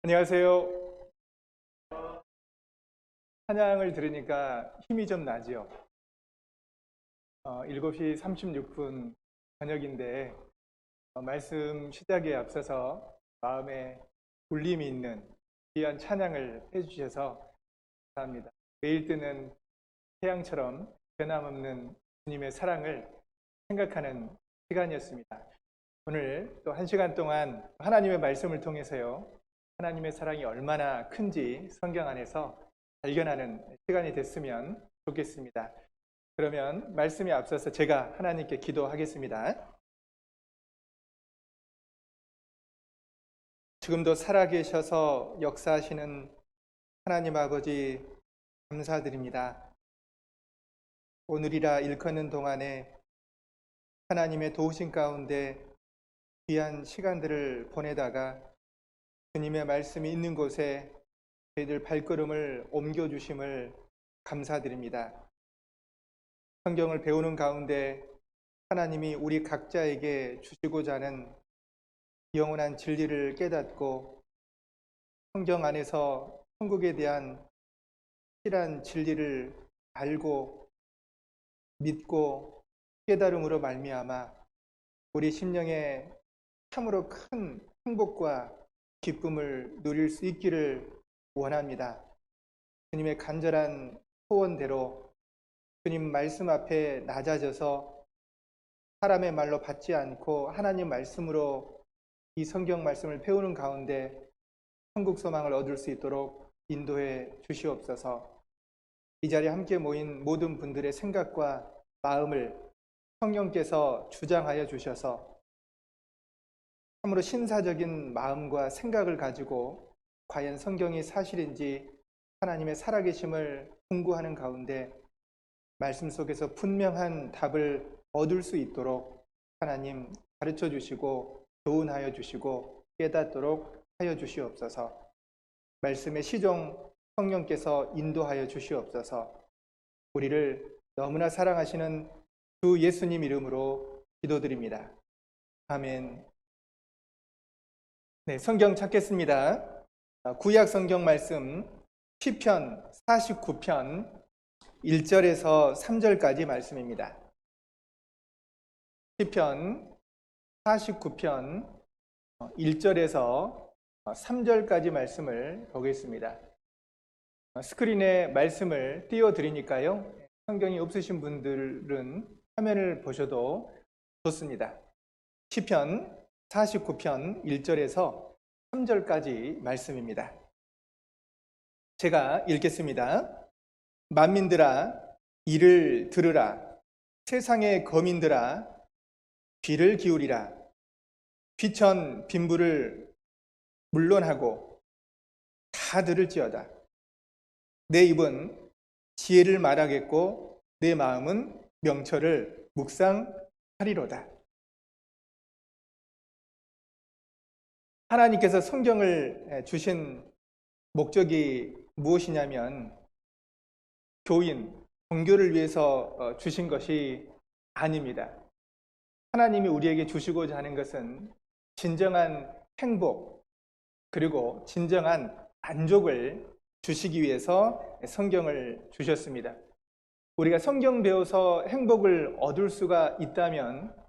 안녕하세요. 찬양을 들으니까 힘이 좀 나죠. 7시 36분 저녁인데 말씀 시작에 앞서서 마음에 울림이 있는 귀한 찬양을 해주셔서 감사합니다. 매일 뜨는 태양처럼 변함없는 주님의 사랑을 생각하는 시간이었습니다. 오늘 또 1시간 동안 하나님의 말씀을 통해서요, 하나님의 사랑이 얼마나 큰지 성경 안에서 발견하는 시간이 됐으면 좋겠습니다. 그러면 말씀에 앞서서 제가 하나님께 기도하겠습니다. 지금도 살아계셔서 역사하시는 하나님 아버지 감사드립니다. 오늘이라 일컫는 동안에 하나님의 도우심 가운데 귀한 시간들을 보내다가 주님의 말씀이 있는 곳에 저희들 발걸음을 옮겨주심을 감사드립니다. 성경을 배우는 가운데 하나님이 우리 각자에게 주시고자 하는 영원한 진리를 깨닫고 성경 안에서 천국에 대한 실한 진리를 알고 믿고 깨달음으로 말미암아 우리 심령에 참으로 큰 행복과 기쁨을 누릴 수 있기를 원합니다. 주님의 간절한 소원대로 주님 말씀 앞에 낮아져서 사람의 말로 받지 않고 하나님 말씀으로 이 성경 말씀을 배우는 가운데 천국 소망을 얻을 수 있도록 인도해 주시옵소서. 이 자리에 함께 모인 모든 분들의 생각과 마음을 성령께서 주장하여 주셔서 참으로 신사적인 마음과 생각을 가지고 과연 성경이 사실인지 하나님의 살아계심을 공부하는 가운데 말씀 속에서 분명한 답을 얻을 수 있도록 하나님 가르쳐 주시고 교훈하여 주시고 깨닫도록 하여 주시옵소서. 말씀의 시종 성령께서 인도하여 주시옵소서. 우리를 너무나 사랑하시는 주 예수님 이름으로 기도드립니다. 아멘. 네, 성경 찾겠습니다. 구약 성경 말씀 시편 49편 1절에서 3절까지 말씀입니다. 시편 49편 1절에서 3절까지 말씀을 보겠습니다. 스크린에 말씀을 띄워드리니까요, 성경이 없으신 분들은 화면을 보셔도 좋습니다. 시편 49편 1절에서 3절까지 말씀입니다. 제가 읽겠습니다. 만민들아 이를 들으라. 세상의 거민들아 귀를 기울이라. 귀천 빈부를 물론하고 다 들을지어다. 내 입은 지혜를 말하겠고 내 마음은 명철을 묵상하리로다. 하나님께서 성경을 주신 목적이 무엇이냐면 교인, 종교를 위해서 주신 것이 아닙니다. 하나님이 우리에게 주시고자 하는 것은 진정한 행복 그리고 진정한 만족을 주시기 위해서 성경을 주셨습니다. 우리가 성경 배워서 행복을 얻을 수가 있다면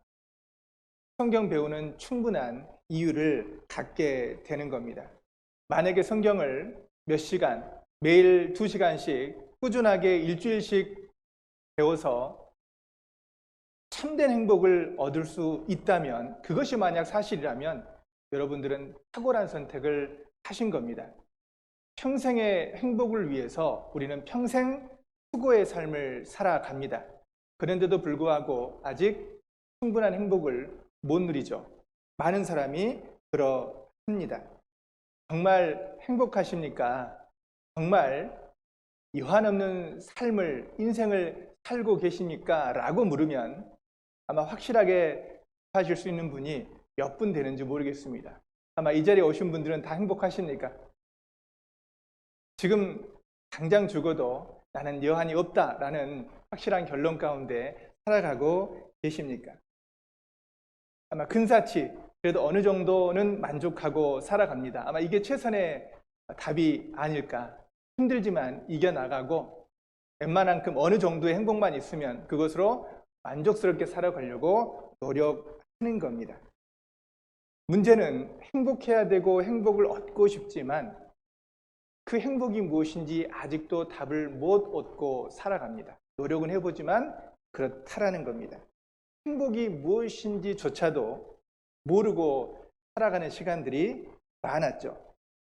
성경 배우는 충분한 이유를 갖게 되는 겁니다. 만약에 성경을 몇 시간, 매일 2시간씩 꾸준하게 일주일씩 배워서 참된 행복을 얻을 수 있다면, 그것이 만약 사실이라면 여러분들은 탁월한 선택을 하신 겁니다. 평생의 행복을 위해서 우리는 평생 수고의 삶을 살아갑니다. 그런데도 불구하고 아직 충분한 행복을 못 누리죠. 많은 사람이 그러합니다. 정말 행복하십니까? 정말 유한없는 삶을, 인생을 살고 계십니까? 라고 물으면 아마 확실하게 하실 수 있는 분이 몇 분 되는지 모르겠습니다. 아마 이 자리에 오신 분들은 다 행복하십니까? 지금 당장 죽어도 나는 여한이 없다라는 확실한 결론 가운데 살아가고 계십니까? 아마 근사치 그래도 어느 정도는 만족하고 살아갑니다. 아마 이게 최선의 답이 아닐까. 힘들지만 이겨나가고 웬만한큼 어느 정도의 행복만 있으면 그것으로 만족스럽게 살아가려고 노력하는 겁니다. 문제는 행복해야 되고 행복을 얻고 싶지만 그 행복이 무엇인지 아직도 답을 못 얻고 살아갑니다. 노력은 해보지만 그렇다라는 겁니다. 행복이 무엇인지조차도 모르고 살아가는 시간들이 많았죠.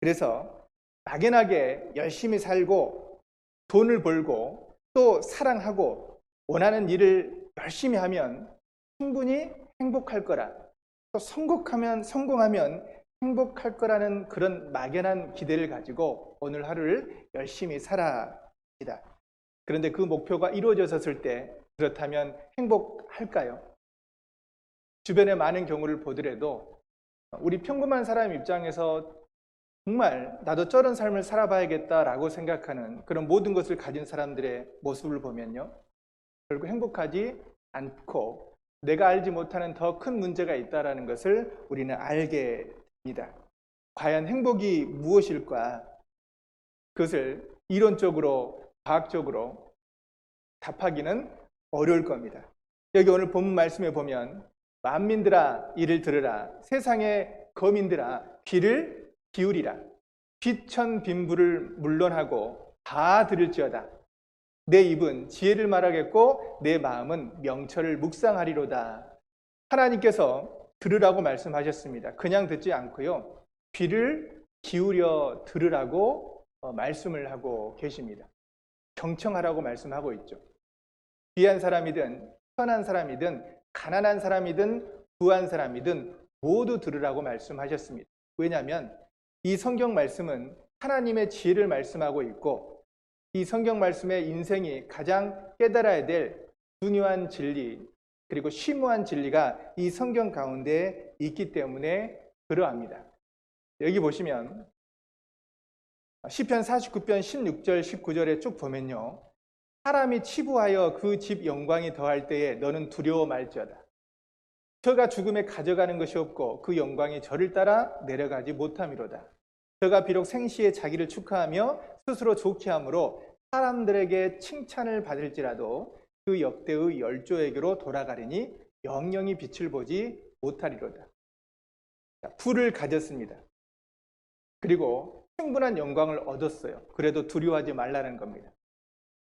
그래서 막연하게 열심히 살고 돈을 벌고 또 사랑하고 원하는 일을 열심히 하면 충분히 행복할 거라, 또 성공하면 행복할 거라는 그런 막연한 기대를 가지고 오늘 하루를 열심히 살아갑니다. 그런데 그 목표가 이루어졌을 때 그렇다면 행복할까요? 주변의 많은 경우를 보더라도 우리 평범한 사람 입장에서 정말 나도 저런 삶을 살아봐야겠다라고 생각하는 그런 모든 것을 가진 사람들의 모습을 보면요, 결국 행복하지 않고 내가 알지 못하는 더 큰 문제가 있다는 것을 우리는 알게 됩니다. 과연 행복이 무엇일까? 그것을 이론적으로, 과학적으로 답하기는 어려울 겁니다. 여기 오늘 본문 말씀에 보면 만민들아 이를 들으라, 세상의 거민들아 귀를 기울이라, 비천빈불을 물론하고 다 들을지어다. 내 입은 지혜를 말하겠고 내 마음은 명철을 묵상하리로다. 하나님께서 들으라고 말씀하셨습니다. 그냥 듣지 않고요, 귀를 기울여 들으라고 말씀을 하고 계십니다. 경청하라고 말씀하고 있죠. 귀한 사람이든 편한 사람이든 가난한 사람이든 부한 사람이든 모두 들으라고 말씀하셨습니다. 왜냐하면 이 성경 말씀은 하나님의 지혜를 말씀하고 있고 이 성경 말씀의 인생이 가장 깨달아야 될 중요한 진리, 그리고 심오한 진리가 이 성경 가운데 있기 때문에 그러합니다. 여기 보시면 시편 49편 16절 19절에 쭉 보면요, 사람이 치부하여 그 집 영광이 더할 때에 너는 두려워 말지어다. 저가 죽음에 가져가는 것이 없고 그 영광이 저를 따라 내려가지 못함이로다. 저가 비록 생시에 자기를 축하하며 스스로 좋게 함으로 사람들에게 칭찬을 받을지라도 그 역대의 열조에게로 돌아가리니 영영이 빛을 보지 못하리로다. 부를 가졌습니다. 그리고 충분한 영광을 얻었어요. 그래도 두려워하지 말라는 겁니다.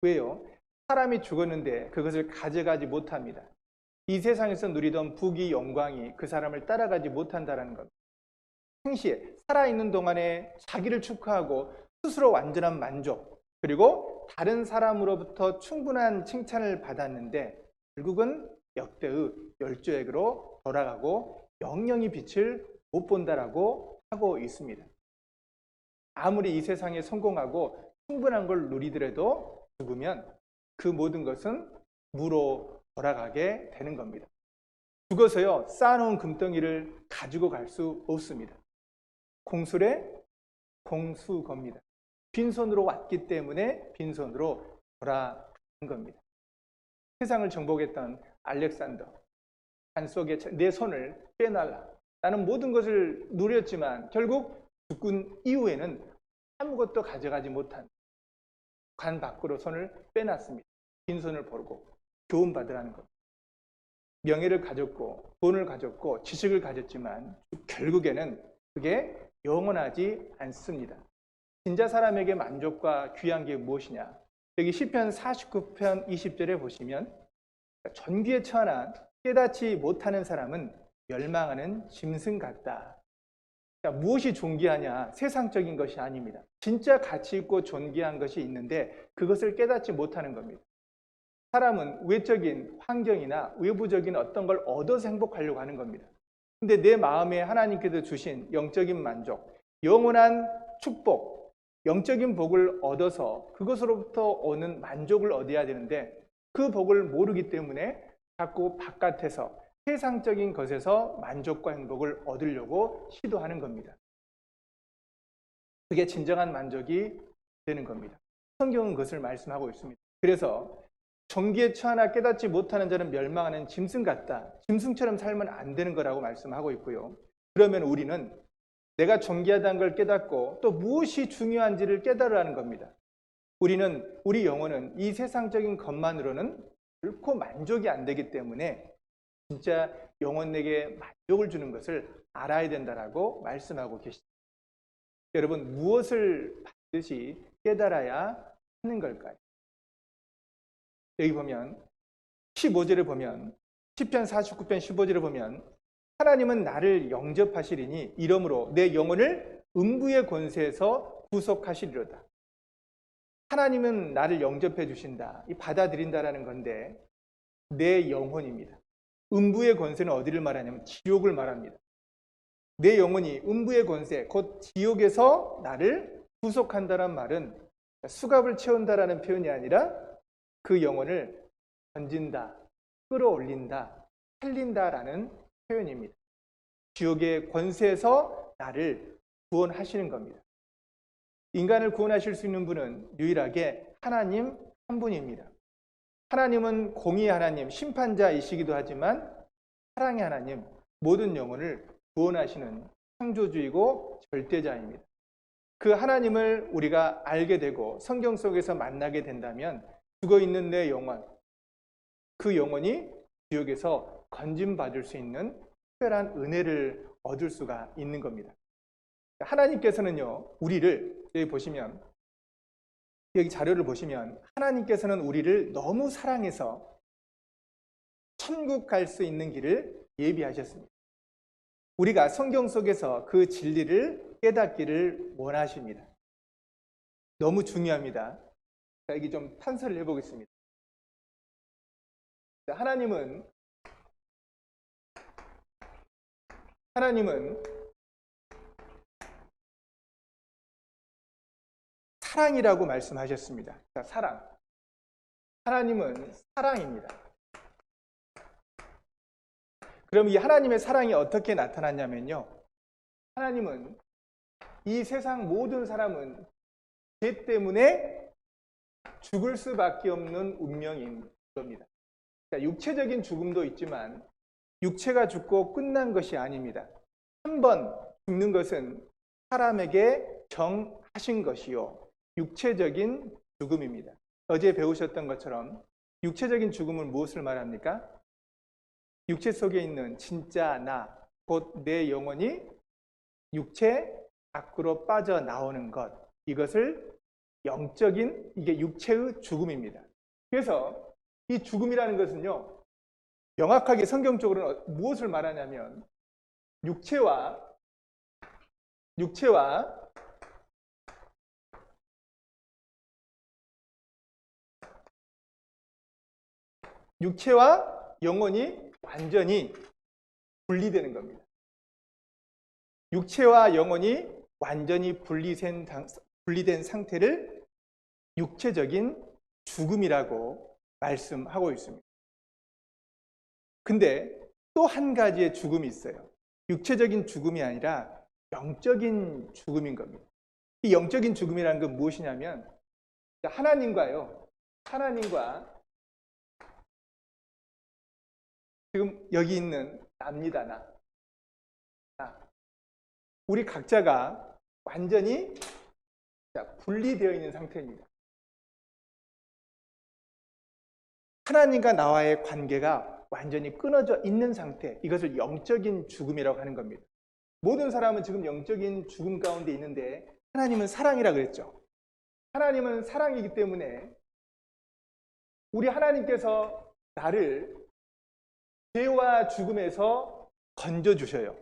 왜요? 사람이 죽었는데 그것을 가져가지 못합니다. 이 세상에서 누리던 부귀 영광이 그 사람을 따라가지 못한다는 겁니다. 생시에 살아있는 동안에 자기를 축하하고 스스로 완전한 만족, 그리고 다른 사람으로부터 충분한 칭찬을 받았는데 결국은 역대의 열조에게로 돌아가고 영영이 빛을 못 본다라고 하고 있습니다. 아무리 이 세상에 성공하고 충분한 걸 누리더라도 죽으면 그 모든 것은 무로 돌아가게 되는 겁니다. 죽어서요, 쌓아놓은 금덩이를 가지고 갈 수 없습니다. 공술의 공수겁니다. 빈손으로 왔기 때문에 빈손으로 돌아가는 겁니다. 세상을 정복했던 알렉산더, 산속에 내 손을 빼놔라. 나는 모든 것을 누렸지만 결국 죽은 이후에는 아무것도 가져가지 못한 관 밖으로 손을 빼놨습니다. 빈손을 벌고 교훈받으라는 것. 명예를 가졌고 돈을 가졌고 지식을 가졌지만 결국에는 그게 영원하지 않습니다. 진짜 사람에게 만족과 귀한 게 무엇이냐? 여기 시편 49편 20절에 보시면 존귀에 처한 깨닫지 못하는 사람은 멸망하는 짐승 같다. 무엇이 존귀하냐? 세상적인 것이 아닙니다. 진짜 가치 있고 존귀한 것이 있는데 그것을 깨닫지 못하는 겁니다. 사람은 외적인 환경이나 외부적인 어떤 걸 얻어서 행복하려고 하는 겁니다. 근데 내 마음에 하나님께서 주신 영적인 만족, 영원한 축복, 영적인 복을 얻어서 그것으로부터 오는 만족을 얻어야 되는데 그 복을 모르기 때문에 자꾸 바깥에서 세상적인 것에서 만족과 행복을 얻으려고 시도하는 겁니다. 그게 진정한 만족이 되는 겁니다. 성경은 그것을 말씀하고 있습니다. 그래서 정기에 처하나 깨닫지 못하는 자는 멸망하는 짐승 같다. 짐승처럼 살면 안 되는 거라고 말씀하고 있고요. 그러면 우리는 내가 정기하다는 걸 깨닫고 또 무엇이 중요한지를 깨달으라는 겁니다. 우리 영혼은 이 세상적인 것만으로는 결코 만족이 안 되기 때문에 진짜 영혼에게 만족을 주는 것을 알아야 된다라고 말씀하고 계십니다. 여러분, 무엇을 반드시 깨달아야 하는 걸까요? 여기 보면 15절을 보면 시편 49편 15절을 보면 하나님은 나를 영접하시리니 이러므로 내 영혼을 음부의 권세에서 구속하시리로다. 하나님은 나를 영접해 주신다. 이 받아들인다라는 건데 내 영혼입니다. 음부의 권세는 어디를 말하냐면 지옥을 말합니다. 내 영혼이 음부의 권세, 곧 지옥에서 나를 구속한다는 말은 수갑을 채운다라는 표현이 아니라 그 영혼을 던진다, 끌어올린다, 살린다라는 표현입니다. 지옥의 권세에서 나를 구원하시는 겁니다. 인간을 구원하실 수 있는 분은 유일하게 하나님 한 분입니다. 하나님은 공의의 하나님, 심판자이시기도 하지만 사랑의 하나님, 모든 영혼을 구원하시는 창조주이고 절대자입니다. 그 하나님을 우리가 알게 되고 성경 속에서 만나게 된다면 죽어있는 내 영혼, 그 영혼이 지옥에서 건짐받을 수 있는 특별한 은혜를 얻을 수가 있는 겁니다. 하나님께서는요, 우리를 여기 보시면, 여기 자료를 보시면 하나님께서는 우리를 너무 사랑해서 천국 갈 수 있는 길을 예비하셨습니다. 우리가 성경 속에서 그 진리를 깨닫기를 원하십니다. 너무 중요합니다. 자, 여기 좀 탄설을 해보겠습니다. 하나님은 사랑이라고 말씀하셨습니다. 자, 사랑. 하나님은 사랑입니다. 그럼 이 하나님의 사랑이 어떻게 나타났냐면요. 하나님은 이 세상 모든 사람은 죄 때문에 죽을 수밖에 없는 운명인 겁니다. 자, 육체적인 죽음도 있지만 육체가 죽고 끝난 것이 아닙니다. 한 번 죽는 것은 사람에게 정하신 것이요. 육체적인 죽음입니다. 어제 배우셨던 것처럼 육체적인 죽음은 무엇을 말합니까? 육체 속에 있는 진짜 나, 곧 내 영혼이 육체 밖으로 빠져나오는 것, 이것을 영적인, 이게 육체의 죽음입니다. 그래서 이 죽음이라는 것은요, 명확하게 성경적으로는 무엇을 말하냐면 육체와 영혼이 완전히 분리되는 겁니다. 육체와 영혼이 완전히 분리된 상태를 육체적인 죽음이라고 말씀하고 있습니다. 근데 또 한 가지의 죽음이 있어요. 육체적인 죽음이 아니라 영적인 죽음인 겁니다. 이 영적인 죽음이라는 건 무엇이냐면 하나님과 지금 여기 있는 나입니다. 나. 우리 각자가 완전히 분리되어 있는 상태입니다. 하나님과 나와의 관계가 완전히 끊어져 있는 상태, 이것을 영적인 죽음이라고 하는 겁니다. 모든 사람은 지금 영적인 죽음 가운데 있는데 하나님은 사랑이라 그랬죠. 하나님은 사랑이기 때문에 우리 하나님께서 나를 죄와 죽음에서 건져주셔요.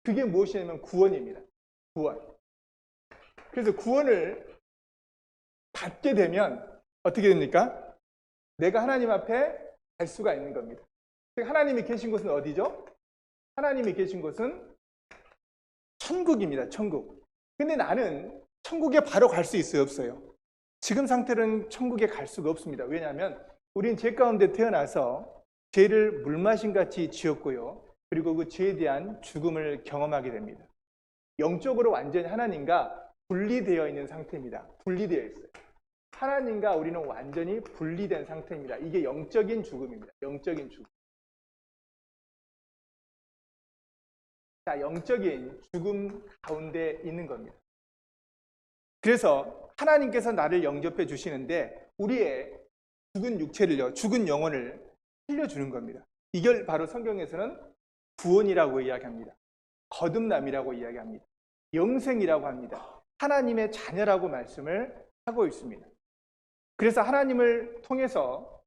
그게 무엇이냐면 구원입니다. 구원. 그래서 구원을 받게 되면 어떻게 됩니까? 내가 하나님 앞에 갈 수가 있는 겁니다. 하나님이 계신 곳은 어디죠? 하나님이 계신 곳은 천국입니다. 천국. 근데 나는 천국에 바로 갈 수 있어요? 없어요? 지금 상태로는 천국에 갈 수가 없습니다. 왜냐하면 우린 죄 가운데 태어나서 죄를 물마신같이 지었고요. 그리고 그 죄에 대한 죽음을 경험하게 됩니다. 영적으로 완전히 하나님과 분리되어 있는 상태입니다. 분리되어 있어요. 하나님과 우리는 완전히 분리된 상태입니다. 이게 영적인 죽음입니다. 영적인 죽음. 자, 영적인 죽음 가운데 있는 겁니다. 그래서 하나님께서 나를 영접해 주시는데 우리의 죽은 육체를요, 죽은 영혼을 살려주는 겁니다. 이걸 바로 성경에서는 구원이라고 이야기합니다. 거듭남이라고 이야기합니다. 영생이라고 합니다. 하나님의 자녀라고 말씀을 하고 있습니다. 그래서 하나님을 통해서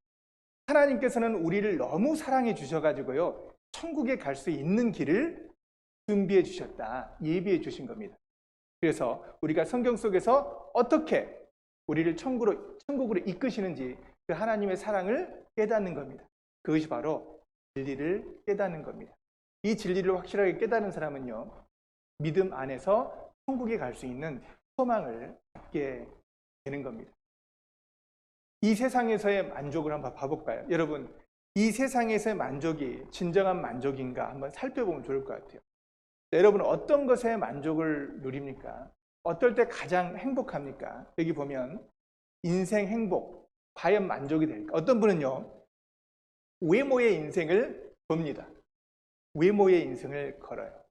하나님께서는 우리를 너무 사랑해 주셔가지고요, 천국에 갈 수 있는 길을 준비해 주셨다, 예비해 주신 겁니다. 그래서 우리가 성경 속에서 어떻게 우리를 천국으로 이끄시는지 그 하나님의 사랑을 깨닫는 겁니다. 그것이 바로 진리를 깨닫는 겁니다. 이 진리를 확실하게 깨닫는 사람은요, 믿음 안에서 천국에 갈 수 있는 소망을 갖게 되는 겁니다. 이 세상에서의 만족을 한번 봐볼까요? 여러분, 이 세상에서의 만족이 진정한 만족인가 한번 살펴보면 좋을 것 같아요. 여러분은 어떤 것에 만족을 누립니까? 어떨 때 가장 행복합니까? 여기 보면 인생 행복, 과연 만족이 될까? 어떤 분은요, 외모의 인생을 봅니다. 외모의 인생을 걸어요.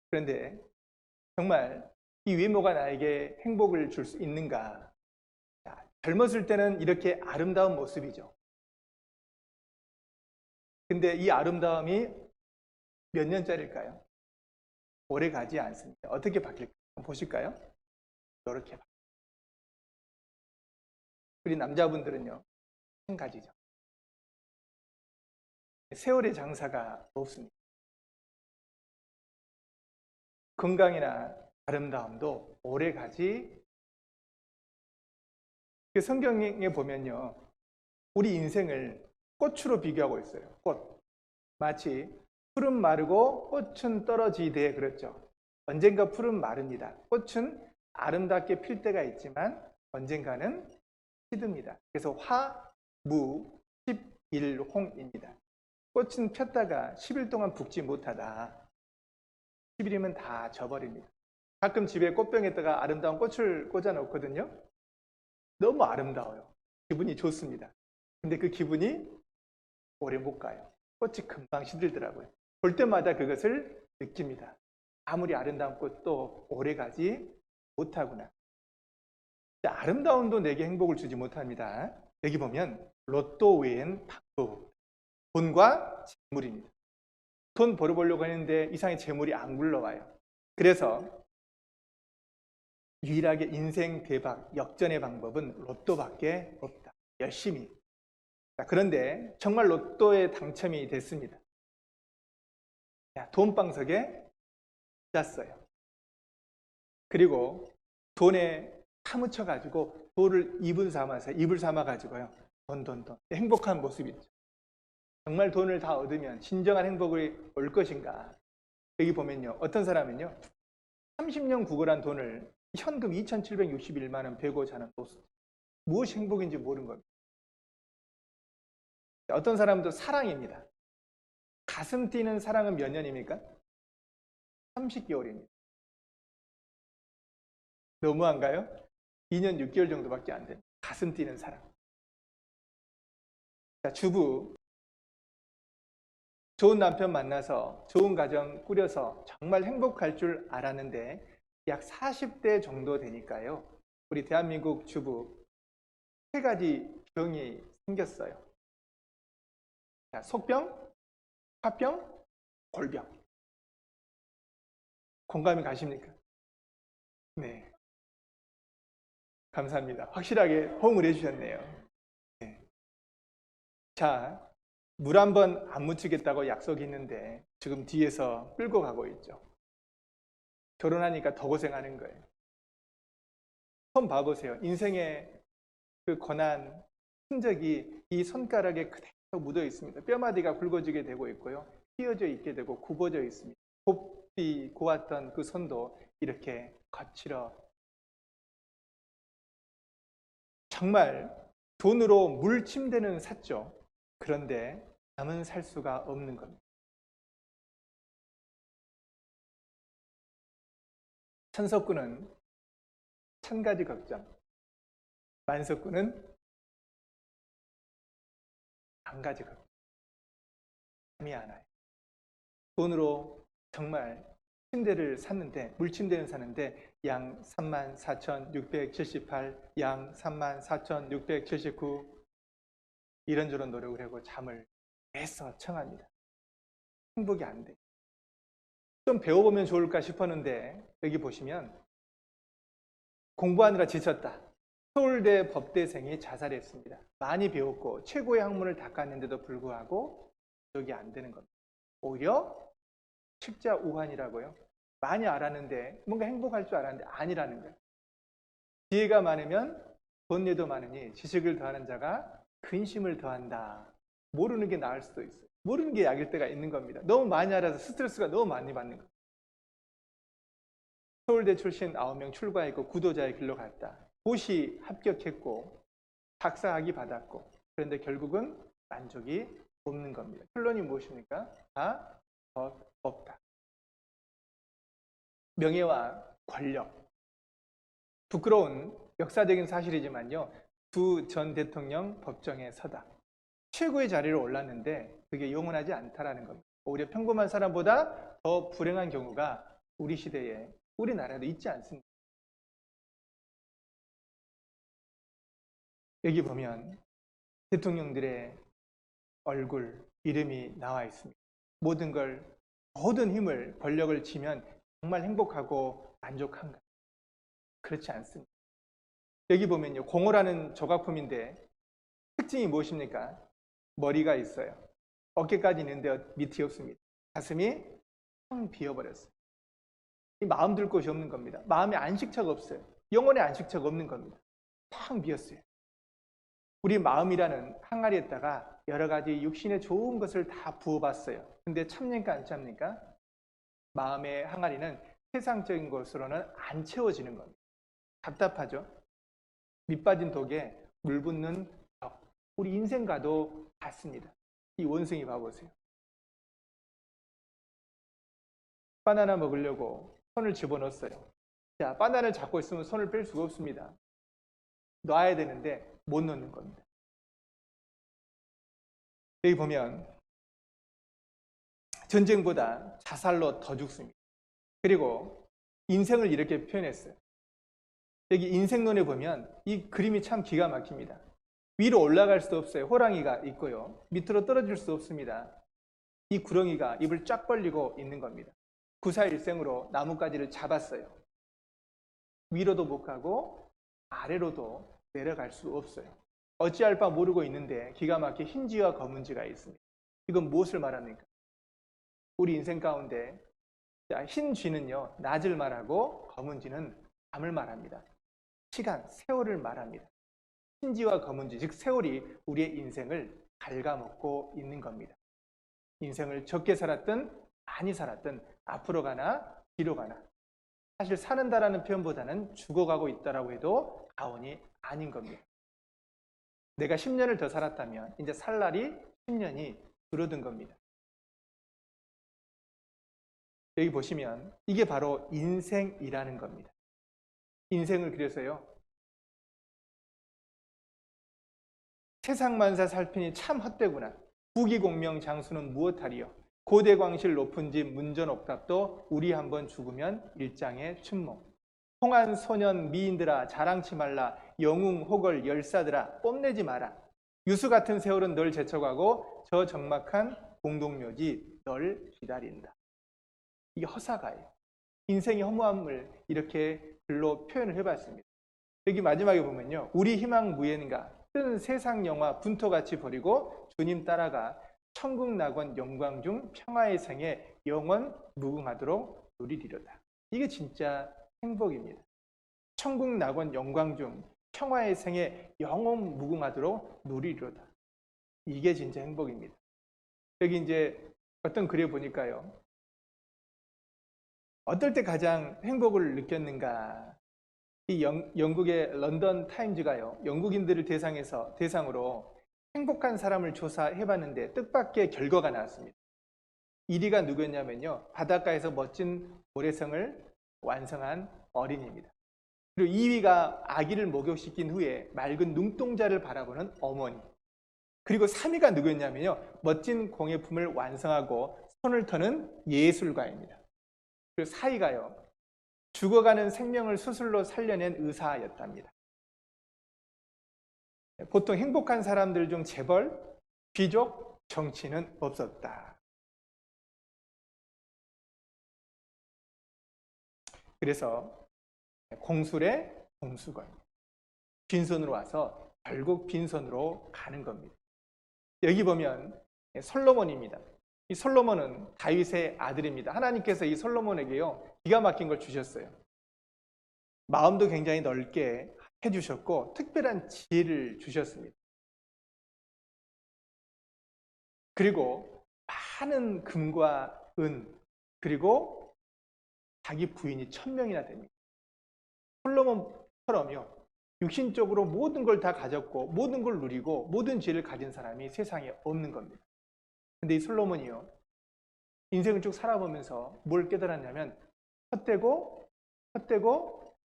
그런데 정말 이 외모가 나에게 행복을 줄 수 있는가? 젊었을 때는 이렇게 아름다운 모습이죠. 근데 이 아름다움이 몇 년짜리일까요? 오래 가지 않습니다. 어떻게 바뀔까? 보실까요? 이렇게 바뀝니다. 우리 남자분들은요, 한 가지죠. 세월의 장사가 없습니다. 건강이나 아름다움도 오래 가지. 성경에 보면요, 우리 인생을 꽃으로 비교하고 있어요. 꽃. 마치 풀은 마르고 꽃은 떨어지되, 그렇죠. 언젠가 풀은 마릅니다. 꽃은 아름답게 필 때가 있지만 언젠가는 시듭니다. 그래서 화, 무, 십, 일, 홍입니다. 꽃은 폈다가 10일 동안 붓지 못하다. 10일이면 다 져버립니다. 가끔 집에 꽃병에다가 아름다운 꽃을 꽂아 놓거든요. 너무 아름다워요. 기분이 좋습니다. 근데 그 기분이 오래 못 가요. 꽃이 금방 시들더라고요. 볼 때마다 그것을 느낍니다. 아무리 아름다운 꽃도 오래 가지 못하구나. 아름다움도 내게 행복을 주지 못합니다. 여기 보면 로또 외엔 방법, 돈과 재물입니다. 돈 벌어보려고 했는데 이상하게 재물이 안 굴러와요. 그래서 유일하게 인생 대박 역전의 방법은 로또밖에 없다. 열심히. 그런데 정말 로또에 당첨이 됐습니다. 돈방석에 짰어요. 그리고 돈에 파묻혀가지고 돈을 입을 삼아가지고요. 돈. 행복한 모습이 있죠. 정말 돈을 다 얻으면 진정한 행복이 올 것인가? 여기 보면요, 어떤 사람은요, 30년 구걸한 돈을 현금 2,761만 원 베고 자는 모습. 무엇이 행복인지 모르는 겁니다. 어떤 사람도 사랑입니다. 가슴 뛰는 사랑은 몇 년입니까? 30개월입니다. 너무한가요? 2년 6개월 정도밖에 안 됩니다. 가슴 뛰는 사랑. 자, 주부. 좋은 남편 만나서 좋은 가정 꾸려서 정말 행복할 줄 알았는데 약 40대 정도 되니까요, 우리 대한민국 주부 3가지 병이 생겼어요. 자, 속병, 화병, 골병. 공감이 가십니까? 네. 감사합니다. 확실하게 호응을 해주셨네요. 네. 자, 물 한 번 안 묻히겠다고 약속이 있는데 지금 뒤에서 끌고 가고 있죠. 결혼하니까 더 고생하는 거예요. 손 봐보세요. 인생의 그 고난, 흔적이 이 손가락에 그대로 묻어 있습니다. 뼈마디가 굵어지게 되고 있고요. 휘어져 있게 되고 굽어져 있습니다. 곱디 고왔던 그 손도 이렇게 거칠어. 정말 돈으로 물침대는 샀죠. 그런데 남은 살 수가 없는 겁니다. 천석구는 1000가지 걱정, 만석군은 안 가져가고 잠이 안 와요. 돈으로 정말 침대를 샀는데, 물침대는 샀는데 양 34,678, 양 34,679 이런저런 노력을 하고 잠을 애써 청합니다. 행복이 안 돼. 좀 배워보면 좋을까 싶었는데 여기 보시면 공부하느라 지쳤다. 서울대 법대생이 자살했습니다. 많이 배웠고 최고의 학문을 닦았는데도 불구하고 여기 안 되는 겁니다. 오히려 식자 우환이라고요. 많이 알았는데 뭔가 행복할 줄 알았는데 아니라는 거예요. 지혜가 많으면 돈내도 많으니 지식을 더하는 자가 근심을 더한다. 모르는 게 나을 수도 있어요. 모르는 게 약일 때가 있는 겁니다. 너무 많이 알아서 스트레스가 너무 많이 받는 거예요. 서울대 출신 9명 출과했고 구도자의 길로 갔다. 고시 합격했고 박사학위 받았고 그런데 결국은 만족이 없는 겁니다. 결론이 무엇입니까? 다 없다. 명예와 권력. 부끄러운 역사적인 사실이지만요. 두 전 대통령 법정에 서다. 최고의 자리에 올랐는데 그게 영원하지 않다라는 겁니다. 오히려 평범한 사람보다 더 불행한 경우가 우리 시대에 우리나라에도 있지 않습니다. 여기 보면 대통령들의 얼굴, 이름이 나와 있습니다. 모든 힘을, 권력을 쥐면 정말 행복하고 만족한가? 그렇지 않습니다. 여기 보면요, 공허라는 조각품인데 특징이 무엇입니까? 머리가 있어요. 어깨까지 있는데 밑이 없습니다. 가슴이 텅 비어버렸어요. 이 마음 둘 곳이 없는 겁니다. 마음에 안식처가 없어요. 영혼의 안식처가 없는 겁니다. 텅 비었어요. 우리 마음이라는 항아리에다가 여러 가지 육신의 좋은 것을 다 부어봤어요. 근데 참니까 안 참니까? 마음의 항아리는 세상적인 것으로는 안 채워지는 겁니다. 답답하죠? 밑 빠진 독에 물 붓는 벽. 우리 인생과도 같습니다. 이 원숭이 봐보세요. 바나나 먹으려고 손을 집어넣었어요. 자, 바나나를 잡고 있으면 손을 뺄 수가 없습니다. 놔야 되는데 못 넣는 겁니다. 여기 보면 전쟁보다 자살로 더 죽습니다. 그리고 인생을 이렇게 표현했어요. 여기 인생론에 보면 이 그림이 참 기가 막힙니다. 위로 올라갈 수 없어요. 호랑이가 있고요. 밑으로 떨어질 수 없습니다. 이 구렁이가 입을 쫙 벌리고 있는 겁니다. 구사일생으로 나뭇가지를 잡았어요. 위로도 못 가고 아래로도 내려갈 수 없어요. 어찌할 바 모르고 있는데 기가 막히게 흰지와 검은지가 있습니다. 이건 무엇을 말합니까? 우리 인생 가운데 흰 쥐는요, 낮을 말하고 검은 쥐는 밤을 말합니다. 시간, 세월을 말합니다. 흰지와 검은지, 즉 세월이 우리의 인생을 갉아먹고 있는 겁니다. 인생을 적게 살았든 많이 살았든 앞으로 가나 뒤로 가나 사실 사는다라는 표현보다는 죽어가고 있다라고 해도 과언이 아닌 겁니다. 내가 10년을 더 살았다면 이제 살 날이 10년이 줄어든 겁니다. 여기 보시면 이게 바로 인생이라는 겁니다. 인생을 그려서요, 세상만사 살피니 참 헛되구나. 부귀공명 장수는 무엇하리요. 고대광실 높은 집 문전옥답도 우리 한번 죽으면 일장의 춘몽. 홍한 소년 미인들아 자랑치 말라. 영웅 호걸 열사들아 뽐내지 마라. 유수 같은 세월은 널 제쳐가고 저 적막한 공동묘지 널 기다린다. 이게 허사가예요. 인생의 허무함을 이렇게 글로 표현을 해봤습니다. 여기 마지막에 보면요, 우리 희망 무엔가 뜨는 세상 영화 분토같이 버리고 주님 따라가 천국 낙원 영광 중 평화의 생에 영원 무궁하도록 누리리로다. 이게 진짜 행복입니다. 천국 낙원 영광 중 평화의 생에 영원 무궁하도록 누리리로다. 이게 진짜 행복입니다. 여기 이제 어떤 글에 보니까요, 어떨 때 가장 행복을 느꼈는가? 이 영국의 런던 타임즈가요, 영국인들을 대상으로 행복한 사람을 조사해봤는데 뜻밖의 결과가 나왔습니다. 1위가 누구였냐면요, 바닷가에서 멋진 모래성을 완성한 어린이입니다. 그리고 2위가 아기를 목욕시킨 후에 맑은 눈동자를 바라보는 어머니. 그리고 3위가 누구였냐면요. 멋진 공예품을 완성하고 손을 터는 예술가입니다. 그리고 4위가요. 죽어가는 생명을 수술로 살려낸 의사였답니다. 보통 행복한 사람들 중 재벌, 귀족, 정치인은 없었다. 그래서 공술의 공수건. 빈손으로 와서 결국 빈손으로 가는 겁니다. 여기 보면 솔로몬입니다. 이 솔로몬은 다윗의 아들입니다. 하나님께서 이 솔로몬에게요, 기가 막힌 걸 주셨어요. 마음도 굉장히 넓게 해주셨고 특별한 지혜를 주셨습니다. 그리고 많은 금과 은, 그리고 자기 부인이 1000명이나 됩니다. 솔로몬처럼요, 육신적으로 모든 걸 다 가졌고 모든 걸 누리고 모든 지혜를 가진 사람이 세상에 없는 겁니다. 근데 이 솔로몬이요, 인생을 쭉 살아보면서 뭘 깨달았냐면 헛되고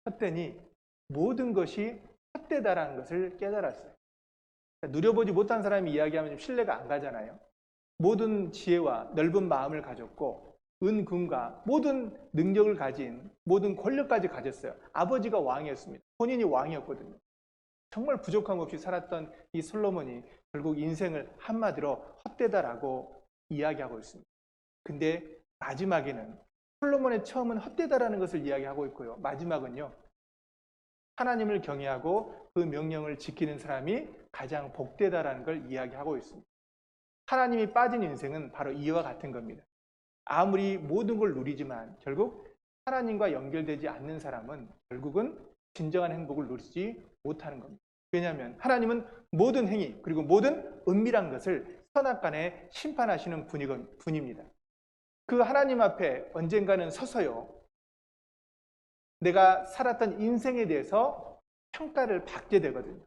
헛되니 모든 것이 헛되다라는 것을 깨달았어요. 누려보지 못한 사람이 이야기하면 좀 신뢰가 안 가잖아요. 모든 지혜와 넓은 마음을 가졌고 은금과 모든 능력을 가진 모든 권력까지 가졌어요. 아버지가 왕이었습니다. 본인이 왕이었거든요. 정말 부족함 없이 살았던 이 솔로몬이 결국 인생을 한마디로 헛되다라고 이야기하고 있습니다. 근데 마지막에는 솔로몬의 처음은 헛되다라는 것을 이야기하고 있고요. 마지막은요, 하나님을 경외하고 그 명령을 지키는 사람이 가장 복되다라는 걸 이야기하고 있습니다. 하나님이 빠진 인생은 바로 이와 같은 겁니다. 아무리 모든 걸 누리지만 결국 하나님과 연결되지 않는 사람은 결국은 진정한 행복을 누리지 못하는 겁니다. 왜냐하면 하나님은 모든 행위 그리고 모든 은밀한 것을 선악간에 심판하시는 분입니다. 그 하나님 앞에 언젠가는 서서요, 내가 살았던 인생에 대해서 평가를 받게 되거든요.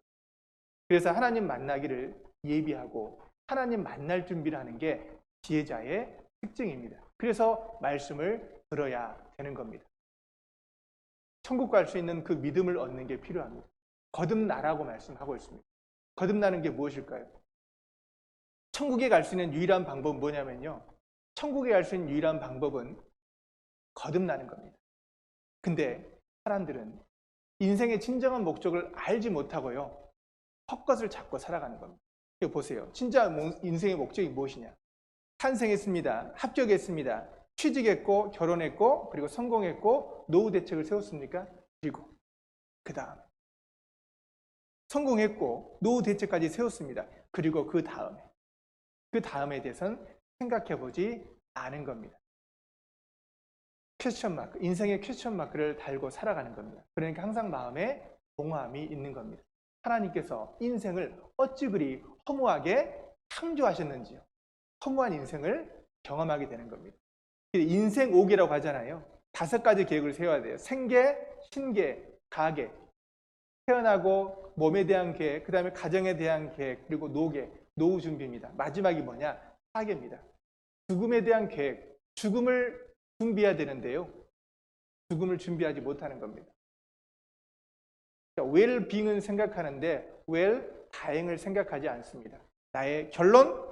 그래서 하나님 만나기를 예비하고 하나님 만날 준비를 하는 게 지혜자의 특징입니다. 그래서 말씀을 들어야 되는 겁니다. 천국 갈 수 있는 그 믿음을 얻는 게 필요합니다. 거듭나라고 말씀하고 있습니다. 거듭나는 게 무엇일까요? 천국에 갈 수 있는 유일한 방법은 뭐냐면요, 천국에 갈 수 있는 유일한 방법은 거듭나는 겁니다. 근데 사람들은 인생의 진정한 목적을 알지 못하고요, 헛것을 찾고 살아가는 겁니다. 이거 보세요. 진짜 인생의 목적이 무엇이냐? 탄생했습니다. 합격했습니다. 취직했고 결혼했고 그리고 성공했고 노후 대책을 세웠습니까? 그리고 그 다음 성공했고 노후 대책까지 세웠습니다. 그리고 그 다음에 대해서는 생각해 보지 않은 겁니다. 퀘스천 마크, 인생의 퀘스천 마크를 달고 살아가는 겁니다. 그러니까 항상 마음에 공허함이 있는 겁니다. 하나님께서 인생을 어찌 그리 허무하게 창조하셨는지요. 허무한 인생을 경험하게 되는 겁니다. 인생 5계라고 하잖아요. 5가지 계획을 세워야 돼요. 생계, 신계, 가계. 태어나고 몸에 대한 계획, 그 다음에 가정에 대한 계획, 그리고 노계, 노후 준비입니다. 마지막이 뭐냐? 사계입니다. 죽음에 대한 계획, 죽음을 준비해야 되는데요, 죽음을 준비하지 못하는 겁니다. 웰빙은 생각하는데 다행을 생각하지 않습니다. 나의 결론,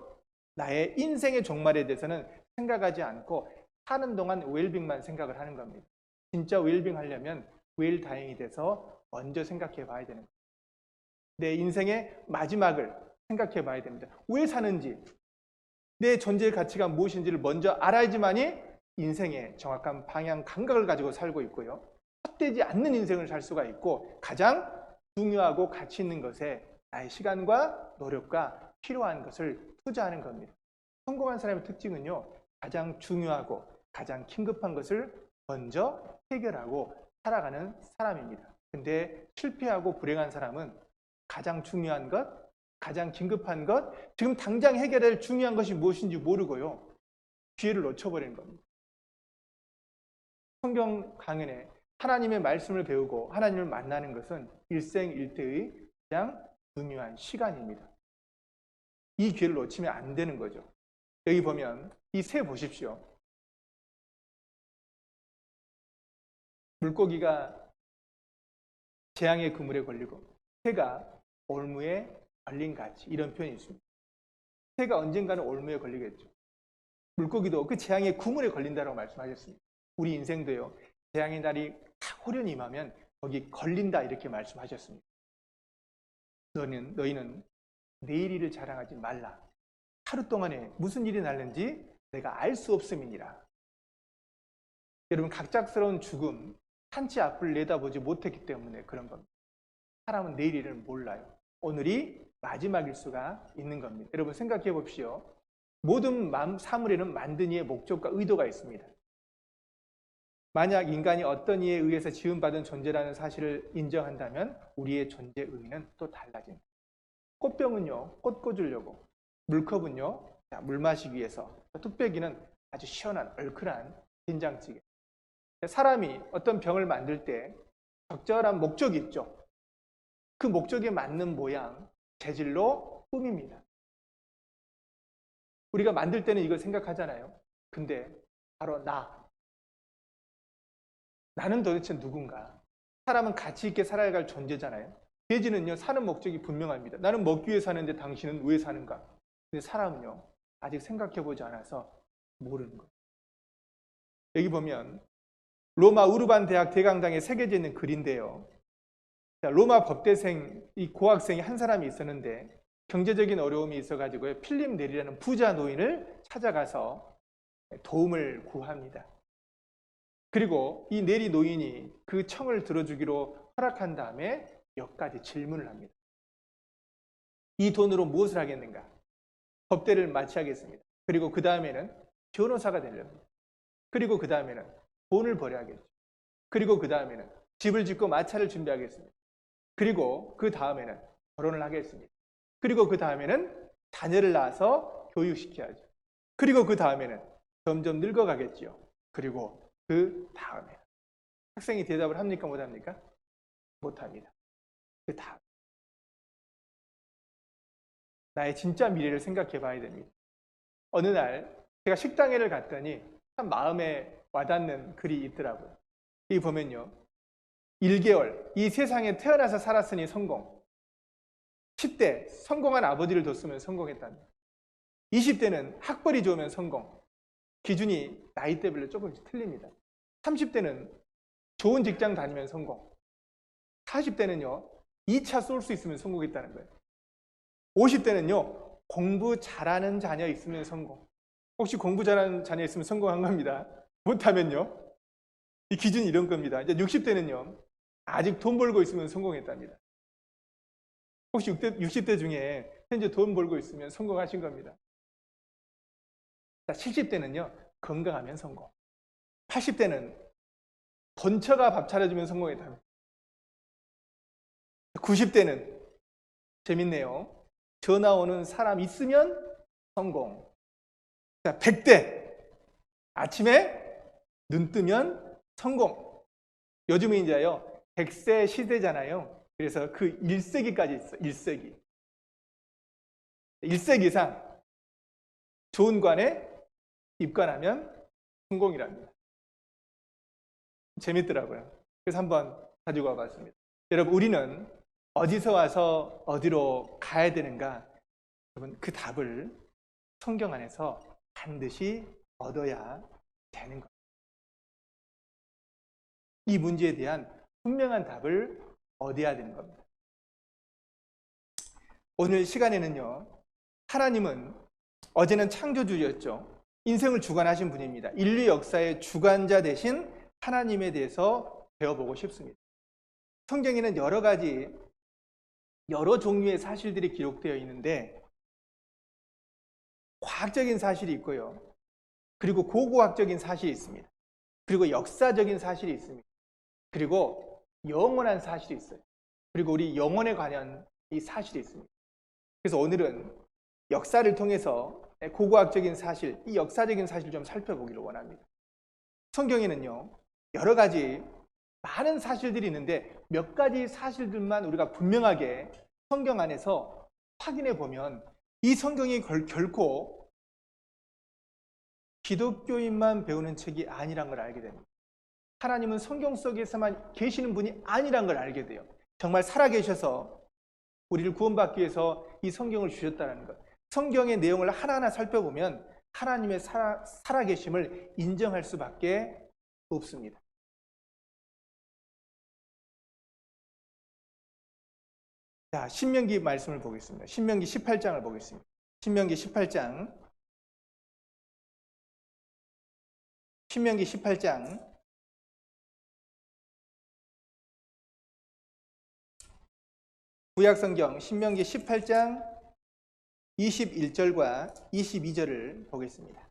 나의 인생의 종말에 대해서는 생각하지 않고 사는 동안 웰빙만 생각을 하는 겁니다. 진짜 웰빙 하려면 다행이 돼서 먼저 생각해 봐야 되는 겁니다. 내 인생의 마지막을 생각해 봐야 됩니다. 왜 사는지, 내 존재의 가치가 무엇인지를 먼저 알아야지만이 인생의 정확한 방향, 감각을 가지고 살고 있고요, 헛되지 않는 인생을 살 수가 있고 가장 중요하고 가치 있는 것에 나의 시간과 노력과 필요한 것을 투자하는 겁니다. 성공한 사람의 특징은요, 가장 중요하고 가장 긴급한 것을 먼저 해결하고 살아가는 사람입니다. 근데 실패하고 불행한 사람은 가장 중요한 것, 가장 긴급한 것, 지금 당장 해결할 중요한 것이 무엇인지 모르고요, 기회를 놓쳐버리는 겁니다. 성경 강연에 하나님의 말씀을 배우고 하나님을 만나는 것은 일생일대의 가장 중요한 시간입니다. 이 기회를 놓치면 안 되는 거죠. 여기 보면 이 새 보십시오. 물고기가 재앙의 그물에 걸리고 새가 올무에 걸린 같이, 이런 표현이 있습니다. 새가 언젠가는 올무에 걸리겠죠. 물고기도 그 재앙의 그물에 걸린다고 말씀하셨습니다. 우리 인생도요, 재앙의 날이 딱 호련히 임하면 거기 걸린다, 이렇게 말씀하셨습니다. 너희는 내일 일을 자랑하지 말라. 하루 동안에 무슨 일이 날는지 내가 알 수 없음이니라. 여러분, 갑작스러운 죽음, 한치 앞을 내다보지 못했기 때문에 그런 겁니다. 사람은 내일 일을 몰라요. 오늘이 마지막일 수가 있는 겁니다. 여러분, 생각해 봅시오. 모든 사물에는 만든 이의 목적과 의도가 있습니다. 만약 인간이 어떤 이에 의해서 지음받은 존재라는 사실을 인정한다면 우리의 존재 의미는 또 달라집니다. 꽃병은요, 꽃 꽂으려고, 물컵은요, 물 마시기 위해서, 뚝배기는 아주 시원한 얼큰한 된장찌개. 사람이 어떤 병을 만들 때 적절한 목적이 있죠. 그 목적에 맞는 모양, 재질로 꾸밉니다. 우리가 만들 때는 이걸 생각하잖아요. 근데 바로 나는 도대체 누군가? 사람은 가치 있게 살아갈 존재잖아요. 돼지는요, 사는 목적이 분명합니다. 나는 먹기 위해 사는데 당신은 왜 사는가? 근데 사람은요, 아직 생각해보지 않아서 모르는 거예요. 여기 보면 로마 우르반 대학 대강당에 새겨져 있는 글인데요. 로마 법대생, 이 고학생이 한 사람이 있었는데 경제적인 어려움이 있어가지고 필립 네리라는 부자 노인을 찾아가서 도움을 구합니다. 그리고 이 네리 노인이 그 청을 들어주기로 허락한 다음에 몇 가지 질문을 합니다. 이 돈으로 무엇을 하겠는가? 법대를 마치하겠습니다. 그리고 그 다음에는 변호사가 되려합니다. 그리고 그 다음에는 돈을 벌여야겠죠. 그리고 그 다음에는 집을 짓고 마차를 준비하겠습니다. 그리고 그 다음에는 결혼을 하겠습니다. 그리고 그 다음에는 자녀를 낳아서 교육시켜야죠. 그리고 그 다음에는 점점 늙어가겠지요. 그리고 그 다음에 학생이 대답을 합니까? 못합니까? 못합니다. 그 다음 나의 진짜 미래를 생각해 봐야 됩니다. 어느 날 제가 식당에를 갔더니 참 마음에 와닿는 글이 있더라고요. 여기 보면요, 1개월 이 세상에 태어나서 살았으니 성공. 10대 성공한 아버지를 뒀으면 성공했답니다. 20대는 학벌이 좋으면 성공. 기준이 나이대별로 조금씩 틀립니다. 30대는 좋은 직장 다니면 성공. 40대는요, 2차 쏠 수 있으면 성공했다는 거예요. 50대는요, 공부 잘하는 자녀 있으면 성공. 혹시 공부 잘하는 자녀 있으면 성공한 겁니다. 못하면요, 이 기준이 이런 겁니다. 이제 60대는요, 아직 돈 벌고 있으면 성공했답니다. 혹시 60대 중에 현재 돈 벌고 있으면 성공하신 겁니다. 70대는요, 건강하면 성공. 80대는 본처가 밥 차려주면 성공했답니다. 90대는 재밌네요. 전화 오는 사람 있으면 성공. 100대 아침에 눈 뜨면 성공. 요즘은 이제요, 100세 시대잖아요. 그래서 그 1세기까지 있어. 1세기. 1세기 이상 좋은 관에 입관하면 성공이랍니다. 재밌더라고요. 그래서 한번 가지고 와봤습니다. 여러분, 우리는 어디서 와서 어디로 가야 되는가? 여러분, 그 답을 성경 안에서 반드시 얻어야 되는 겁니다. 이 문제에 대한 분명한 답을 얻어야 되는 겁니다. 오늘 시간에는요, 하나님은 어제는 창조주였죠. 인생을 주관하신 분입니다. 인류 역사의 주관자 되신 하나님에 대해서 배워보고 싶습니다. 성경에는 여러 종류의 사실들이 기록되어 있는데, 과학적인 사실이 있고요, 그리고 고고학적인 사실이 있습니다. 그리고 역사적인 사실이 있습니다. 그리고 영원한 사실이 있어요. 그리고 우리 영혼에 관한 이 사실이 있습니다. 그래서 오늘은 역사를 통해서 고고학적인 사실, 이 역사적인 사실을 좀 살펴보기를 원합니다. 성경에는요, 여러 가지 많은 사실들이 있는데 몇 가지 사실들만 우리가 분명하게 성경 안에서 확인해 보면 이 성경이 결코 기독교인만 배우는 책이 아니란 걸 알게 됩니다. 하나님은 성경 속에서만 계시는 분이 아니란 걸 알게 돼요. 정말 살아계셔서 우리를 구원받기 위해서 이 성경을 주셨다는 것. 성경의 내용을 하나하나 살펴보면 하나님의 살아계심을 인정할 수밖에 없습니다. 자, 신명기 말씀을 보겠습니다. 신명기 18장을 보겠습니다. 신명기 18장. 신명기 18장. 구약성경 신명기 18장 21절과 22절을 보겠습니다.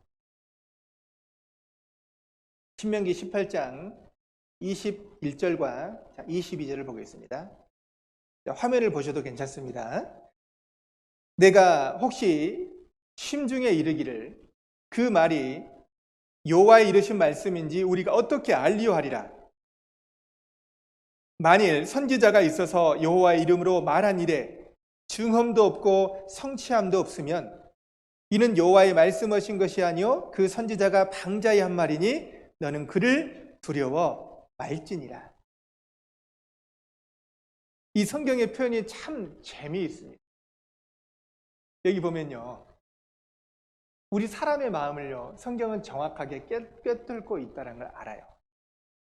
신명기 18장 21절과 22절을 보겠습니다. 자, 화면을 보셔도 괜찮습니다. 내가 혹시 심중에 이르기를 그 말이 여호와의 이르신 말씀인지 우리가 어떻게 알리오하리라. 만일 선지자가 있어서 여호와의 이름으로 말한 일에 증언도 없고 성취함도 없으면 이는 여호와의 말씀하신 것이 아니요 그 선지자가 방자히 한 말이니 너는 그를 두려워 말지니라. 이 성경의 표현이 참 재미있습니다. 여기 보면요, 우리 사람의 마음을요 성경은 정확하게 꿰뚫고 있다는 걸 알아요.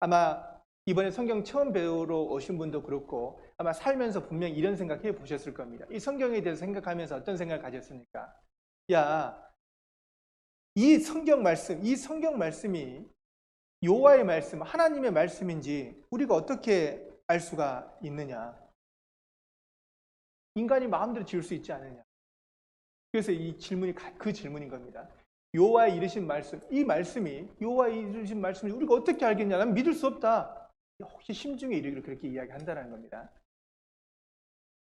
아마 이번에 성경 처음 배우러 오신 분도 그렇고 아마 살면서 분명히 이런 생각해 보셨을 겁니다. 이 성경에 대해서 생각하면서 어떤 생각을 가졌습니까? 야, 이 성경 말씀이 여호와의 말씀, 하나님의 말씀인지 우리가 어떻게 알 수가 있느냐? 인간이 마음대로 지을 수 있지 않느냐? 그래서 이 질문이 그 질문인 겁니다. 여호와의 이르신 말씀, 이 말씀이 여호와의 이르신 말씀을 우리가 어떻게 알겠냐? 난 믿을 수 없다. 혹시 심중에 이르기를 그렇게 이야기한다는 겁니다.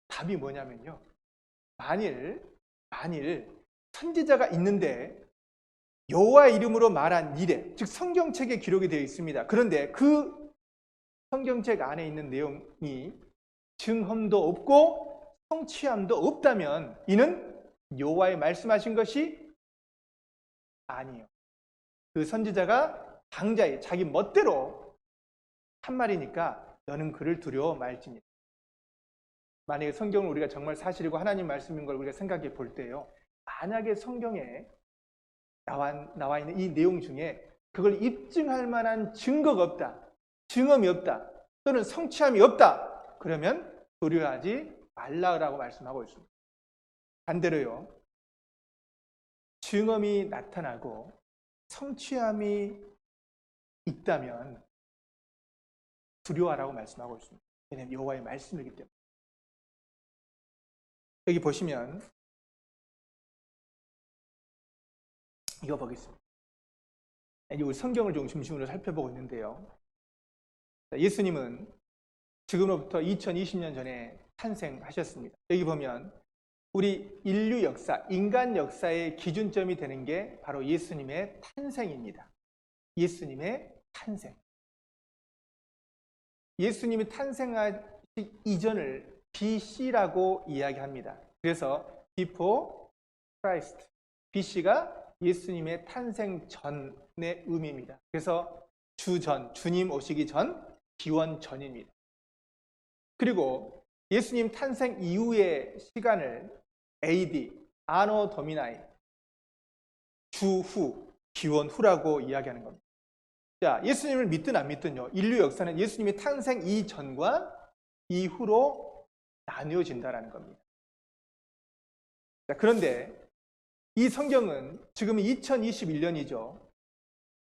답이 뭐냐면요, 만일 선지자가 있는데 여호와의 이름으로 말한 일에, 즉 성경책에 기록이 되어 있습니다. 그런데 그 성경책 안에 있는 내용이 증언도 없고 성취함도 없다면 이는 여호와의 말씀하신 것이 아니에요. 그 선지자가 방자히 자기 멋대로 한 말이니까 너는 그를 두려워 말지니라. 만약에 성경을 우리가 정말 사실이고 하나님 말씀인 걸 우리가 생각해 볼 때요, 만약에 성경에 나와 있는 이 내용 중에 그걸 입증할 만한 증거가 없다, 증언이 없다, 또는 성취함이 없다, 그러면 두려워하지 말라라고 말씀하고 있습니다. 반대로요, 증언이 나타나고 성취함이 있다면 두려워하라고 말씀하고 있습니다. 왜냐하면 여호와의 말씀이기 때문에. 여기 보시면 이거 보겠습니다. 우리 성경을 좀 중심으로 살펴보고 있는데요, 예수님은 지금으로부터 2020년 전에 탄생하셨습니다. 여기 보면 우리 인류 역사, 인간 역사의 기준점이 되는 게 바로 예수님의 탄생입니다. 예수님의 탄생. 예수님이 탄생하기 이전을 BC라고 이야기합니다. 그래서 Before Christ, BC가 예수님의 탄생 전의 의미입니다. 그래서 주전, 주님 오시기 전, 기원 전입니다. 그리고 예수님 탄생 이후의 시간을 AD, 아노 도미나이, 주후, 기원 후라고 이야기하는 겁니다. 자, 예수님을 믿든 안 믿든요, 인류 역사는 예수님이 탄생 이전과 이후로 나뉘어진다는 겁니다. 자, 그런데 이 성경은 지금 2021년이죠.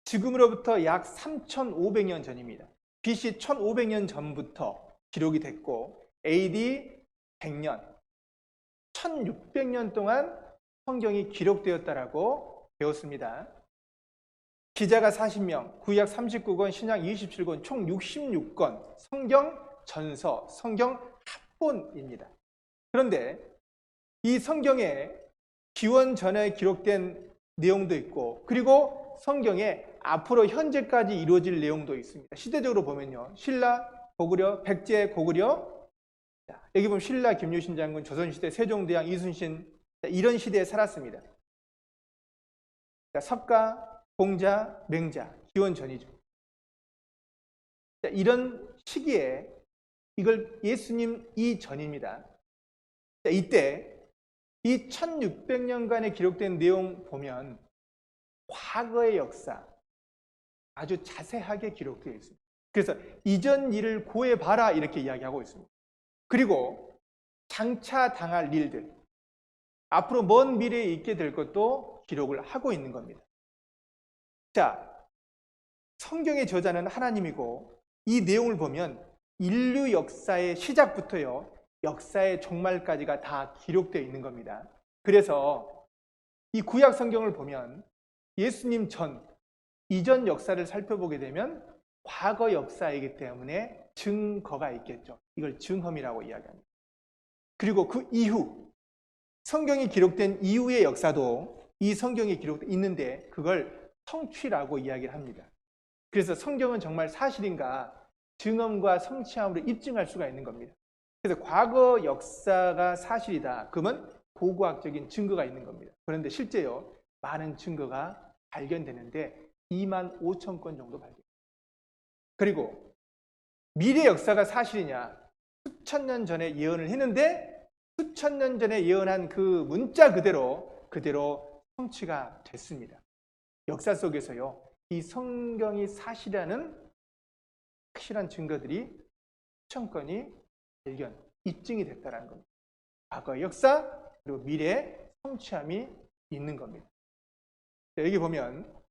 지금으로부터 약 3,500년 전입니다. BC 1,500년 전부터 기록이 됐고 AD 100년, 1,600년 동안 성경이 기록되었다라고 배웠습니다. 기자가 40명, 구약 39권, 신약 27권, 총 66권 성경 전서, 성경 합본입니다. 그런데 이 성경에 기원 전에 기록된 내용도 있고, 그리고 성경에 앞으로 현재까지 이루어질 내용도 있습니다. 시대적으로 보면요, 신라, 고구려, 백제, 고구려, 여기 보면 신라 김유신 장군, 조선시대 세종대왕 이순신, 이런 시대에 살았습니다. 석가, 공자, 맹자, 기원 전이죠. 이런 시기에 이걸 예수님 이전입니다. 자, 이때 이 1600년간에 기록된 내용 보면 과거의 역사 아주 자세하게 기록되어 있습니다. 그래서 이전 일을 고해봐라 이렇게 이야기하고 있습니다. 그리고 장차 당할 일들, 앞으로 먼 미래에 있게 될 것도 기록을 하고 있는 겁니다. 자, 성경의 저자는 하나님이고 이 내용을 보면 인류 역사의 시작부터요, 역사의 종말까지가 다 기록되어 있는 겁니다. 그래서 이 구약 성경을 보면 예수님 전, 이전 역사를 살펴보게 되면 과거 역사이기 때문에 증거가 있겠죠. 이걸 증험이라고 이야기합니다. 그리고 그 이후, 성경이 기록된 이후의 역사도 이 성경에 기록되어 있는데 그걸 성취라고 이야기를 합니다. 그래서 성경은 정말 사실인가 증언과 성취함으로 입증할 수가 있는 겁니다. 그래서 과거 역사가 사실이다. 그러면 고고학적인 증거가 있는 겁니다. 그런데 실제요, 많은 증거가 발견되는데 2만 5천 건 정도 발견됩니다. 그리고 미래 역사가 사실이냐? 수천 년 전에 예언을 했는데 수천 년 전에 예언한 그 문자 그대로 성취가 됐습니다. 역사 속에서요, 이 성경이 사실이라는 확실한 증거들이 수천 건이 발견, 입증이 됐다는 겁니다. 과거의 역사, 그리고 미래의 성취함이 있는 겁니다. 여기 보면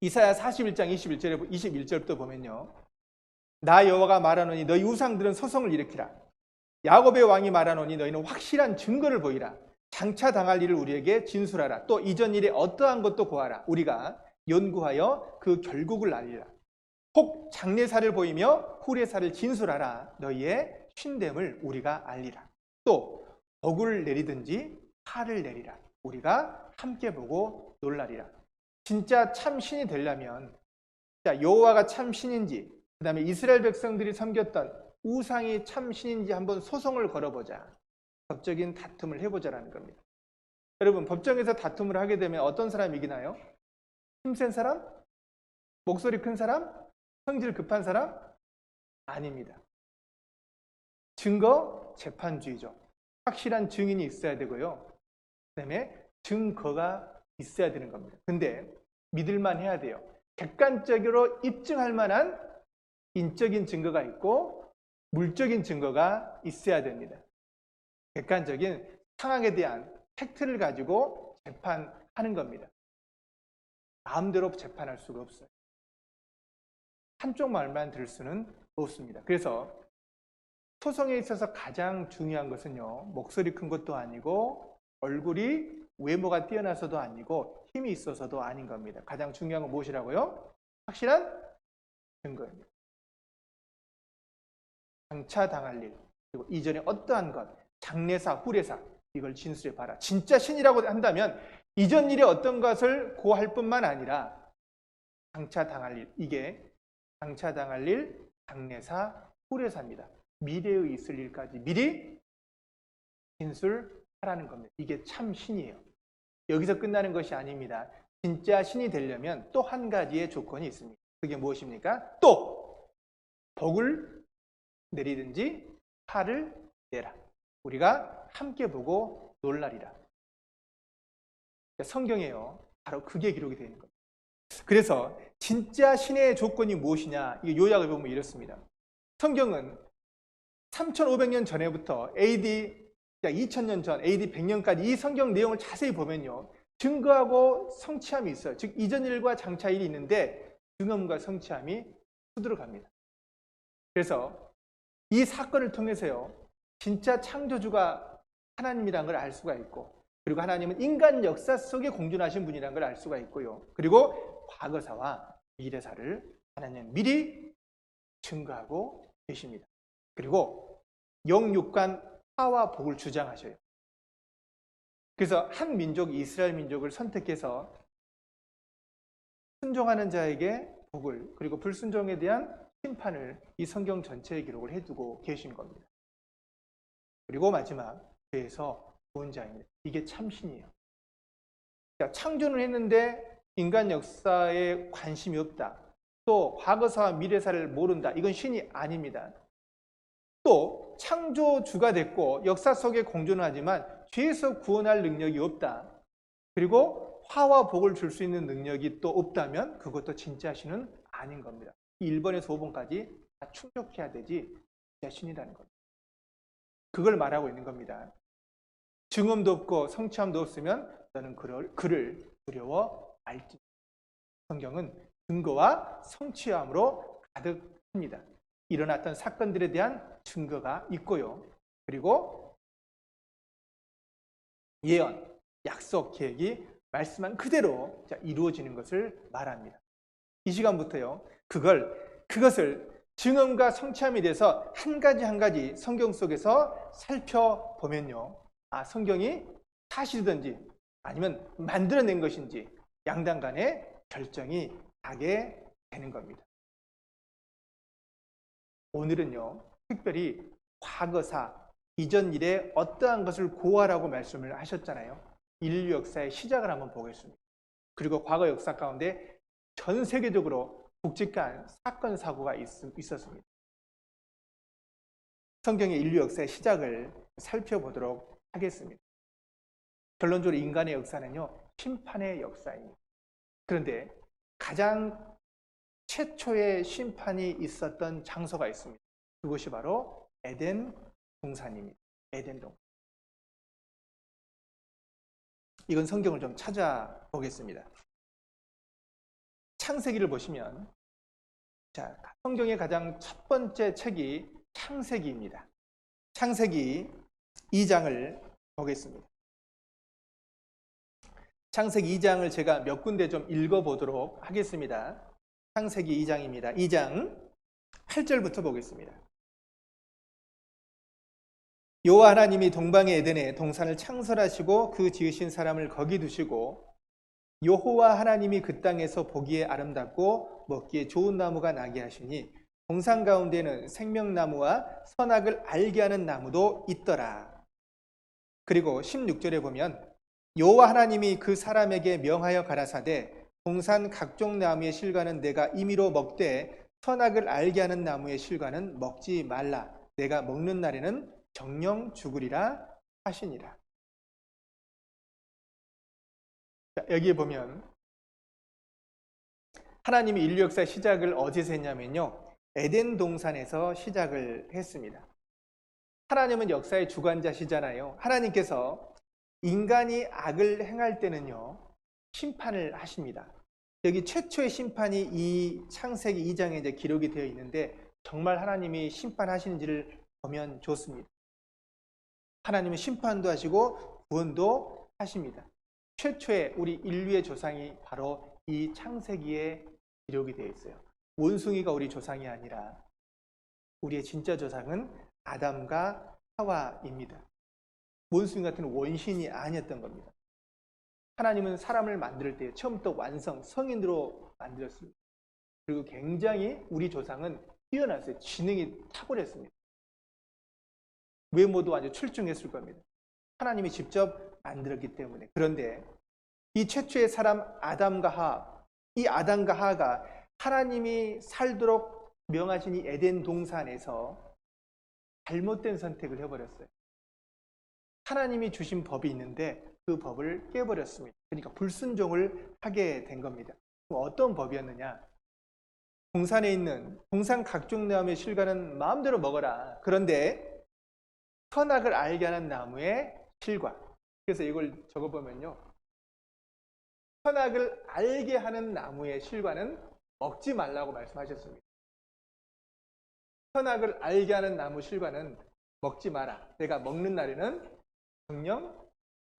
이사야 41장 21절부터 보면요, 나 여호와가 말하노니 너희 우상들은 소송을 일으키라. 야곱의 왕이 말하노니 너희는 확실한 증거를 보이라. 장차 당할 일을 우리에게 진술하라. 또 이전 일에 어떠한 것도 고하라. 우리가 연구하여 그 결국을 알리라. 혹 장래사를 보이며 후래사를 진술하라. 너희의 쉰됨을 우리가 알리라. 또 복을 내리든지 화를 내리라. 우리가 함께 보고 놀라리라. 진짜 참 신이 되려면, 자, 여호와가 참 신인지, 그 다음에 이스라엘 백성들이 섬겼던 우상이 참 신인지 한번 소송을 걸어보자. 법적인 다툼을 해보자라는 겁니다. 여러분, 법정에서 다툼을 하게 되면 어떤 사람이 이기나요? 힘센 사람? 목소리 큰 사람? 성질 급한 사람? 아닙니다. 증거 재판주의죠. 확실한 증인이 있어야 되고요. 그 다음에 증거가 있어야 되는 겁니다. 근데 믿을만 해야 돼요. 객관적으로 입증할 만한 인적인 증거가 있고 물적인 증거가 있어야 됩니다. 객관적인 상황에 대한 팩트를 가지고 재판하는 겁니다. 마음대로 재판할 수가 없어요. 한쪽 말만 들을 수는 없습니다. 그래서 소송에 있어서 가장 중요한 것은요, 목소리 큰 것도 아니고 얼굴이 외모가 뛰어나서도 아니고 힘이 있어서도 아닌 겁니다. 가장 중요한 건 무엇이라고요? 확실한 증거입니다. 장차 당할 일, 그리고 이전에 어떠한 것, 장래사, 후래사, 이걸 진술해 봐라. 진짜 신이라고 한다면 이전 일에 어떤 것을 고할 뿐만 아니라 장차 당할 일, 이게 장차 당할 일, 장래사, 후래사입니다. 미래에 있을 일까지 미리 진술하라는 겁니다. 이게 참 신이에요. 여기서 끝나는 것이 아닙니다. 진짜 신이 되려면 또 한 가지의 조건이 있습니다. 그게 무엇입니까? 또 복을 내리든지 화를 내라. 우리가 함께 보고 놀라리라. 성경에요, 바로 그게 기록이 되어 있는 겁니다. 그래서 진짜 신의 조건이 무엇이냐, 이 요약을 보면 이렇습니다. 성경은 3500년 전에부터 AD 2000년 전, AD 100년까지 이 성경 내용을 자세히 보면요, 증거하고 성취함이 있어요. 즉 이전 일과 장차 일이 있는데 증언과 성취함이 수두룩합니다. 그래서 이 사건을 통해서요, 진짜 창조주가 하나님이라는 걸 알 수가 있고, 그리고 하나님은 인간 역사 속에 공존하신 분이라는 걸 알 수가 있고요. 그리고 과거사와 미래사를 하나님은 미리 증거하고 계십니다. 그리고 영육간 화와 복을 주장하셔요. 그래서 한 민족, 이스라엘 민족을 선택해서 순종하는 자에게 복을, 그리고 불순종에 대한 심판을 이 성경 전체에 기록을 해두고 계신 겁니다. 그리고 마지막, 죄에서 구원 자입니다. 이게 참신이에요. 창조는 했는데 인간 역사에 관심이 없다. 또 과거사와 미래사를 모른다. 이건 신이 아닙니다. 또 창조주가 됐고 역사 속에 공존하지만 죄에서 구원할 능력이 없다. 그리고 화와 복을 줄 수 있는 능력이 또 없다면 그것도 진짜 신은 아닌 겁니다. 1번에서 5번까지 다 충족해야 되지 진짜 신이라는 겁니다. 그걸 말하고 있는 겁니다. 증언도 없고 성취함도 없으면 너는 그를 두려워 알지. 성경은 증거와 성취함으로 가득합니다. 일어났던 사건들에 대한 증거가 있고요. 그리고 예언, 약속, 계획이 말씀한 그대로 이루어지는 것을 말합니다. 이 시간부터요. 그것을 증언과 성취함에 대해서 한 가지 성경 속에서 살펴보면요. 성경이 사실이든지 아니면 만들어낸 것인지 양당 간의 결정이 나게 되는 겁니다. 오늘은요. 특별히 과거사, 이전 일에 어떠한 것을 고하라고 말씀을 하셨잖아요. 인류 역사의 시작을 한번 보겠습니다. 그리고 과거 역사 가운데 전 세계적으로 굵직한 사건, 사고가 있었습니다. 성경의 인류 역사의 시작을 살펴보도록 하겠습니다. 결론적으로 인간의 역사는요, 심판의 역사입니다. 그런데 가장 최초의 심판이 있었던 장소가 있습니다. 그것이 바로 에덴 동산입니다. 에덴 동산. 이건 성경을 좀 찾아보겠습니다. 창세기를 보시면, 성경의 가장 첫 번째 책이 창세기입니다. 창세기 2장을 보겠습니다. 창세기 2장을 제가 몇 군데 좀 읽어보도록 하겠습니다. 창세기 2장입니다. 2장 8절부터 보겠습니다. 여호와 하나님이 동방의 에덴에 동산을 창설하시고 그 지으신 사람을 거기 두시고 여호와 하나님이 그 땅에서 보기에 아름답고 먹기에 좋은 나무가 나게 하시니 동산 가운데는 생명나무와 선악을 알게 하는 나무도 있더라. 그리고 16절에 보면 여호와 하나님이 그 사람에게 명하여 가라사대 동산 각종 나무의 실과는 내가 임의로 먹되 선악을 알게 하는 나무의 실과는 먹지 말라. 내가 먹는 날에는 정령 죽으리라 하시니라. 여기에 보면 하나님이 인류 역사의 시작을 어디서 했냐면요. 에덴 동산에서 시작을 했습니다. 하나님은 역사의 주관자시잖아요. 하나님께서 인간이 악을 행할 때는요. 심판을 하십니다. 여기 최초의 심판이 이 창세기 2장에 이제 기록이 되어 있는데 정말 하나님이 심판하시는지를 보면 좋습니다. 하나님은 심판도 하시고 구원도 하십니다. 최초의 우리 인류의 조상이 바로 이 창세기에 기록이 되어 있어요. 원숭이가 우리 조상이 아니라 우리의 진짜 조상은 아담과 하와입니다. 원숭이 같은 원신이 아니었던 겁니다. 하나님은 사람을 만들 때 처음부터 완성, 성인으로 만들었습니다. 그리고 굉장히 우리 조상은 뛰어났어요. 지능이 탁월했습니다. 외모도 아주 출중했을 겁니다. 하나님이 직접 만들었기 때문에. 그런데 이 최초의 사람 아담과 하와, 이 아담과 하와가 하나님이 살도록 명하신 이 에덴 동산에서 잘못된 선택을 해버렸어요. 하나님이 주신 법이 있는데 그 법을 깨버렸습니다. 그러니까 불순종을 하게 된 겁니다. 어떤 법이었느냐? 동산에 있는 동산 각종 나무의 실과는 마음대로 먹어라. 그런데 선악을 알게 하는 나무의 실과. 그래서 이걸 적어보면요. 선악을 알게 하는 나무의 실과는 먹지 말라고 말씀하셨습니다. 선악을 알게 하는 나무 실과는 먹지 마라. 내가 먹는 날에는 정령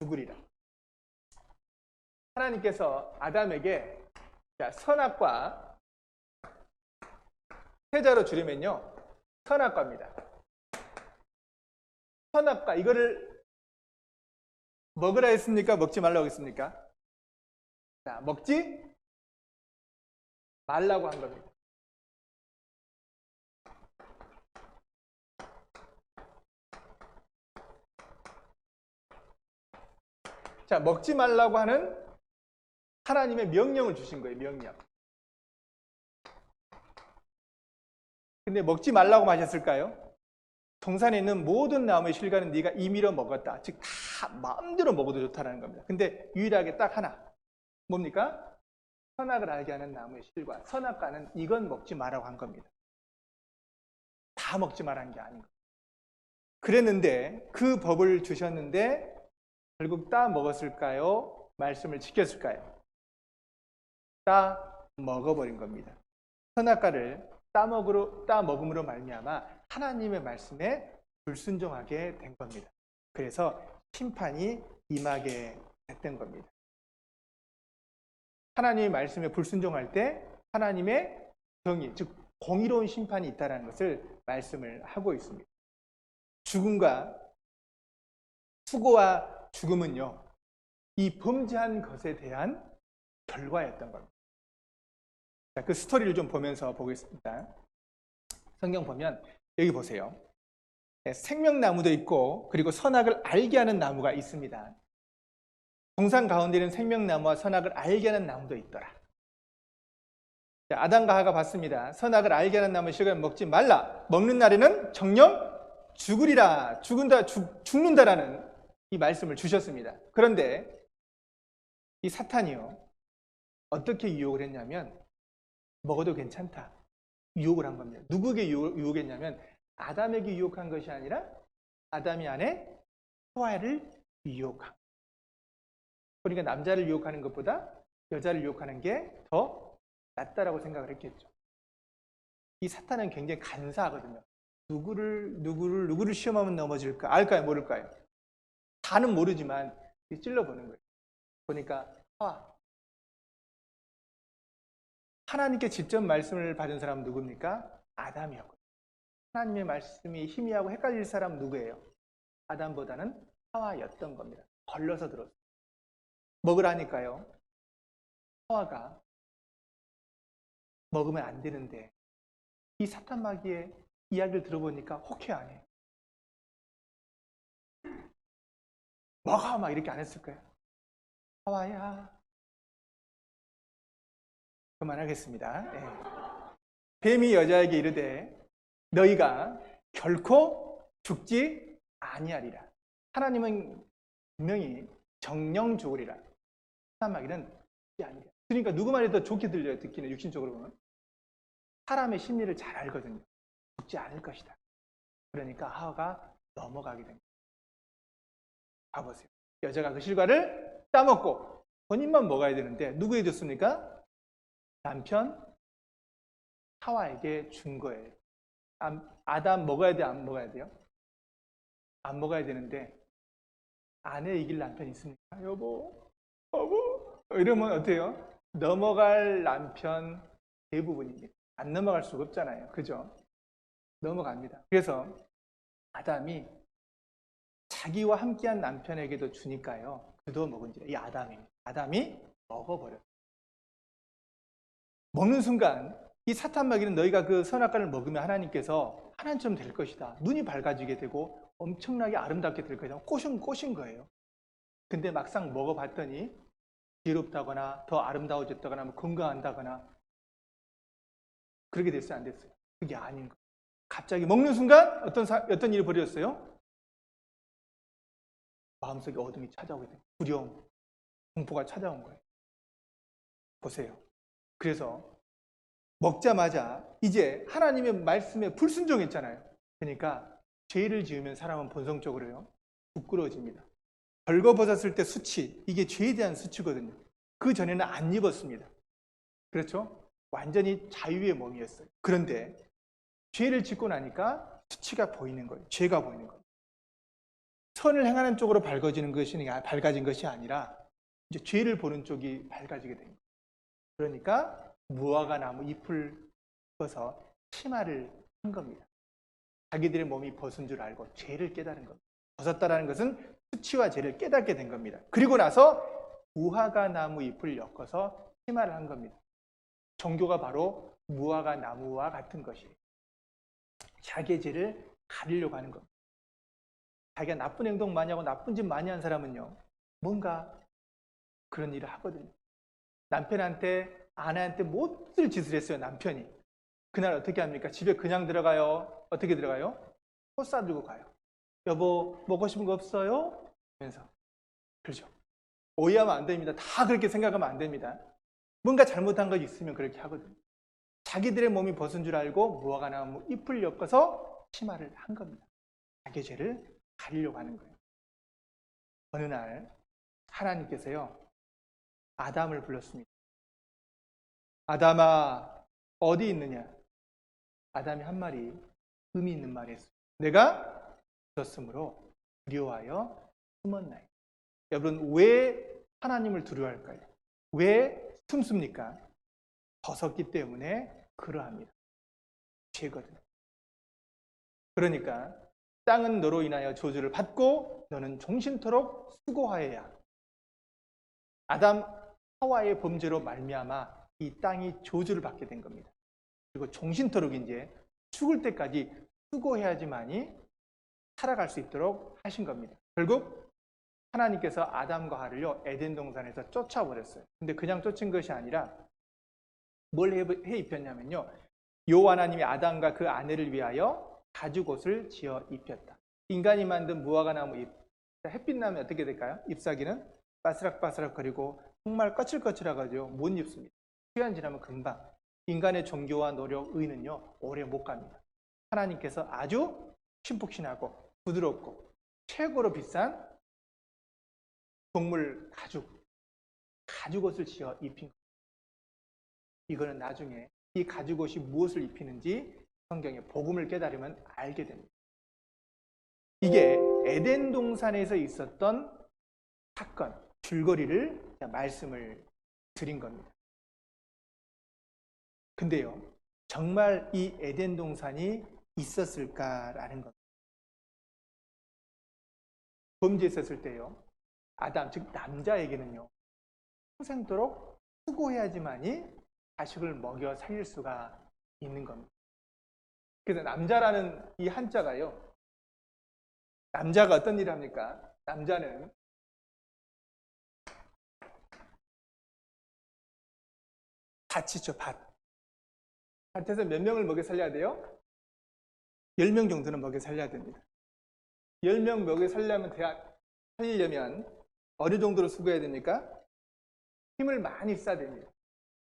죽으리라. 하나님께서 아담에게 선악과 세자로 줄이면요. 선악과입니다. 선악과 이거를 먹으라 했습니까? 먹지 말라고 했습니까? 자, 먹지 말라고 한 겁니다. 자, 먹지 말라고 하는 하나님의 명령을 주신 거예요. 명령. 근데 먹지 말라고 마셨을까요? 동산에 있는 모든 나무의 실과는 네가 임의로 먹었다. 즉 다 마음대로 먹어도 좋다는 겁니다. 근데 유일하게 딱 하나. 뭡니까? 선악을 알게 하는 나무의 실과. 선악과는 이건 먹지 말라고 한 겁니다. 다 먹지 말라는 게 아닌 거예요. 그랬는데 그 법을 주셨는데 결국 따 먹었을까요? 말씀을 지켰을까요? 따 먹어버린 겁니다. 선악과를 따 먹음으로 말미암아 하나님의 말씀에 불순종하게 된 겁니다. 그래서 심판이 임하게 됐던 겁니다. 하나님의 말씀에 불순종할 때 하나님의 정의, 즉 공의로운 심판이 있다는 것을 말씀을 하고 있습니다. 죽음과 수고와 죽음은요, 이 범죄한 것에 대한 결과였던 겁니다. 자, 그 스토리를 좀 보면서 보겠습니다. 성경 보면 여기 보세요. 생명나무도 있고 그리고 선악을 알게 하는 나무가 있습니다. 동산 가운데는 생명나무와 선악을 알게 하는 나무도 있더라. 자, 아담과 하와가 봤습니다. 선악을 알게 하는 나무 실과를 먹지 말라. 먹는 날에는 정령 죽으리라. 죽는다라는 이 말씀을 주셨습니다. 그런데 이 사탄이요, 어떻게 유혹을 했냐면 먹어도 괜찮다. 유혹을 한 겁니다. 누구에게 유혹했냐면 아담에게 유혹한 것이 아니라 아담이 아내 하와를 유혹한. 그러니까 남자를 유혹하는 것보다 여자를 유혹하는 게 더 낫다라고 생각을 했겠죠. 이 사탄은 굉장히 간사하거든요. 누구를 시험하면 넘어질까? 알까요? 모를까요? 다는 모르지만 찔러보는 거예요. 보니까 하와. 하나님께 직접 말씀을 받은 사람은 누굽니까? 아담이었거든요. 하나님의 말씀이 희미하고 헷갈릴 사람은 누구예요? 아담보다는 하와였던 겁니다. 걸러서 들었어요. 먹으라니까요. 하와가 먹으면 안 되는데 이 사탄 마귀의 이야기를 들어보니까 호쾌하네. 먹어! 막 이렇게 안 했을 거예요. 하와야. 그만하겠습니다. 네. 뱀이 여자에게 이르되 너희가 결코 죽지 아니하리라. 하나님은 분명히 정령 죽으리라. 사탄 마귀는 죽지 아니리라. 그러니까 누구 말이 더 좋게 들려요? 듣기는 육신적으로 보면 사람의 심리를 잘 알거든요. 죽지 않을 것이다. 그러니까 하와가 넘어가게 됩니다. 봐보세요. 여자가 그 실과를 따먹고 본인만 먹어야 되는데 누구에게 줬습니까? 남편 하와에게 준 거예요. 아담 먹어야 돼, 안 먹어야 돼요? 안 먹어야 되는데 아내 이길 남편이 있습니까? 여보 이러면 어때요? 넘어갈 남편 대부분입니다. 안 넘어갈 수가 없잖아요. 그죠? 넘어갑니다. 그래서 아담이 자기와 함께한 남편에게도 주니까요. 그도 먹은지라. 이 아담입니다. 아담이 먹어버려요. 먹는 순간 이 사탄 마귀는 너희가 그 선악과를 먹으면 하나님께서 하나님처럼 될 것이다. 눈이 밝아지게 되고 엄청나게 아름답게 될 것이다. 꼬신 거예요. 근데 막상 먹어봤더니 지혜롭다거나 더 아름다워졌다거나 뭐 건강한다거나 그렇게 됐어요? 안 됐어요? 그게 아닌 거예요. 갑자기 먹는 순간 어떤 일이 벌어졌어요? 마음속에 어둠이 찾아오게 돼요. 두려움, 공포가 찾아온 거예요. 보세요. 그래서 먹자마자 이제 하나님의 말씀에 불순종했잖아요. 그러니까 죄를 지으면 사람은 본성적으로요, 부끄러워집니다. 벌거벗었을 때 수치, 이게 죄에 대한 수치거든요. 그 전에는 안 입었습니다. 그렇죠? 완전히 자유의 몸이었어요. 그런데 죄를 짓고 나니까 수치가 보이는 거예요. 죄가 보이는 거예요. 선을 행하는 쪽으로 밝아진 것이 아니라 이제 죄를 보는 쪽이 밝아지게 된 거예요. 그러니까 무화과 나무 잎을 벗어 치마를 한 겁니다. 자기들의 몸이 벗은 줄 알고 죄를 깨달은 겁니다. 벗었다라는 것은 수치와 죄를 깨닫게 된 겁니다. 그리고 나서 무화과 나무 잎을 엮어서 치마를 한 겁니다. 종교가 바로 무화과 나무와 같은 것이에요. 자기의 죄를 가리려고 하는 겁니다. 자기가 나쁜 행동 많이 하고 나쁜 짓 많이 한 사람은요, 뭔가 그런 일을 하거든요. 남편한테, 아내한테 못쓸 짓을 했어요, 남편이. 그날 어떻게 합니까? 집에 그냥 들어가요? 어떻게 들어가요? 포 싸들고 가요. 여보, 먹고 싶은 거 없어요? 하면서. 그렇죠. 오해하면 안 됩니다. 다 그렇게 생각하면 안 됩니다. 뭔가 잘못한 거 있으면 그렇게 하거든요. 자기들의 몸이 벗은 줄 알고 무화과나무 잎을 엮어서 치마를 한 겁니다. 자기 죄를 가리려고 하는 거예요. 어느 날 하나님께서요, 아담을 불렀습니다. 아담아, 어디 있느냐? 아담이 한 말이 의미 있는 말이 했어요. 내가 있었으므로 두려워하여 숨었나이다. 여러분, 왜 하나님을 두려워할까요? 왜 숨습니까? 벗었기 때문에 그러합니다. 죄거든요. 그러니까 땅은 너로 인하여 저주를 받고 너는 종신토록 수고하여야. 아담 하와의 범죄로 말미암아 이 땅이 저주를 받게 된 겁니다. 그리고 종신토록 이제 죽을 때까지 수고해야지만이 살아갈 수 있도록 하신 겁니다. 결국 하나님께서 아담과 하와를요, 에덴 동산에서 쫓아버렸어요. 근데 그냥 쫓은 것이 아니라 뭘 해 입혔냐면요, 여호와 하나님이 아담과 그 아내를 위하여 가죽옷을 지어 입혔다. 인간이 만든 무화과 나무 잎, 햇빛 나면 어떻게 될까요? 잎사귀는 바스락바스락거리고 정말 거칠거칠하가지고 못 입습니다. 시간 지나면 금방. 인간의 종교와 노력, 의는요, 오래 못 갑니다. 하나님께서 아주 신푹신하고 부드럽고 최고로 비싼 동물 가죽옷을 지어 입힌 겁니다. 이거는 나중에 이 가죽옷이 무엇을 입히는지 성경의 복음을 깨달으면 알게 됩니다. 이게 에덴 동산에서 있었던 사건, 줄거리를 말씀을 드린 겁니다. 근데요, 정말 이 에덴 동산이 있었을까라는 겁니다. 범죄했었을 때요, 아담, 즉 남자에게는요, 평생도록 수고해야지만이 자식을 먹여 살릴 수가 있는 겁니다. 그래서 남자라는 이 한자가요, 남자가 어떤 일을 합니까? 남자는 밭이죠, 밭. 밭에서 몇 명을 먹여 살려야 돼요? 10명 정도는 먹여 살려야 됩니다. 10명 먹여 살려면 어느 정도로 수고해야 됩니까? 힘을 많이 써야 됩니다.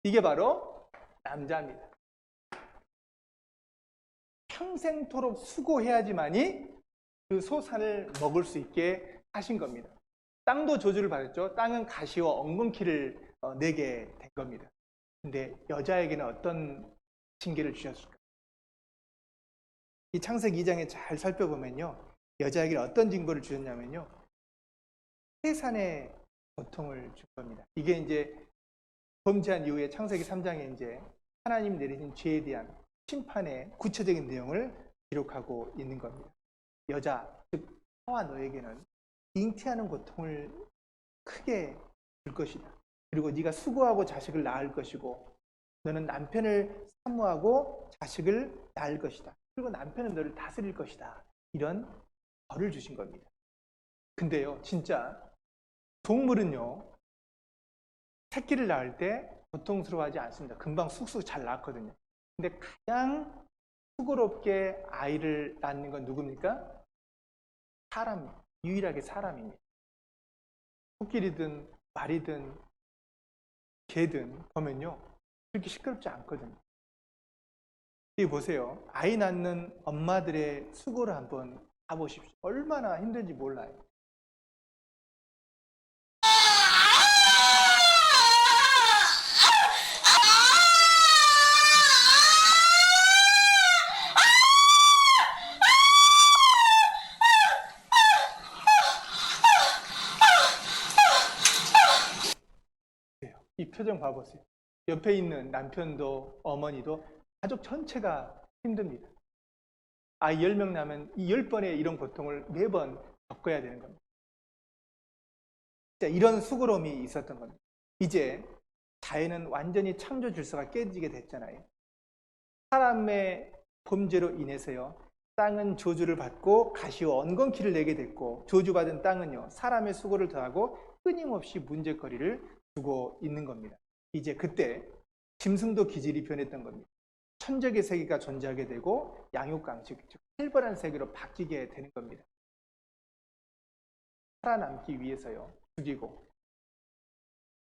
이게 바로 남자입니다. 평생토록 수고해야지만이 그 소산을 먹을 수 있게 하신 겁니다. 땅도 저주를 받았죠. 땅은 가시와 엉겅퀴를 내게 된 겁니다. 근데 여자에게는 어떤 징계를 주셨을까? 이 창세기 2장에 잘 살펴보면요, 여자에게 어떤 징벌을 주셨냐면요, 해산의 고통을 준 겁니다. 이게 이제 범죄한 이후에 창세기 3장에 이제 하나님 내리신 죄에 대한 심판의 구체적인 내용을 기록하고 있는 겁니다. 여자, 즉 하와 너에게는 잉태하는 고통을 크게 줄 것이다. 그리고 네가 수고하고 자식을 낳을 것이고, 너는 남편을 사모하고 자식을 낳을 것이다. 그리고 남편은 너를 다스릴 것이다. 이런 벌을 주신 겁니다. 근데요, 진짜 동물은요, 새끼를 낳을 때 고통스러워하지 않습니다. 금방 쑥쑥 잘 낳거든요. 근데 가장 수고롭게 아이를 낳는 건 누굽니까? 사람, 유일하게 사람입니다. 코끼리든 말이든 개든 보면요, 그렇게 시끄럽지 않거든요. 여기 보세요. 아이 낳는 엄마들의 수고를 한번 봐보십시오. 얼마나 힘든지 몰라요. 이 표정 봐보세요. 옆에 있는 남편도 어머니도 가족 전체가 힘듭니다. 아이 10명 낳으면 이 10번의 이런 고통을 매번 겪어야 되는 겁니다. 이런 수고로움이 있었던 겁니다. 이제 자연은 완전히 창조 질서가 깨지게 됐잖아요. 사람의 범죄로 인해서요, 땅은 저주를 받고 가시와 엉겅퀴를 내게 됐고, 저주받은 땅은요, 사람의 수고를 더하고 끊임없이 문제거리를 두고 있는 겁니다. 이제 그때 짐승도 기질이 변했던 겁니다. 천적의 세계가 존재하게 되고 양육강식, 즉 활발한 세계로 바뀌게 되는 겁니다. 살아남기 위해서요. 죽이고.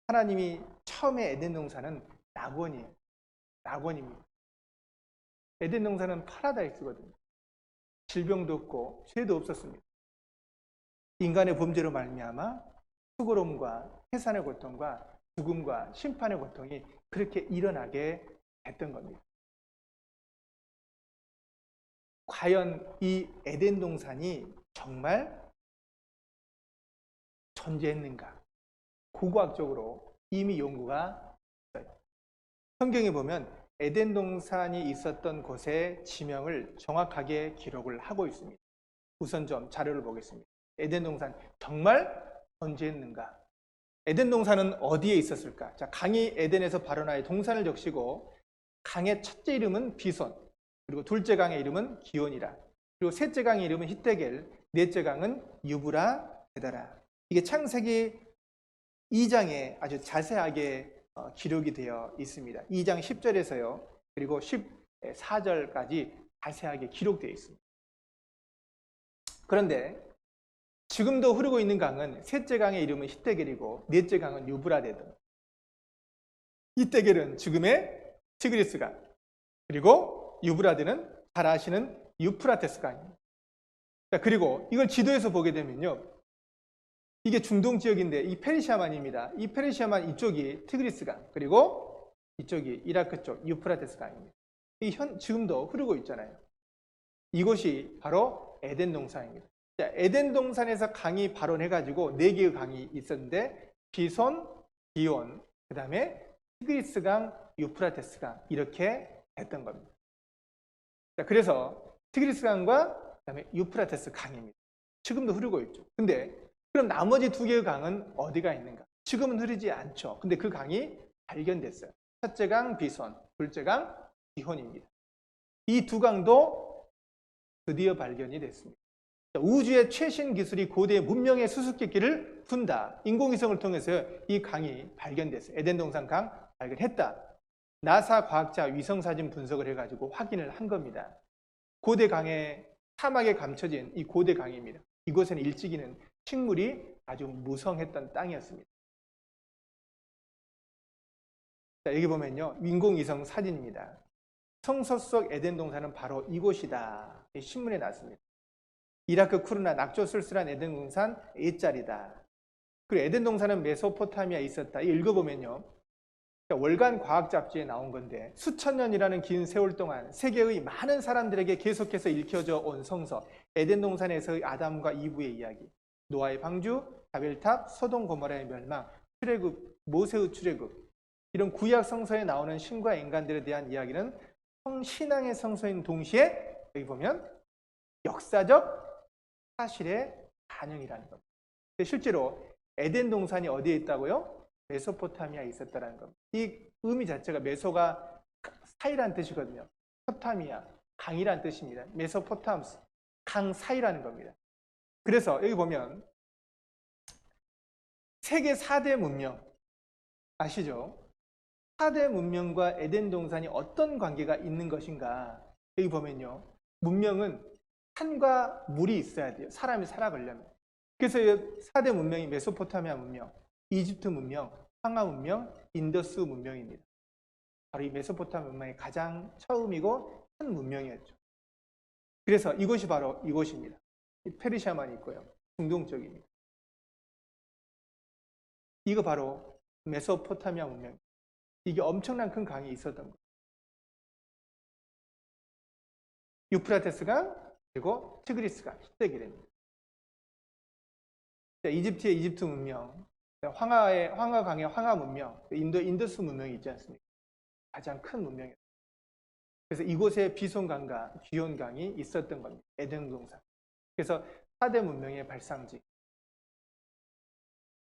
하나님이 처음에 에덴 동산은 낙원이에요. 낙원입니다. 에덴 동산은 파라다이스거든요. 질병도 없고 죄도 없었습니다. 인간의 범죄로 말미암아 수고로움과 해산의 고통과 죽음과 심판의 고통이 그렇게 일어나게 됐던 겁니다. 과연 이 에덴 동산이 정말 존재했는가? 고고학적으로 이미 연구가 있어요. 성경에 보면 에덴 동산이 있었던 곳의 지명을 정확하게 기록을 하고 있습니다. 우선 좀 자료를 보겠습니다. 에덴 동산 정말 존재했는가? 에덴 동산은 어디에 있었을까? 자, 강이 에덴에서 발원하여 동산을 적시고 강의 첫째 이름은 비손, 그리고 둘째 강의 이름은 기온이라, 그리고 셋째 강의 이름은 히데겔, 넷째 강은 유브라데다라. 이게 창세기 2장에 아주 자세하게 기록이 되어 있습니다. 2장 10절에서요. 그리고 14절까지 자세하게 기록되어 있습니다. 그런데 지금도 흐르고 있는 강은 셋째 강의 이름은 히데겔이고 넷째 강은 유브라데드. 히데겔은 지금의 티그리스 강, 그리고 유브라데는 잘 아시는 유프라테스 강입니다. 그리고 이걸 지도에서 보게 되면요. 이게 중동 지역인데 이 페르시아만입니다. 이 페르시아만 이쪽이 티그리스 강, 그리고 이쪽이 이라크 쪽 유프라테스 강입니다. 지금도 흐르고 있잖아요. 이곳이 바로 에덴 동산입니다. 자, 에덴 동산에서 강이 발원해가지고 4개의 강이 있었는데 비손, 기온, 그 다음에 티그리스 강, 유프라테스 강 이렇게 됐던 겁니다. 자, 그래서 티그리스 강과 그 다음에 유프라테스 강입니다. 지금도 흐르고 있죠. 근데 그럼 나머지 2개의 강은 어디가 있는가? 지금은 흐르지 않죠. 근데 그 강이 발견됐어요. 첫째 강 비손, 둘째 강 기혼입니다. 이 2 강도 드디어 발견이 됐습니다. 우주의 최신 기술이 고대 문명의 수수께끼를 푼다. 인공위성을 통해서 이 강이 발견됐어요. 에덴 동산 강 발견했다. 나사 과학자 위성사진 분석을 해가지고 확인을 한 겁니다. 고대 강의 사막에 감춰진 이 고대 강입니다. 이곳에는 일찍이는 식물이 아주 무성했던 땅이었습니다. 자, 여기 보면요. 인공위성 사진입니다. 성서 속 에덴 동산은 바로 이곳이다. 신문에 났습니다. 이라크 쿠르나 낙조 쓸쓸한 에덴 동산 A자리다. 그리고 에덴 동산은 메소포타미아에 있었다. 읽어보면요. 월간 과학 잡지에 나온 건데 수천 년이라는 긴 세월 동안 세계의 많은 사람들에게 계속해서 읽혀져 온 성서 에덴 동산에서의 아담과 이브의 이야기, 노아의 방주, 바벨탑, 소돔 고모라의 멸망, 출애굽, 모세의 출애굽, 이런 구약 성서에 나오는 신과 인간들에 대한 이야기는 신앙의 성서인 동시에 여기 보면 역사적 사실의 반영이라는 겁니다. 실제로 에덴 동산이 어디에 있다고요? 메소포타미아에 있었다는 겁니다. 이 의미 자체가 메소가 사이라는 뜻이거든요. 포타미아, 강이라는 뜻입니다. 메소포타무스, 강 사이라는 겁니다. 그래서 여기 보면 세계 4대 문명 아시죠? 4대 문명과 에덴 동산이 어떤 관계가 있는 것인가? 여기 보면요. 문명은 산과 물이 있어야 돼요. 사람이 살아가려면. 그래서 4대 문명이 메소포타미아 문명, 이집트 문명, 황하 문명, 인더스 문명입니다. 바로 이 메소포타미아 문명이 가장 처음이고 큰 문명이었죠. 그래서 이곳이 바로 이곳입니다. 페르시아만이 있고요. 중동 쪽입니다. 이거 바로 메소포타미아 문명. 이게 엄청난 큰 강이 있었던 거예요. 유프라테스 강, 그리고 티그리스 강, 히데겔입니다. 이집트의 이집트 문명, 황하강의 황하 문명, 인더스 문명이 있지 않습니까? 가장 큰 문명이었어요. 그래서 이곳에 비손강과 기온강이 있었던 겁니다. 에덴 동산. 그래서 4대 문명의 발상지.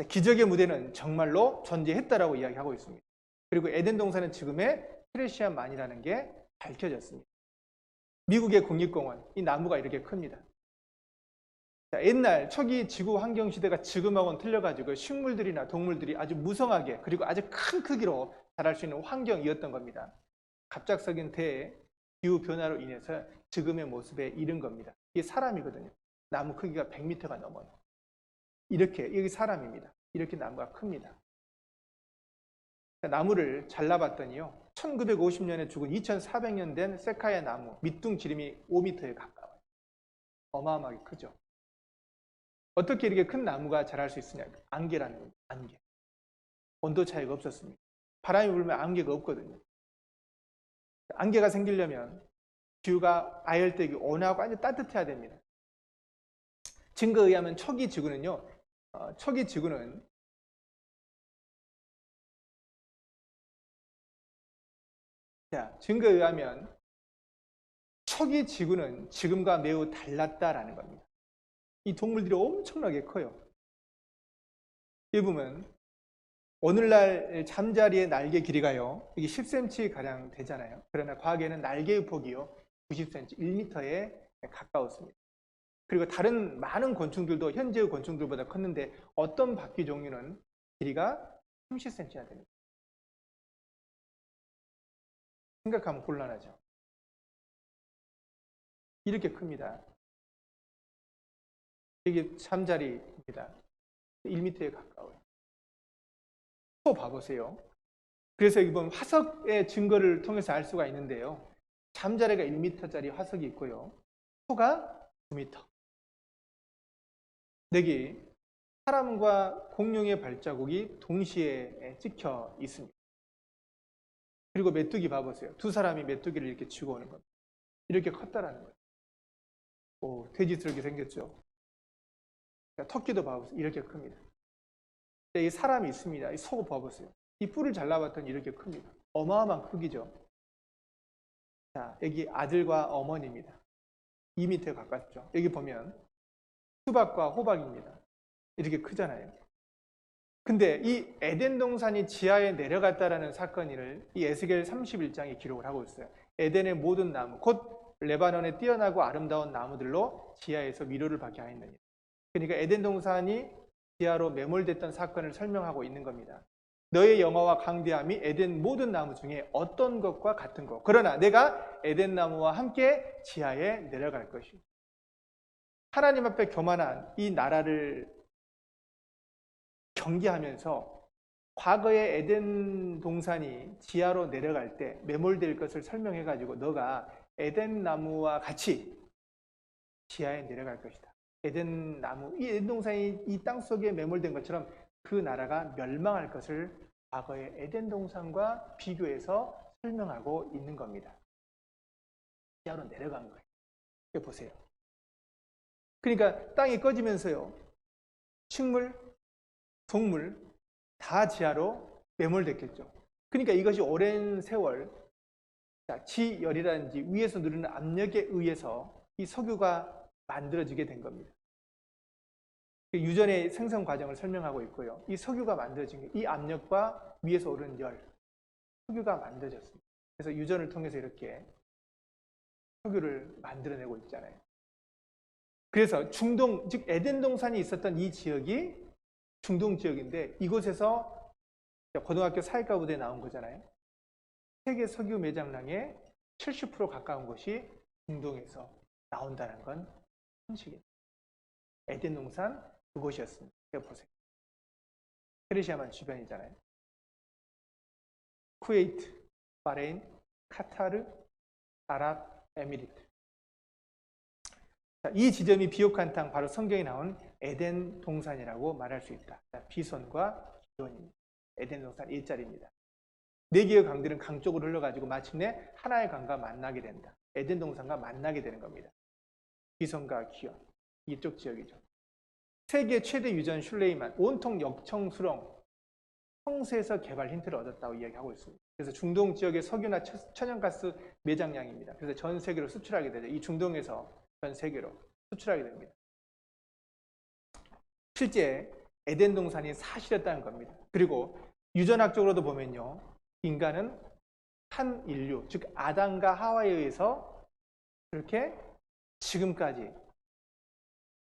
기적의 무대는 정말로 존재했다라고 이야기하고 있습니다. 그리고 에덴 동산은 지금의 페르시아만이라는 게 밝혀졌습니다. 미국의 국립공원, 이 나무가 이렇게 큽니다. 자, 옛날 초기 지구 환경 시대가 지금하고는 틀려가지고 식물들이나 동물들이 아주 무성하게 그리고 아주 큰 크기로 자랄 수 있는 환경이었던 겁니다. 갑작스러운 기후 변화로 인해서 지금의 모습에 이른 겁니다. 이게 사람이거든요. 나무 크기가 100m가 넘어요. 이렇게, 여기 사람입니다. 이렇게 나무가 큽니다. 나무를 잘라봤더니요, 1950년에 죽은 2400년 된 세카야 나무 밑둥 지름이 5m에 가까워요. 어마어마하게 크죠. 어떻게 이렇게 큰 나무가 자랄 수 있으냐? 안개라는 겁니다. 안개. 온도 차이가 없었습니다. 바람이 불면 안개가 없거든요. 안개가 생기려면 기후가 아열대기 온화하고 완전 따뜻해야 됩니다. 증거에 의하면 초기 지구는 증거에 의하면 초기 지구는 지금과 매우 달랐다라는 겁니다. 이 동물들이 엄청나게 커요. 이 보면 오늘날 잠자리의 날개 길이가요, 이게 10cm 가량 되잖아요. 그러나 과거에는 날개의 폭이요 90cm, 1m에 가까웠습니다. 그리고 다른 많은 곤충들도 현재의 곤충들보다 컸는데 어떤 바퀴 종류는 길이가 30cm나 됩니다. 생각하면 곤란하죠. 이렇게 큽니다. 이게 잠자리입니다. 1m에 가까워요. 또 봐보세요. 그래서 여기 보면 화석의 증거를 통해서 알 수가 있는데요. 잠자리가 1m짜리 화석이 있고요. 소가 9m. 여기 사람과 공룡의 발자국이 동시에 찍혀 있습니다. 그리고 메뚜기 봐보세요. 두 사람이 메뚜기를 이렇게 치고 오는 겁니다. 이렇게 컸다라는 거예요. 오, 돼지스럽게 생겼죠. 토끼도 봐보세요. 이렇게 큽니다. 이 사람이 있습니다. 이 소 봐보세요. 이 뿔을 잘라봤더니 이렇게 큽니다. 어마어마한 크기죠. 자, 여기 아들과 어머니입니다. 2m에 가깝죠. 여기 보면 수박과 호박입니다. 이렇게 크잖아요. 근데 이 에덴 동산이 지하에 내려갔다라는 사건을 이 에스겔 31장에 기록을 하고 있어요. 에덴의 모든 나무, 곧 레바논의 뛰어나고 아름다운 나무들로 지하에서 위로를 받게 하였느니라. 그러니까 에덴 동산이 지하로 매몰됐던 사건을 설명하고 있는 겁니다. 너의 영화와 강대함이 에덴 모든 나무 중에 어떤 것과 같은 것. 그러나 내가 에덴 나무와 함께 지하에 내려갈 것이오. 하나님 앞에 교만한 이 나라를 경계하면서 과거의 에덴 동산이 지하로 내려갈 때 매몰될 것을 설명해가지고 너가 에덴 나무와 같이 지하에 내려갈 것이다. 에덴 나무, 이 에덴 동산이 이 땅 속에 매몰된 것처럼 그 나라가 멸망할 것을 과거의 에덴 동산과 비교해서 설명하고 있는 겁니다. 지하로 내려간 거예요. 이거 보세요. 그러니까 땅이 꺼지면서요, 식물, 동물 다 지하로 매몰됐겠죠. 그러니까 이것이 오랜 세월 지열이라든지 위에서 누르는 압력에 의해서 이 석유가 만들어지게 된 겁니다. 유전의 생성 과정을 설명하고 있고요. 이 석유가 만들어진 게 이 압력과 위에서 오르는 열, 석유가 만들어졌습니다. 그래서 유전을 통해서 이렇게 석유를 만들어내고 있잖아요. 그래서 중동, 즉 에덴 동산이 있었던 이 지역이 중동 지역인데 이곳에서 고등학교 사회과부대에 나온 거잖아요. 세계 석유 매장량의 70% 가까운 곳이 중동에서 나온다는 건 현실입니다. 에덴 동산 그곳이었습니다. 보세요. 페르시아만 주변이잖아요. 쿠웨이트, 바레인, 카타르, 아랍에미리트. 이 지점이 비옥한 땅, 바로 성경에 나온 에덴 동산이라고 말할 수 있다. 비손과 기론입니다. 에덴 동산 일자리입니다. 네 개의 강들은 강 쪽으로 흘러가지고 마침내 하나의 강과 만나게 된다. 에덴 동산과 만나게 되는 겁니다. 비손과 기온, 이쪽 지역이죠. 세계 최대 유전 슐레이만, 온통 역청 수렁, 성수에서 개발 힌트를 얻었다고 이야기하고 있습니다. 그래서 중동 지역의 석유나 천연가스 매장량입니다. 그래서 전 세계로 수출하게 되죠. 이 중동에서 전 세계로 수출하게 됩니다. 실제 에덴 동산이 사실이었다는 겁니다. 그리고 유전학적으로도 보면요, 인간은 한 인류, 즉 아담과 하와에 의해서 그렇게 지금까지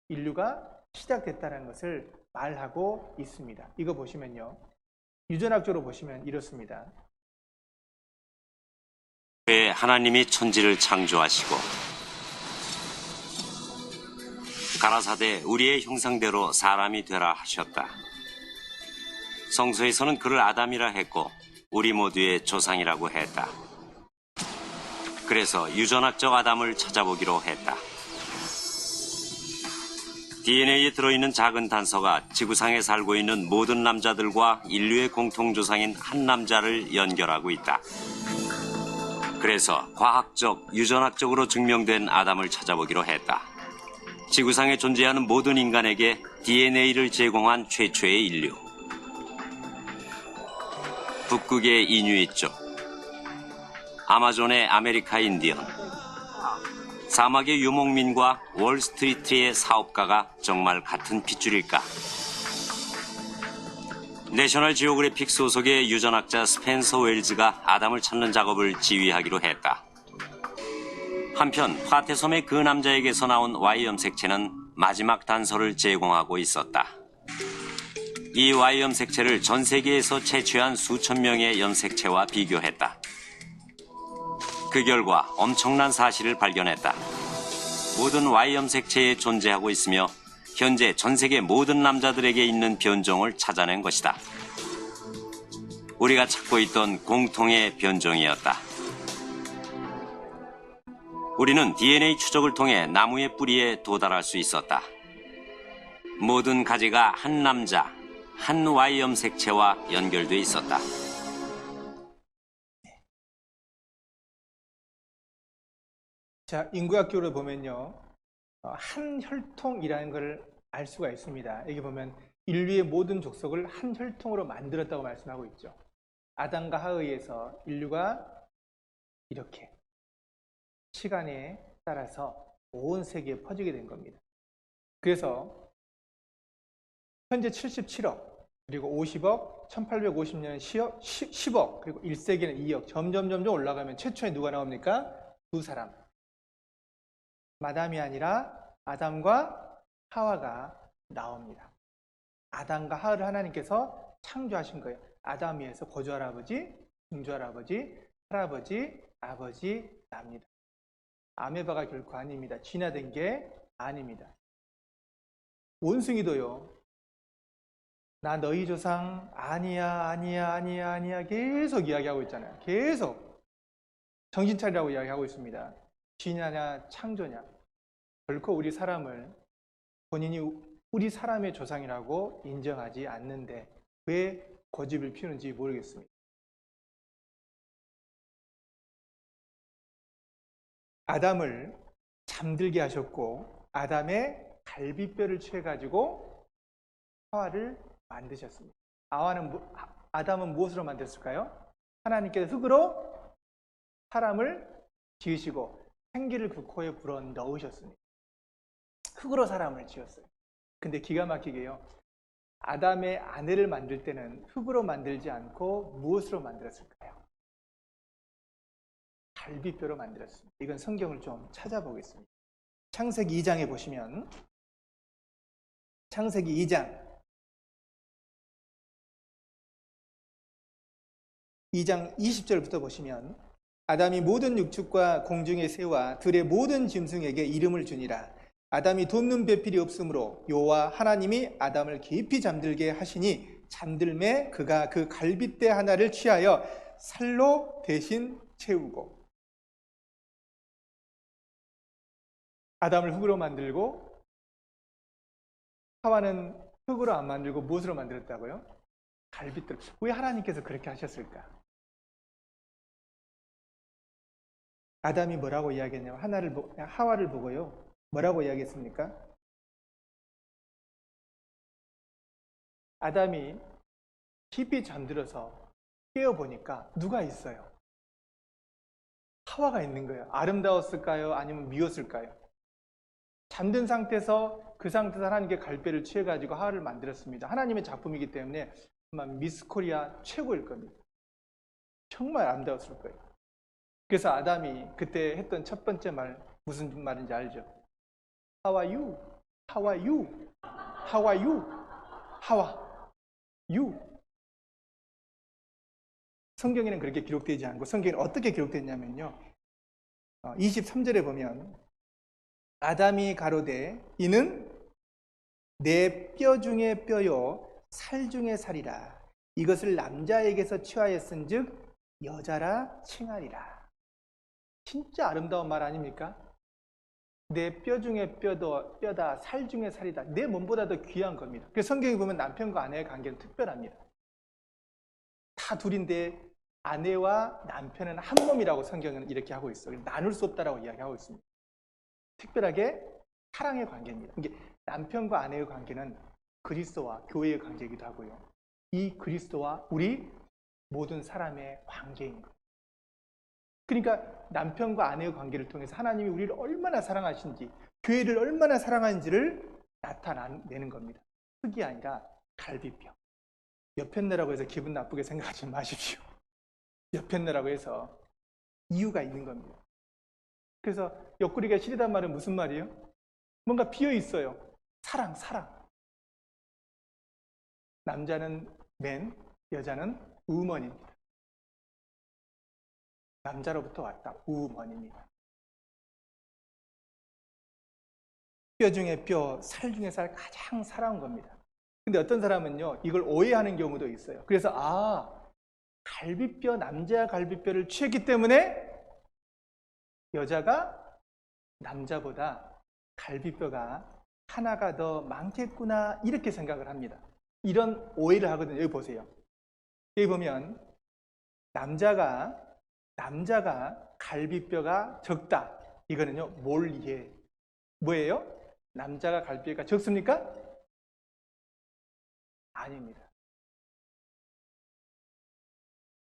인류가 시작됐다는 것을 말하고 있습니다. 이거 보시면요, 유전학적으로 보시면 이렇습니다. 왜 하나님이 천지를 창조하시고 가라사대 우리의 형상대로 사람이 되라 하셨다. 성서에서는 그를 아담이라 했고 우리 모두의 조상이라고 했다. 그래서 유전학적 아담을 찾아보기로 했다. DNA에 들어있는 작은 단서가 지구상에 살고 있는 모든 남자들과 인류의 공통조상인 한 남자를 연결하고 있다. 그래서 과학적, 유전학적으로 증명된 아담을 찾아보기로 했다. 지구상에 존재하는 모든 인간에게 DNA를 제공한 최초의 인류. 북극의 이누이족, 아마존의 아메리카 인디언, 사막의 유목민과 월스트리트의 사업가가 정말 같은 핏줄일까? 내셔널 지오그래픽 소속의 유전학자 스펜서 웰즈가 아담을 찾는 작업을 지휘하기로 했다. 한편 파테섬의 그 남자에게서 나온 Y 염색체는 마지막 단서를 제공하고 있었다. 이 Y 염색체를 전 세계에서 채취한 수천 명의 염색체와 비교했다. 그 결과 엄청난 사실을 발견했다. 모든 Y 염색체에 존재하고 있으며 현재 전 세계 모든 남자들에게 있는 변종을 찾아낸 것이다. 우리가 찾고 있던 공통의 변종이었다. 우리는 DNA 추적을 통해 나무의 뿌리에 도달할 수 있었다. 모든 가지가 한 남자, 한 Y 염색체와 연결돼 있었다. 자, 인구학적으로 보면요, 한 혈통이라는 걸 알 수가 있습니다. 여기 보면 인류의 모든 족속을 한 혈통으로 만들었다고 말씀하고 있죠. 아담과 하와에서 인류가 이렇게 시간에 따라서 온 세계에 퍼지게 된 겁니다. 그래서 현재 77억, 그리고 50억, 1850년 10억, 그리고 1세기는 2억, 점점 올라가면 최초에 누가 나옵니까? 두 사람. 마담이 아니라 아담과 하와가 나옵니다. 아담과 하와를 하나님께서 창조하신 거예요. 아담 위에서 고조할아버지, 중조할아버지, 할아버지, 아버지, 납니다. 아메바가 결코 아닙니다. 진화된 게 아닙니다. 원숭이도요, 나 너희 조상 아니야 계속 이야기하고 있잖아요. 계속 정신 차리라고 이야기하고 있습니다. 진화냐 창조냐. 결코 우리 사람을 본인이 우리 사람의 조상이라고 인정하지 않는데 왜 고집을 피우는지 모르겠습니다. 아담을 잠들게 하셨고 아담의 갈비뼈를 취해가지고 하와를 만드셨습니다. 아담은 무엇으로 만들었을까요? 하나님께서 흙으로 사람을 지으시고 생기를 그 코에 불어 넣으셨습니다. 흙으로 사람을 지었어요. 근데 기가 막히게요, 아담의 아내를 만들 때는 흙으로 만들지 않고 무엇으로 만들었을까요? 갈비뼈로 만들었습니다. 이건 성경을 좀 찾아보겠습니다. 창세기 2장에 보시면, 창세기 2장 20절부터 보시면, 아담이 모든 육축과 공중의 새와 들의 모든 짐승에게 이름을 주니라. 아담이 돕는 배필이 없으므로 여호와 하나님이 아담을 깊이 잠들게 하시니 잠들매 그가 그 갈빗대 하나를 취하여 살로 대신 채우고. 아담을 흙으로 만들고 하와는 흙으로 안 만들고 무엇으로 만들었다고요? 갈빗대. 왜 하나님께서 그렇게 하셨을까? 아담이 뭐라고 이야기했냐면 하와를 보고요, 뭐라고 이야기했습니까? 아담이 깊이 잠들어서 깨어보니까 누가 있어요? 하와가 있는 거예요. 아름다웠을까요? 아니면 미웠을까요? 잠든 상태에서 그 상태에서 하나님께 갈배를 취해가지고 하와를 만들었습니다. 하나님의 작품이기 때문에 아마 미스 코리아 최고일 겁니다. 정말 아름다웠을 거예요. 그래서 아담이 그때 했던 첫 번째 말, 무슨 말인지 알죠? How are you? How are you? How are you? How are you? 성경에는 그렇게 기록되지 않고 성경에는 어떻게 기록됐냐면요. 23절에 보면 아담이 가로되 이는 내 뼈 중에 뼈요 살 중에 살이라. 이것을 남자에게서 취하였은즉 여자라 칭하리라. 진짜 아름다운 말 아닙니까? 내 뼈 중에 뼈다, 살 중에 살이다. 내 몸보다 더 귀한 겁니다. 그래서 성경에 보면 남편과 아내의 관계는 특별합니다. 다 둘인데 아내와 남편은 한 몸이라고 성경은 이렇게 하고 있어요. 나눌 수 없다라고 이야기하고 있습니다. 특별하게 사랑의 관계입니다. 이게 남편과 아내의 관계는 그리스도와 교회의 관계이기도 하고요. 이 그리스도와 우리 모든 사람의 관계인 거예요. 그러니까 남편과 아내의 관계를 통해서 하나님이 우리를 얼마나 사랑하신지, 교회를 얼마나 사랑하는지를 나타내는 겁니다. 흙이 아니라 갈비뼈. 여편네라고 해서 기분 나쁘게 생각하지 마십시오. 여편네라고 해서 이유가 있는 겁니다. 그래서 옆구리가 시리단 말은 무슨 말이에요? 뭔가 비어 있어요. 사랑. 남자는 맨, 여자는 우먼입니다. 남자로부터 왔다. 우먼입니다. 뼈 중에 뼈, 살 중에 살 가장 사랑한 겁니다. 근데 어떤 사람은요, 이걸 오해하는 경우도 있어요. 그래서 갈비뼈, 남자 갈비뼈를 취했기 때문에 여자가 남자보다 갈비뼈가 하나가 더 많겠구나 이렇게 생각을 합니다. 이런 오해를 하거든요. 여기 보세요. 여기 보면 남자가 갈비뼈가 적다. 이거는요, 뭘 이해해? 뭐예요? 남자가 갈비뼈가 적습니까? 아닙니다.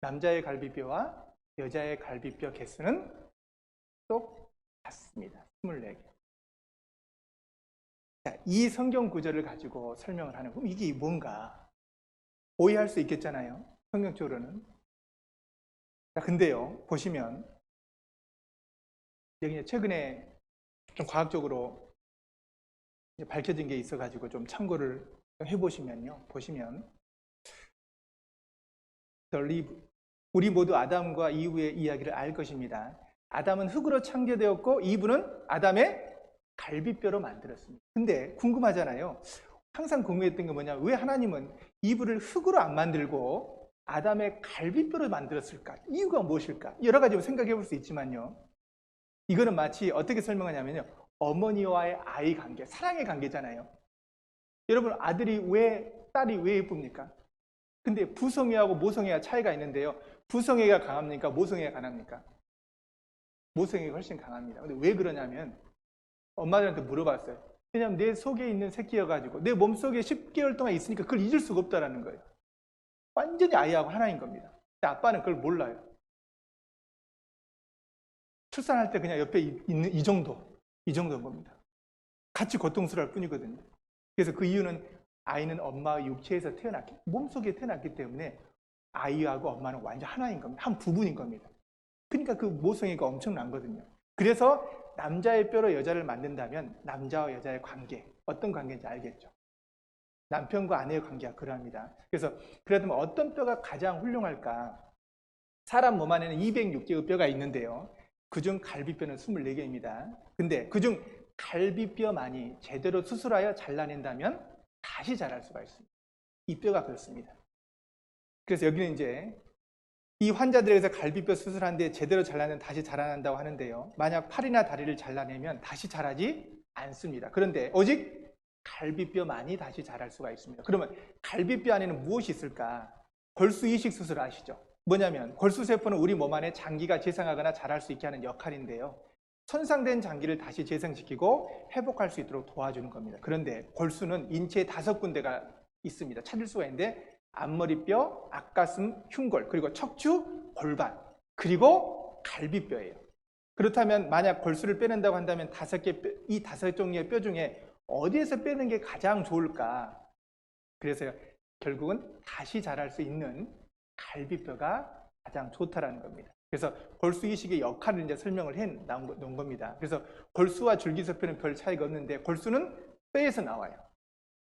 남자의 갈비뼈와 여자의 갈비뼈 개수는 똑같습니다. 24개. 자, 이 성경 구절을 가지고 설명을 하는, 그럼 이게 뭔가 오해할 수 있겠잖아요. 성경적으로는. 자, 근데요, 보시면 여기 최근에 좀 과학적으로 밝혀진 게 있어가지고 좀 참고를 해보시면요. 보시면 우리 모두 아담과 이브의 이야기를 알 것입니다. 아담은 흙으로 창조되었고 이브는 아담의 갈비뼈로 만들었습니다. 근데 궁금하잖아요. 항상 궁금했던 게 뭐냐, 왜 하나님은 이브를 흙으로 안 만들고 아담의 갈비뼈로 만들었을까? 이유가 무엇일까? 여러 가지 생각해 볼 수 있지만요, 이거는 마치 어떻게 설명하냐면요, 어머니와의 아이 관계, 사랑의 관계잖아요. 여러분, 딸이 왜 예쁩니까? 근데 부성애하고 모성애가 차이가 있는데요, 부성애가 강합니까? 모성애가 강합니까? 모성애가 훨씬 강합니다. 근데 왜 그러냐면, 엄마들한테 물어봤어요. 왜냐면 내 속에 있는 새끼여가지고 내 몸속에 10개월 동안 있으니까 그걸 잊을 수가 없다라는 거예요. 완전히 아이하고 하나인 겁니다. 근데 아빠는 그걸 몰라요. 출산할 때 그냥 옆에 있는 이 정도인 겁니다. 같이 고통스러울 뿐이거든요. 그래서 그 이유는 아이는 엄마의 육체에서 몸속에 태어났기 때문에 아이하고 엄마는 완전 하나인 겁니다. 한 부분인 겁니다. 그러니까 그 모성애가 엄청난거든요. 그래서 남자의 뼈로 여자를 만든다면 남자와 여자의 관계, 어떤 관계인지 알겠죠? 남편과 아내의 관계가 그러합니다. 그래서 그렇다면 어떤 뼈가 가장 훌륭할까? 사람 몸 안에는 206개의 뼈가 있는데요, 그중 갈비뼈는 24개입니다. 근데 그중 갈비뼈만이 제대로 수술하여 잘라낸다면 다시 자랄 수가 있습니다. 이 뼈가 그렇습니다. 그래서 여기는 이제 이 환자들에게서 갈비뼈 수술하는데 제대로 잘라내면 다시 자라난다고 하는데요, 만약 팔이나 다리를 잘라내면 다시 자라지 않습니다. 그런데 오직 갈비뼈만이 다시 자랄 수가 있습니다. 그러면 갈비뼈 안에는 무엇이 있을까? 골수 이식 수술 아시죠? 뭐냐면 골수세포는 우리 몸 안에 장기가 재생하거나 자랄 수 있게 하는 역할인데요, 손상된 장기를 다시 재생시키고 회복할 수 있도록 도와주는 겁니다. 그런데 골수는 인체에 5군데가 있습니다. 찾을 수가 있는데 앞머리뼈, 앞가슴, 흉골, 그리고 척추, 골반, 그리고 갈비뼈예요. 그렇다면 만약 골수를 빼낸다고 한다면 이 5종류의 뼈 중에 어디에서 빼는 게 가장 좋을까? 그래서 결국은 다시 자랄 수 있는 갈비뼈가 가장 좋다라는 겁니다. 그래서 골수 이식의 역할을 이제 설명을 해 놓은 겁니다. 그래서 골수와 줄기세포는 별 차이가 없는데 골수는 뼈에서 나와요.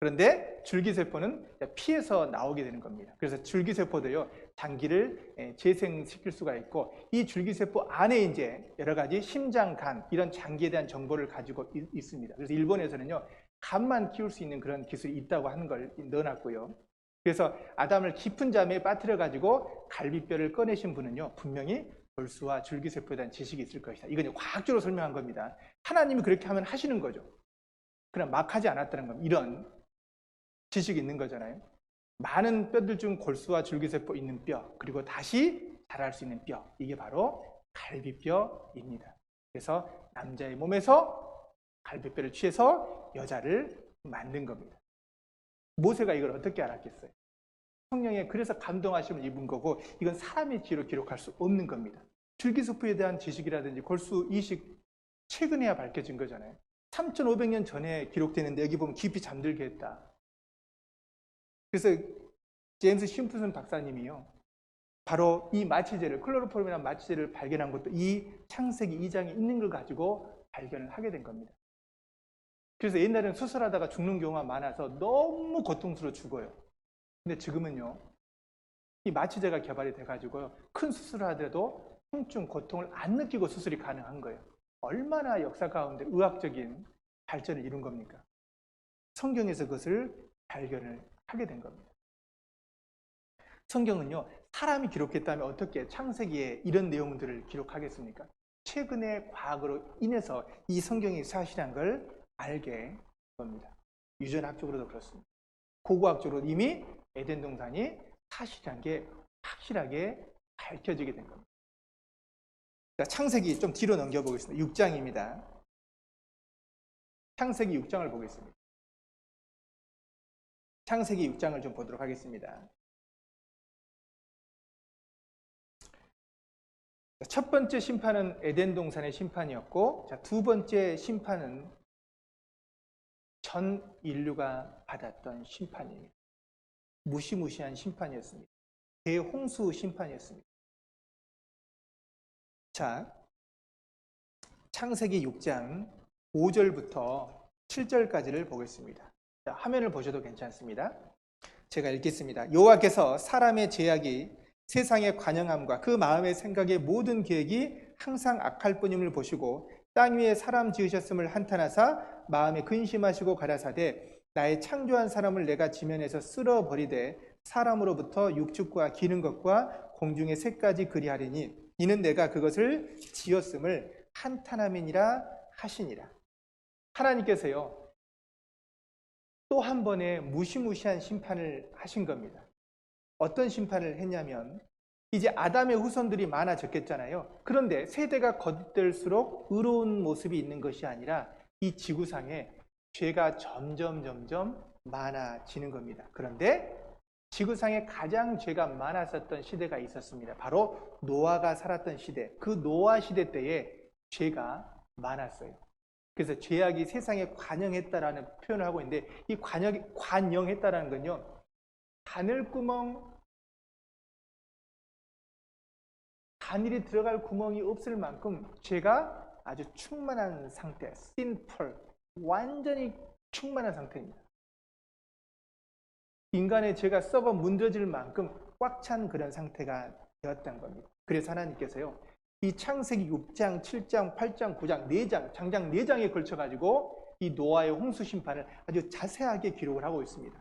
그런데 줄기세포는 피해서 나오게 되는 겁니다. 그래서 줄기세포도요, 장기를 재생시킬 수가 있고, 이 줄기세포 안에 이제 여러 가지 심장, 간, 이런 장기에 대한 정보를 가지고 있습니다. 그래서 일본에서는요, 간만 키울 수 있는 그런 기술이 있다고 하는 걸 넣어놨고요. 그래서 아담을 깊은 잠에 빠뜨려 가지고 갈비뼈를 꺼내신 분은요, 분명히 골수와 줄기세포에 대한 지식이 있을 것이다. 이건 과학적으로 설명한 겁니다. 하나님이 그렇게 하면 하시는 거죠. 그냥 막 하지 않았다는 겁니다. 이런 지식이 있는 거잖아요. 많은 뼈들 중 골수와 줄기세포 있는 뼈, 그리고 다시 자랄 수 있는 뼈, 이게 바로 갈비뼈입니다. 그래서 남자의 몸에서 갈비뼈를 취해서 여자를 만든 겁니다. 모세가 이걸 어떻게 알았겠어요? 성령에 그래서 감동하심을 입은 거고, 이건 사람의 지혜로 기록할 수 없는 겁니다. 줄기세포에 대한 지식이라든지 골수 이식 최근에야 밝혀진 거잖아요. 3,500년 전에 기록되는데 여기 보면 깊이 잠들게 했다. 그래서 제임스 심프슨 박사님이요, 바로 이 마취제를, 클로로폼이라는 마취제를 발견한 것도 이 창세기 2장에 있는 걸 가지고 발견을 하게 된 겁니다. 그래서 옛날에는 수술하다가 죽는 경우가 많아서 너무 고통스러워 죽어요. 근데 지금은요, 이 마취제가 개발이 돼가지고요, 큰 수술을 하더라도 통증, 고통을 안 느끼고 수술이 가능한 거예요. 얼마나 역사 가운데 의학적인 발전을 이룬 겁니까? 성경에서 그것을 발견을 하게 된 겁니다. 성경은요, 사람이 기록했다면 어떻게 창세기에 이런 내용들을 기록하겠습니까? 최근의 과학으로 인해서 이 성경이 사실한 걸 알게 된 겁니다. 유전학적으로도 그렇습니다. 고고학적으로 이미 에덴 동산이 사실한 게 확실하게 밝혀지게 된 겁니다. 자, 창세기 좀 뒤로 넘겨보겠습니다. 6장입니다. 창세기 6장을 보겠습니다. 창세기 6장을 좀 보도록 하겠습니다. 첫 번째 심판은 에덴 동산의 심판이었고, 자, 두 번째 심판은 전 인류가 받았던 심판입니다. 무시무시한 심판이었습니다. 대홍수 심판이었습니다. 자, 창세기 6장 5절부터 7절까지를 보겠습니다. 자, 화면을 보셔도 괜찮습니다. 제가 읽겠습니다. 여호와께서 사람의 죄악이 세상의 관영함과 그 마음의 생각의 모든 계획이 항상 악할 뿐임을 보시고 땅 위에 사람 지으셨음을 한탄하사 마음에 근심하시고 가라사대 나의 창조한 사람을 내가 지면에서 쓸어버리되 사람으로부터 육축과 기는 것과 공중의 새까지 그리하리니 이는 내가 그것을 지었음을 한탄함이니라 하시니라. 하나님께서요, 또 한 번의 무시무시한 심판을 하신 겁니다. 어떤 심판을 했냐면, 이제 아담의 후손들이 많아졌겠잖아요. 그런데 세대가 거듭될수록 의로운 모습이 있는 것이 아니라 이 지구상에 죄가 점점 많아지는 겁니다. 그런데 지구상에 가장 죄가 많았었던 시대가 있었습니다. 바로 노아가 살았던 시대. 그 노아 시대 때에 죄가 많았어요. 그래서 죄악이 세상에 관영했다라는 표현을 하고 있는데, 이 관영했다라는 건요, 바늘구멍, 바늘이 들어갈 구멍이 없을 만큼 죄가 아주 충만한 상태, sinful, 완전히 충만한 상태입니다. 인간의 죄가 썩어 문드러질 만큼 꽉 찬 그런 상태가 되었던 겁니다. 그래서 하나님께서요, 이 창세기 6장, 7장, 8장, 9장, 4장, 장장 4장에 걸쳐가지고 이 노아의 홍수 심판을 아주 자세하게 기록을 하고 있습니다.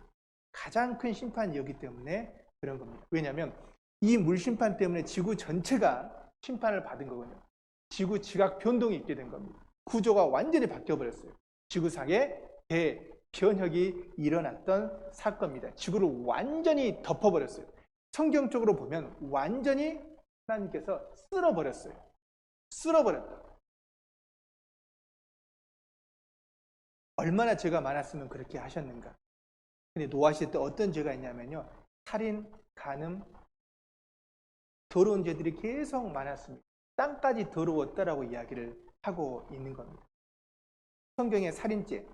가장 큰 심판이었기 때문에 그런 겁니다. 왜냐하면 이 물심판 때문에 지구 전체가 심판을 받은 거거든요. 지구 지각 변동이 있게 된 겁니다. 구조가 완전히 바뀌어버렸어요. 지구상에 대변혁이 일어났던 사건입니다. 지구를 완전히 덮어버렸어요. 성경적으로 보면 완전히 하나님께서 쓸어버렸어요. 쓸어버렸다. 얼마나 죄가 많았으면 그렇게 하셨는가. 근데 노아 시대 때 어떤 죄가 있냐면요, 살인, 간음, 더러운 죄들이 계속 많았습니다. 땅까지 더러웠다라고 이야기를 하고 있는 겁니다. 성경에 살인죄,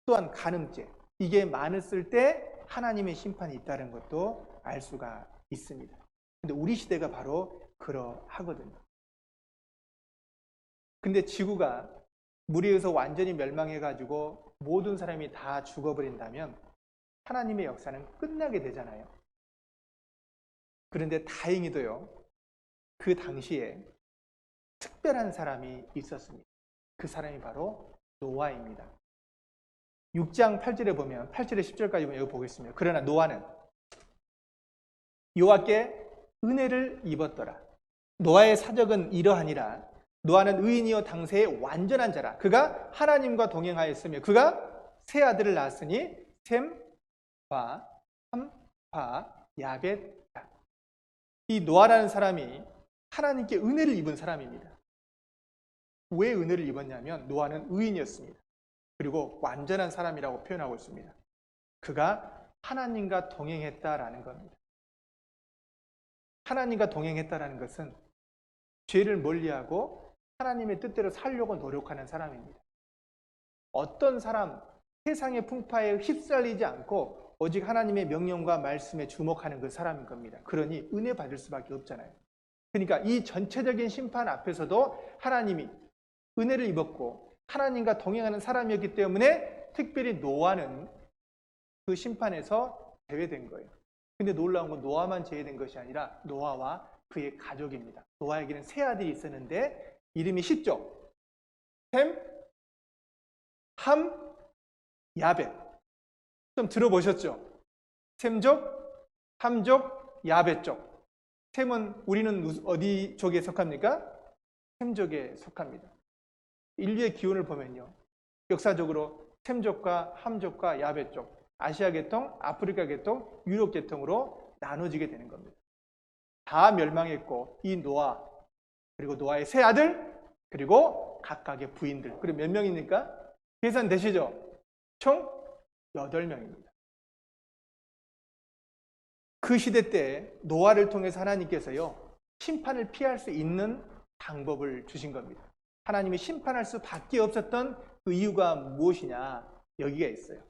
또한 간음죄, 이게 많았을 때 하나님의 심판이 있다는 것도 알 수가 있습니다. 근데 우리 시대가 바로 그러하거든요. 근데 지구가 물에 의해서 완전히 멸망해가지고 모든 사람이 다 죽어버린다면 하나님의 역사는 끝나게 되잖아요. 그런데 다행히도요, 그 당시에 특별한 사람이 있었습니다. 그 사람이 바로 노아입니다. 6장 8절에 보면 8절에 10절까지 보면 여기 보겠습니다. 그러나 노아는 여호와께 은혜를 입었더라. 노아의 사적은 이러하니라. 노아는 의인이요 당세의 완전한 자라. 그가 하나님과 동행하였으며 그가 세 아들을 낳았으니 셈과 함과 야벳이라. 이 노아라는 사람이 하나님께 은혜를 입은 사람입니다. 왜 은혜를 입었냐면 노아는 의인이었습니다. 그리고 완전한 사람이라고 표현하고 있습니다. 그가 하나님과 동행했다라는 겁니다. 하나님과 동행했다라는 것은 죄를 멀리하고 하나님의 뜻대로 살려고 노력하는 사람입니다. 어떤 사람, 세상의 풍파에 휩쓸리지 않고 오직 하나님의 명령과 말씀에 주목하는 그 사람인 겁니다. 그러니 은혜 받을 수밖에 없잖아요. 그러니까 이 전체적인 심판 앞에서도 하나님이 은혜를 입었고 하나님과 동행하는 사람이었기 때문에 특별히 노아는 그 심판에서 제외된 거예요. 근데 놀라운 건 노아만 제외된 것이 아니라 노아와 그의 가족입니다. 노아에게는 세 아들이 있었는데 이름이 쉽죠? 셈, 함, 야벳. 좀 들어보셨죠? 셈족, 함족, 야벳족. 셈은 우리는 어디 족에 속합니까? 셈족에 속합니다. 인류의 기원을 보면요, 역사적으로 셈족과 함족과 야벳족, 아시아 계통, 아프리카 계통, 유럽 계통으로 나눠지게 되는 겁니다. 다 멸망했고 이 노아, 그리고 노아의 세 아들, 그리고 각각의 부인들, 그리고 몇 명입니까? 계산되시죠? 총 8명입니다. 그 시대 때 노아를 통해서 하나님께서요, 심판을 피할 수 있는 방법을 주신 겁니다. 하나님이 심판할 수밖에 없었던 그 이유가 무엇이냐? 여기가 있어요.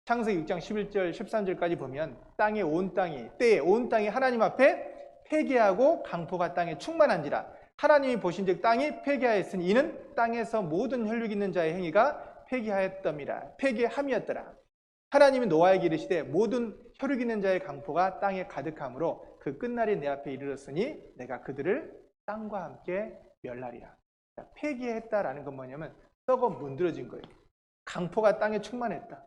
창세기 6장 11절 13절까지 보면 땅에 온 땅이, 때에 온 땅이 하나님 앞에 폐기하고 강포가 땅에 충만한지라. 하나님이 보신즉 땅이 폐기하였으니 이는 땅에서 모든 혈육 있는 자의 행위가 폐기하였더미라. 폐기함이었더라. 하나님이 노아에게 이르시되 모든 혈육 있는 자의 강포가 땅에 가득함으로 그 끝날이 내 앞에 이르렀으니 내가 그들을 땅과 함께 멸하리라. 폐기했다라는 건 뭐냐면 썩어 문드러진 거예요. 강포가 땅에 충만했다.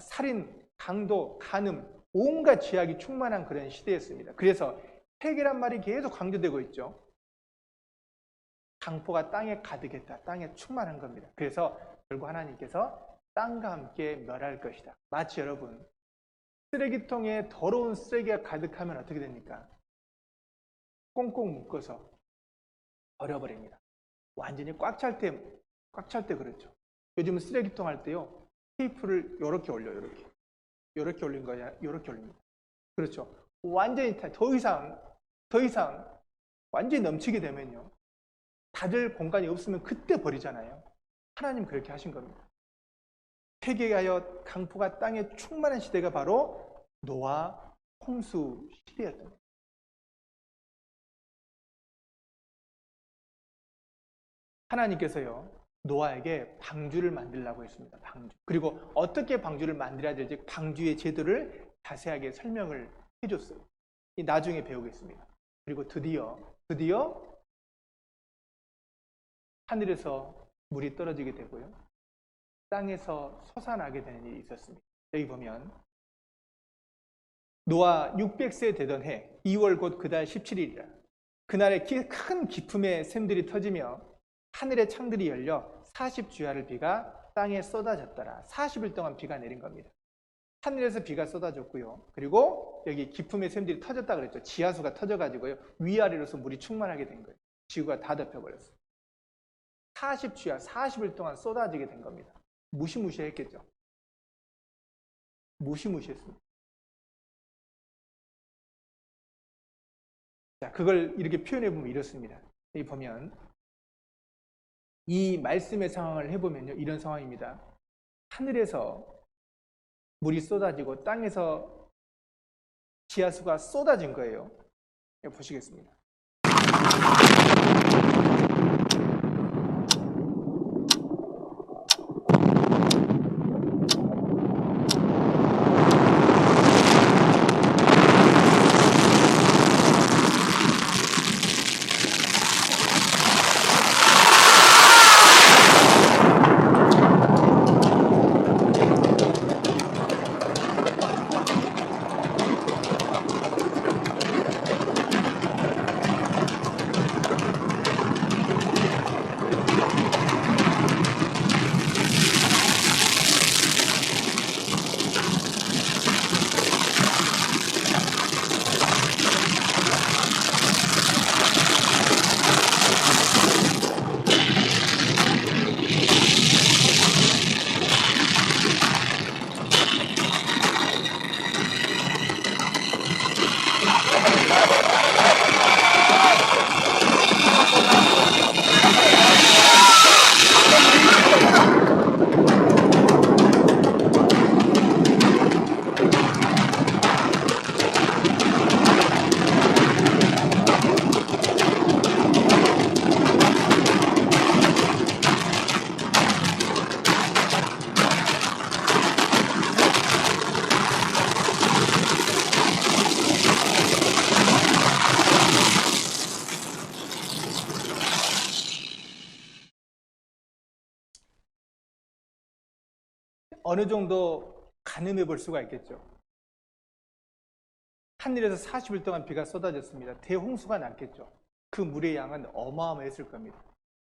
살인, 강도, 간음, 온갖 죄악이 충만한 그런 시대였습니다. 그래서 폐기란 말이 계속 강조되고 있죠. 강포가 땅에 가득했다. 땅에 충만한 겁니다. 그래서 결국 하나님께서 땅과 함께 멸할 것이다. 마치 여러분, 쓰레기통에 더러운 쓰레기가 가득하면 어떻게 됩니까? 꽁꽁 묶어서 버려버립니다. 완전히 꽉 찰 때 그렇죠. 요즘은 쓰레기통 할 때요, 테이프를 이렇게 올려요. 이렇게 올린 거냐, 이렇게 올립니다. 그렇죠. 완전히 더 이상 완전히 넘치게 되면요, 닫을 공간이 없으면 그때 버리잖아요. 하나님 그렇게 하신 겁니다. 폐기하여 강포가 땅에 충만한 시대가 바로 노아 홍수 시대였던 거예요. 하나님께서요, 노아에게 방주를 만들라고 했습니다. 방주. 그리고 어떻게 방주를 만들어야 될지 방주의 제도를 자세하게 설명을 해줬어요. 나중에 배우겠습니다. 그리고 드디어 하늘에서 물이 떨어지게 되고요, 땅에서 솟아나게 되는 일이 있었습니다. 여기 보면 노아 600세 되던 해 2월 곧 그달 17일이라. 그날에 큰 기품의 샘들이 터지며 하늘의 창들이 열려 40주야를 비가 땅에 쏟아졌더라. 40일 동안 비가 내린 겁니다. 하늘에서 비가 쏟아졌고요. 그리고 여기 기품의 샘들이 터졌다 그랬죠. 지하수가 터져가지고요, 위아래로서 물이 충만하게 된 거예요. 지구가 다 덮여버렸어요. 40주야, 40일 동안 쏟아지게 된 겁니다. 무시무시했겠죠. 무시무시했습니다. 자, 그걸 이렇게 표현해 보면 이렇습니다. 여기 보면 이 말씀의 상황을 해보면요, 이런 상황입니다. 하늘에서 물이 쏟아지고 땅에서 지하수가 쏟아진 거예요. 여기 보시겠습니다. 어느 정도 가늠해 볼 수가 있겠죠. 하늘에서 40일 동안 비가 쏟아졌습니다. 대홍수가 났겠죠. 그 물의 양은 어마어마했을 겁니다.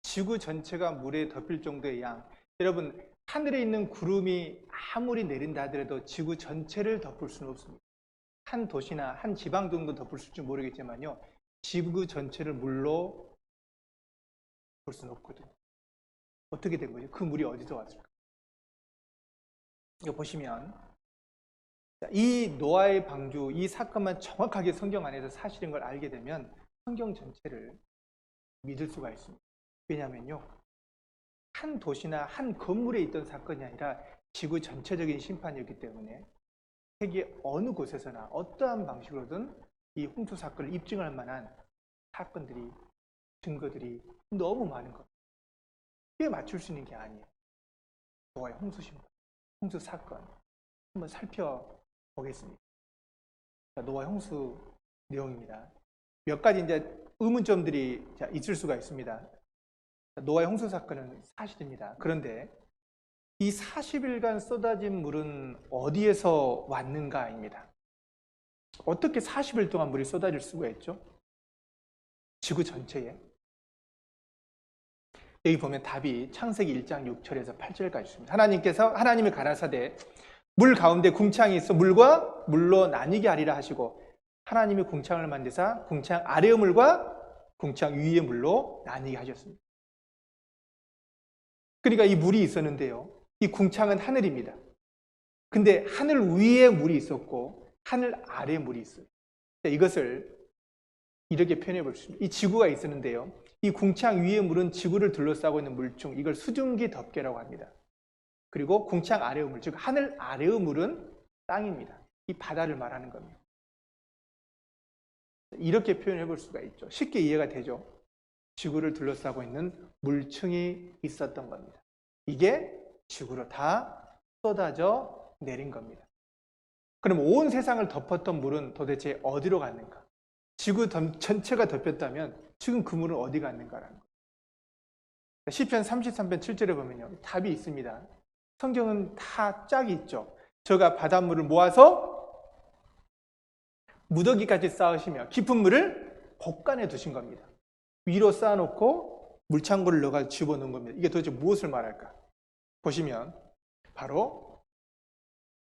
지구 전체가 물에 덮일 정도의 양. 여러분, 하늘에 있는 구름이 아무리 내린다 하더라도 지구 전체를 덮을 수는 없습니다. 한 도시나 한 지방 정도 덮을 수 있을지 모르겠지만요, 지구 전체를 물로 볼 수는 없거든요. 어떻게 된 거죠? 그 물이 어디서 왔을까? 이거 보시면 이 노아의 방주, 이 사건만 정확하게 성경 안에서 사실인 걸 알게 되면 성경 전체를 믿을 수가 있습니다. 왜냐하면요, 한 도시나 한 건물에 있던 사건이 아니라 지구 전체적인 심판이었기 때문에 세계 어느 곳에서나 어떠한 방식으로든 이 홍수 사건을 입증할 만한 사건들이, 증거들이 너무 많은 것. 이게 맞출 수 있는 게 아니에요. 노아의 홍수 심판, 홍수 사건 한번 살펴보겠습니다. 노아의 홍수 내용입니다. 몇 가지 이제 의문점들이 있을 수가 있습니다. 노아의 홍수 사건은 사실입니다. 그런데 이 40일간 쏟아진 물은 어디에서 왔는가입니다. 어떻게 40일 동안 물이 쏟아질 수가 있죠? 지구 전체에. 여기 보면 답이 창세기 1장 6절에서 8절까지 있습니다. 하나님이 가라사대 물 가운데 궁창이 있어 물과 물로 나뉘게 하리라 하시고, 하나님이 궁창을 만드사 궁창 아래의 물과 궁창 위의 물로 나뉘게 하셨습니다. 그러니까 이 물이 있었는데요, 이 궁창은 하늘입니다. 근데 하늘 위에 물이 있었고 하늘 아래에 물이 있어요. 이것을 이렇게 표현해 볼 수 있습니다. 이 지구가 있었는데요, 이 궁창 위의 물은 지구를 둘러싸고 있는 물중, 이걸 수증기 덮개라고 합니다. 그리고 궁창 아래의 물, 즉 하늘 아래의 물은 땅입니다. 이 바다를 말하는 겁니다. 이렇게 표현해 볼 수가 있죠. 쉽게 이해가 되죠. 지구를 둘러싸고 있는 물층이 있었던 겁니다. 이게 지구로 다 쏟아져 내린 겁니다. 그럼 온 세상을 덮었던 물은 도대체 어디로 갔는가? 지구 전체가 덮였다면 지금 그 물은 어디 갔는가라는 거예요. 시편 33편 7절에 보면요, 답이 있습니다. 성경은 다 짝이 있죠. 저가 바닷물을 모아서 무더기까지 쌓으시며 깊은 물을 곳간에 두신 겁니다. 위로 쌓아놓고 물창고를 넣어서 집어넣은 겁니다. 이게 도대체 무엇을 말할까? 보시면 바로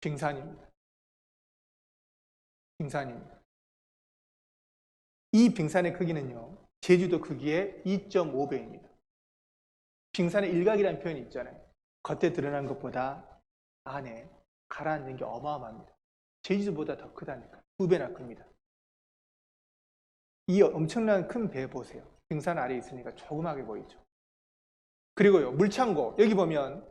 빙산입니다. 빙산입니다. 이 빙산의 크기는요, 제주도 크기의 2.5배입니다. 빙산의 일각이라는 표현이 있잖아요. 겉에 드러난 것보다 안에 가라앉은 게 어마어마합니다. 제주도보다 더 크다니까. 2배나 큽니다. 이 엄청난 큰 배 보세요. 빙산 아래에 있으니까 조그맣게 보이죠. 그리고요, 물창고, 여기 보면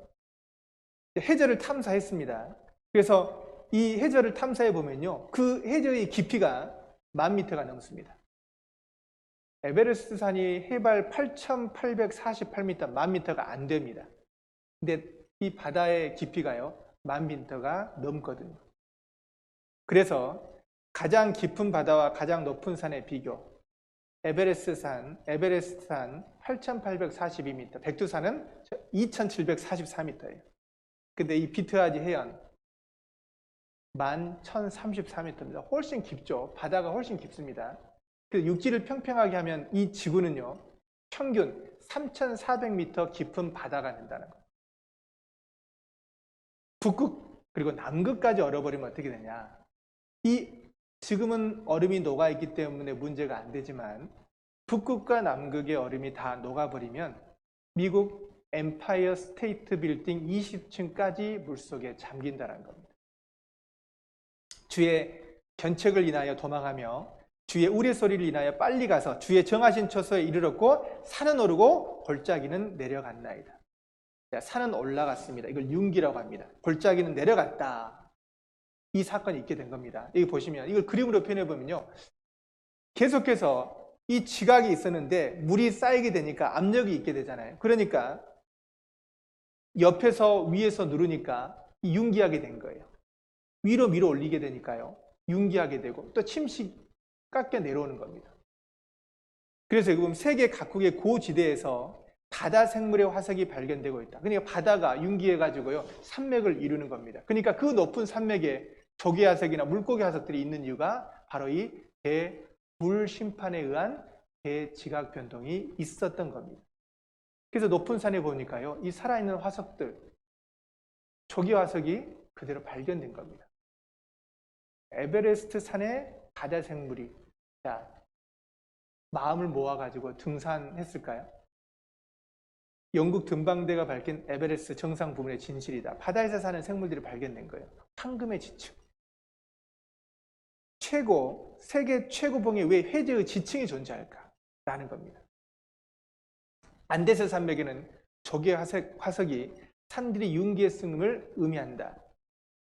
해저를 탐사했습니다. 그래서 이 해저를 탐사해 보면요, 그 해저의 깊이가 10,000m가 넘습니다. 에베레스트 산이 해발 8,848m, 10,000m가 안 됩니다. 근데 이 바다의 깊이가요, 10,000m가 넘거든요. 그래서 가장 깊은 바다와 가장 높은 산의 비교, 에베레스트 산 8,842m, 백두산은 2,744m예요. 근데 이 비트하지 해안 11,034m입니다. 훨씬 깊죠. 바다가 훨씬 깊습니다. 그 육지를 평평하게 하면 이 지구는요, 평균 3,400m 깊은 바다가 된다는 거예요. 북극 그리고 남극까지 얼어버리면 어떻게 되냐? 지금은 얼음이 녹아있기 때문에 문제가 안 되지만 북극과 남극의 얼음이 다 녹아버리면 미국 엠파이어 스테이트 빌딩 20층까지 물속에 잠긴다는 겁니다. 주의 견책을 인하여 도망하며 주의 우레소리를 인하여 빨리 가서 주의 정하신 처소에 이르렀고 산은 오르고 골짜기는 내려갔나이다. 산은 올라갔습니다. 이걸 융기라고 합니다. 골짜기는 내려갔다. 이 사건이 있게 된 겁니다. 여기 보시면 이걸 그림으로 표현해 보면요, 계속해서 이 지각이 있었는데 물이 쌓이게 되니까 압력이 있게 되잖아요. 그러니까 옆에서 위에서 누르니까 융기하게 된 거예요. 위로 밀어 올리게 되니까요, 융기하게 되고 또 침식 깎여 내려오는 겁니다. 그래서 지금 세계 각국의 고지대에서 바다 생물의 화석이 발견되고 있다. 그러니까 바다가 융기해가지고요 산맥을 이루는 겁니다. 그러니까 그 높은 산맥에 조개 화석이나 물고기 화석들이 있는 이유가 바로 이 대불 심판에 의한 대지각 변동이 있었던 겁니다. 그래서 높은 산에 보니까요 이 살아있는 화석들, 조개 화석이 그대로 발견된 겁니다. 에베레스트 산에 바다 생물이 마음을 모아가지고 등산했을까요? 영국 등반대가 밝힌 에베레스트 정상 부분의 진실이다. 바다에서 사는 생물들이 발견된 거예요. 황금의 지층. 세계 최고봉에 왜 회제의 지층이 존재할까라는 겁니다. 안데스 산맥에는 조개 화석이 산들이 융기했음을 의미한다.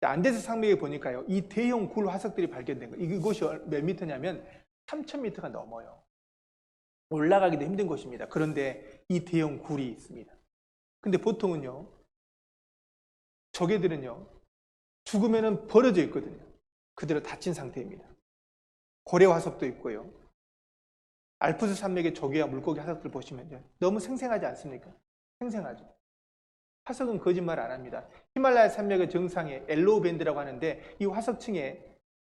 안데스 산맥에 보니까요, 이 대형 굴 화석들이 발견된 거예요. 이곳이 몇 미터냐면 3,000m가 넘어요. 올라가기도 힘든 곳입니다. 그런데 이 대형 굴이 있습니다. 근데 보통은요, 조개들은요, 죽으면은 벌어져 있거든요. 그대로 닫힌 상태입니다. 고래 화석도 있고요. 알프스 산맥의 조개와 물고기 화석들 보시면요, 너무 생생하지 않습니까? 생생하죠. 화석은 거짓말 안 합니다. 히말라야 산맥의 정상에 엘로우 밴드라고 하는데 이 화석층에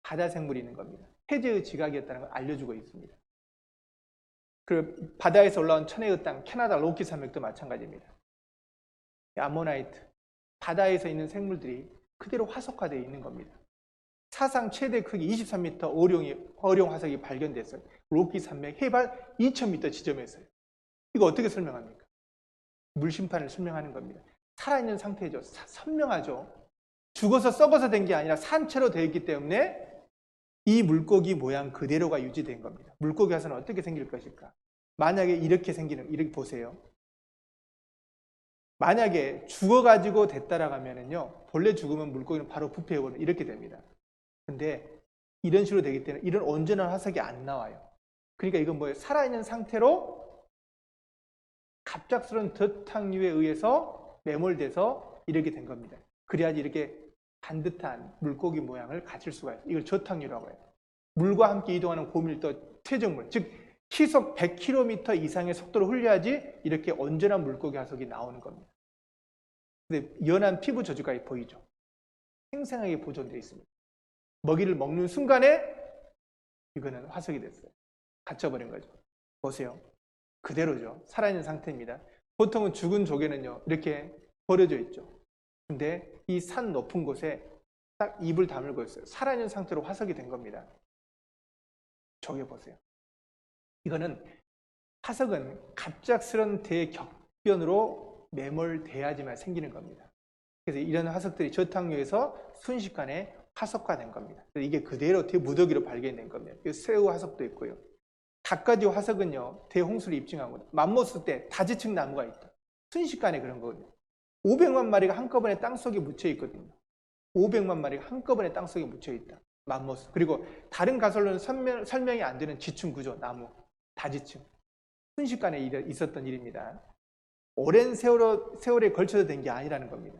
바다 생물이 있는 겁니다. 해저의 지각이었다는 걸 알려주고 있습니다. 그 바다에서 올라온 천혜의 땅, 캐나다 로키 산맥도 마찬가지입니다. 아모나이트, 바다에서 있는 생물들이 그대로 화석화되어 있는 겁니다. 사상 최대 크기 23m 어룡 화석이 발견됐어요. 로키 산맥 해발 2000m 지점에서요. 이거 어떻게 설명합니까? 물심판을 설명하는 겁니다. 살아있는 상태죠. 선명하죠. 죽어서 썩어서 된 게 아니라 산채로 되어 있기 때문에 이 물고기 모양 그대로가 유지된 겁니다. 물고기 화석은 어떻게 생길 것일까? 만약에 이렇게 보세요. 만약에 죽어가지고 됐다라고 하면은요, 본래 죽으면 물고기는 바로 부패해버리면 이렇게 됩니다. 근데 이런 식으로 되기 때문에 이런 온전한 화석이 안 나와요. 그러니까 이건 뭐예요? 살아있는 상태로 갑작스러운 저탕류에 의해서 매몰돼서 이렇게 된 겁니다. 그래야지 이렇게 반듯한 물고기 모양을 가질 수가 있어요. 이걸 저탕류라고 해요. 물과 함께 이동하는 고밀도 퇴적물, 즉 시속 100km 이상의 속도로 흘려야지 이렇게 온전한 물고기 화석이 나오는 겁니다. 근데 연한 피부 저주가 보이죠? 생생하게 보존되어 있습니다. 먹이를 먹는 순간에 이거는 화석이 됐어요. 갇혀버린 거죠. 보세요. 그대로죠. 살아있는 상태입니다. 보통은 죽은 조개는요, 이렇게 버려져 있죠. 근데 이 산 높은 곳에 딱 입을 다물고 있어요. 살아있는 상태로 화석이 된 겁니다. 조개 보세요. 이거는 화석은 갑작스런 대격변으로 매몰돼야지만 생기는 겁니다. 그래서 이런 화석들이 저탕류에서 순식간에 화석화된 겁니다. 이게 그대로 대무더기로 발견된 겁니다. 새우 화석도 있고요. 갖가지 화석은요, 대홍수를 입증하고 맘모스 때 다지층 나무가 있다. 순식간에 그런 거거든요. 500만 마리가 한꺼번에 땅속에 묻혀 있거든요. 500만 마리가 한꺼번에 땅속에 묻혀 있다. 맘모스. 그리고 다른 가설로는 설명이 안 되는 지층 구조, 나무, 다지층. 순식간에 있었던 일입니다. 오랜 세월에 걸쳐서 된 게 아니라는 겁니다.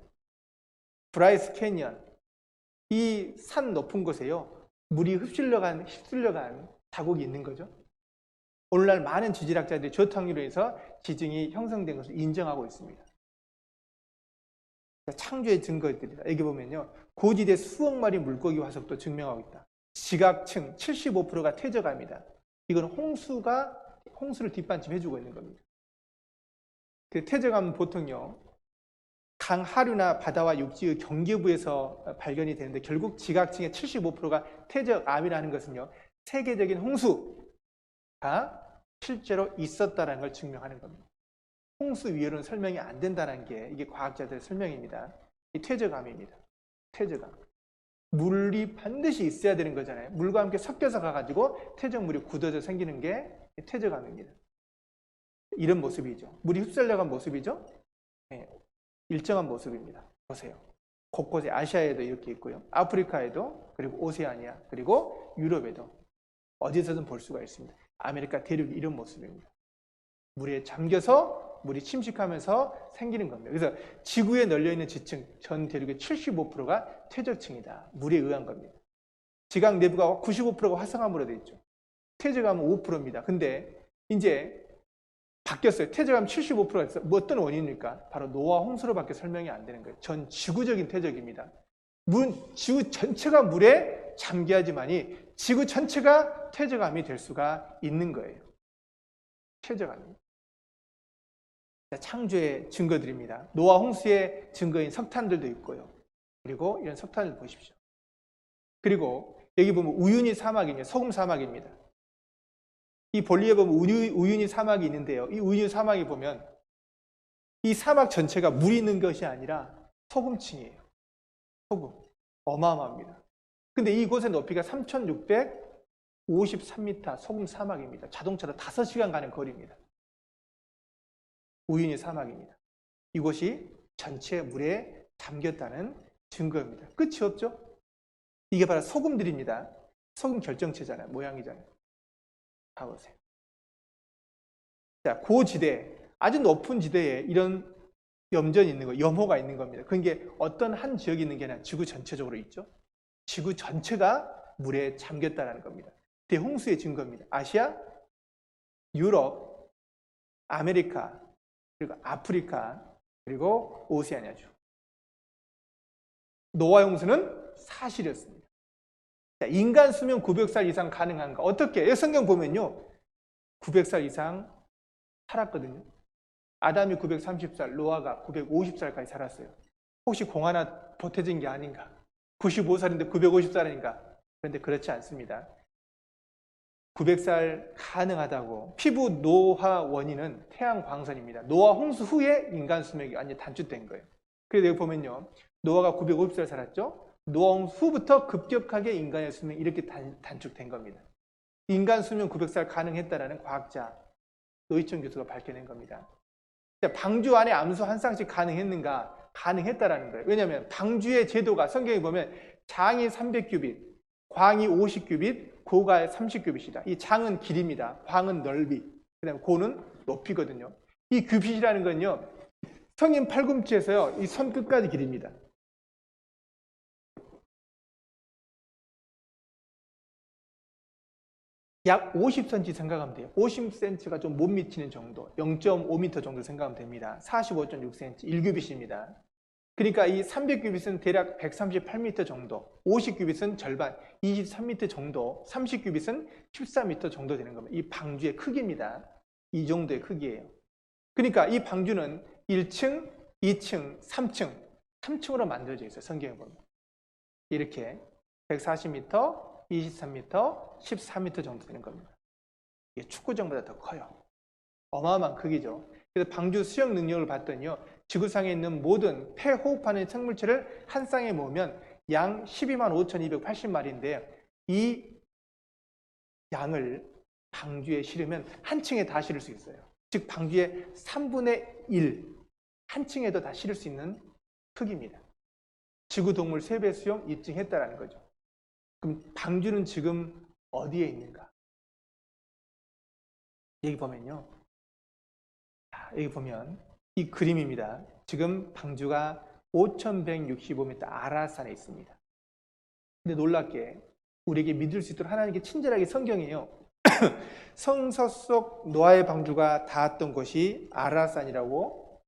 브라이스 캐니언, 이 산 높은 곳에요, 물이 휩쓸려간 자국이 있는 거죠. 오늘날 많은 지질학자들이 저탕류로 해서 지층이 형성된 것을 인정하고 있습니다. 창조의 증거들이다. 여기 보면요, 고지대 수억 마리 물고기 화석도 증명하고 있다. 지각층 75%가 퇴적합니다. 이건 홍수를 뒷받침해주고 있는 겁니다. 그 퇴적함은 보통요, 강 하류나 바다와 육지의 경계부에서 발견이 되는데 결국 지각층의 75%가 퇴적암이라는 것은요, 세계적인 홍수가 실제로 있었다는 걸 증명하는 겁니다. 홍수 위협은 설명이 안 된다는 게 이게 과학자들의 설명입니다. 이 퇴적암입니다. 퇴적암. 물이 반드시 있어야 되는 거잖아요. 물과 함께 섞여서 가가지고 퇴적물이 굳어져 생기는 게 퇴적암입니다. 이런 모습이죠. 물이 흡수려간 모습이죠. 네, 일정한 모습입니다. 보세요. 곳곳에 아시아에도 이렇게 있고요. 아프리카에도, 그리고 오세아니아, 그리고 유럽에도 어디서든 볼 수가 있습니다. 아메리카 대륙이 이런 모습입니다. 물에 잠겨서 물이 침식하면서 생기는 겁니다. 그래서 지구에 널려있는 지층, 전 대륙의 75%가 퇴적층이다. 물에 의한 겁니다. 지각 내부가 95%가 화성암으로 되어 있죠. 퇴적암은 5%입니다. 근데 이제 바뀌었어요. 퇴적하면 75%가 있어요. 뭐 어떤 원인입니까? 바로 노아 홍수로밖에 설명이 안 되는 거예요. 전 지구적인 퇴적입니다. 지구 전체가 물에 잠겨야지만이 지구 전체가 퇴적암이 될 수가 있는 거예요. 퇴적암입니다. 창조의 증거들입니다. 노아 홍수의 증거인 석탄들도 있고요. 그리고 이런 석탄을 보십시오. 그리고 여기 보면 우유니 사막이냐, 소금 사막입니다. 이 볼리에 보면 우유니 사막이 있는데요. 이 우유니 사막에 보면 이 사막 전체가 물이 있는 것이 아니라 소금층이에요. 소금. 어마어마합니다. 근데 이곳의 높이가 3,653m 소금 사막입니다. 자동차로 5시간 가는 거리입니다. 우유니 사막입니다. 이곳이 전체 물에 잠겼다는 증거입니다. 끝이 없죠? 이게 바로 소금들입니다. 소금 결정체잖아요. 모양이잖아요. 봐보세요. 자, 고지대, 아주 높은 지대에 이런 염전이 있는 거, 염호가 있는 겁니다. 그게 어떤 한 지역이 있는 게 아니라 지구 전체적으로 있죠. 지구 전체가 물에 잠겼다는 겁니다. 대홍수의 증거입니다. 아시아, 유럽, 아메리카, 그리고 아프리카, 그리고 오세아니아주. 노아 홍수는 사실이었습니다. 자, 인간 수명 900살 이상 가능한가? 어떻게? 성경 보면요. 900살 이상 살았거든요. 아담이 930살, 노아가 950살까지 살았어요. 혹시 공 하나 보태진 게 아닌가? 95살인데 950살인가? 그런데 그렇지 않습니다. 900살 가능하다고. 피부 노화 원인은 태양 광선입니다. 노아 홍수 후에 인간 수명이 완전히 단축된 거예요. 그래서 여기 보면요. 노아가 950살 살았죠? 노아 홍수 후부터 급격하게 인간의 수명이 이렇게 단축된 겁니다. 인간 수명 900살 가능했다라는 과학자 노희천 교수가 밝혀낸 겁니다. 방주 안에 암수 한 쌍씩 가능했는가? 가능했다라는 거예요. 왜냐하면 방주의 제도가 성경에 보면 장이 300규빗, 광이 50규빗, 고가 30규빗이다. 이 장은 길입니다. 광은 넓이, 그 다음에 고는 높이거든요. 이 규빗이라는 건요, 성인 팔꿈치에서요, 이 손끝까지 길입니다. 약 50cm 생각하면 돼요. 50cm가 좀 못 미치는 정도, 0.5m 정도 생각하면 됩니다. 45.6cm, 1규빗입니다. 그러니까 이 300규빗은 대략 138m 정도, 50규빗은 절반, 23m 정도, 30규빗은 14m 정도 되는 겁니다. 이 방주의 크기입니다. 이 정도의 크기예요. 그러니까 이 방주는 1층, 2층, 3층, 3층으로 만들어져 있어요. 성경에 보면. 이렇게 140m, 23m, 14m 정도 되는 겁니다. 이게 축구장보다 더 커요. 어마어마한 크기죠. 그래서 방주 수영 능력을 봤더니요, 지구상에 있는 모든 폐 호흡하는 생물체를 한 쌍에 모으면 양 125,280마리인데 이 양을 방주에 실으면 한 층에 다 실을 수 있어요. 즉 방주의 3분의 1, 한 층에도 다 실을 수 있는 크기입니다. 지구동물 3배 수용 입증했다라는 거죠. 그럼 방주는 지금 어디에 있는가? 여기 보면요. 여기 보면 이 그림입니다. 지금 방주가 5,165m 아라산에 있습니다. 근데 놀랍게 우리에게 믿을 수 있도록 하나님께 친절하게 성경이에요. 성서 속 노아의 방주가 닿았던 곳이 아라산이라고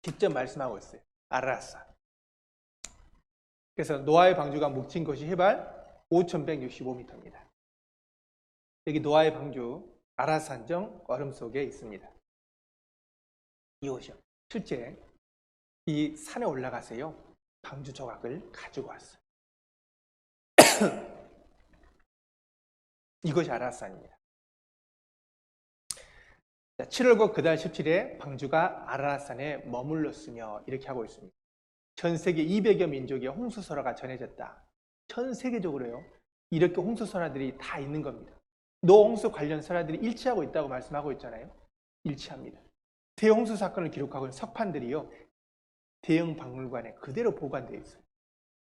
직접 말씀하고 있어요. 아라산. 그래서 노아의 방주가 묵힌 곳이 해발 5,165m입니다. 여기 노아의 방주 아라산정 얼음 속에 있습니다. 이곳이요. 실제 이 산에 올라가세요. 방주 조각을 가지고 왔어요. 이것이 아라산입니다. 7월과 그달 17일에 방주가 아라산에 머물렀으며 이렇게 하고 있습니다. 전 세계 200여 민족의 홍수설화가 전해졌다. 전 세계적으로요. 이렇게 홍수설화들이 다 있는 겁니다. 노홍수 관련 설화들이 일치하고 있다고 말씀하고 있잖아요. 일치합니다. 대홍수 사건을 기록하고 있는 석판들이요. 대형 박물관에 그대로 보관되어 있어요.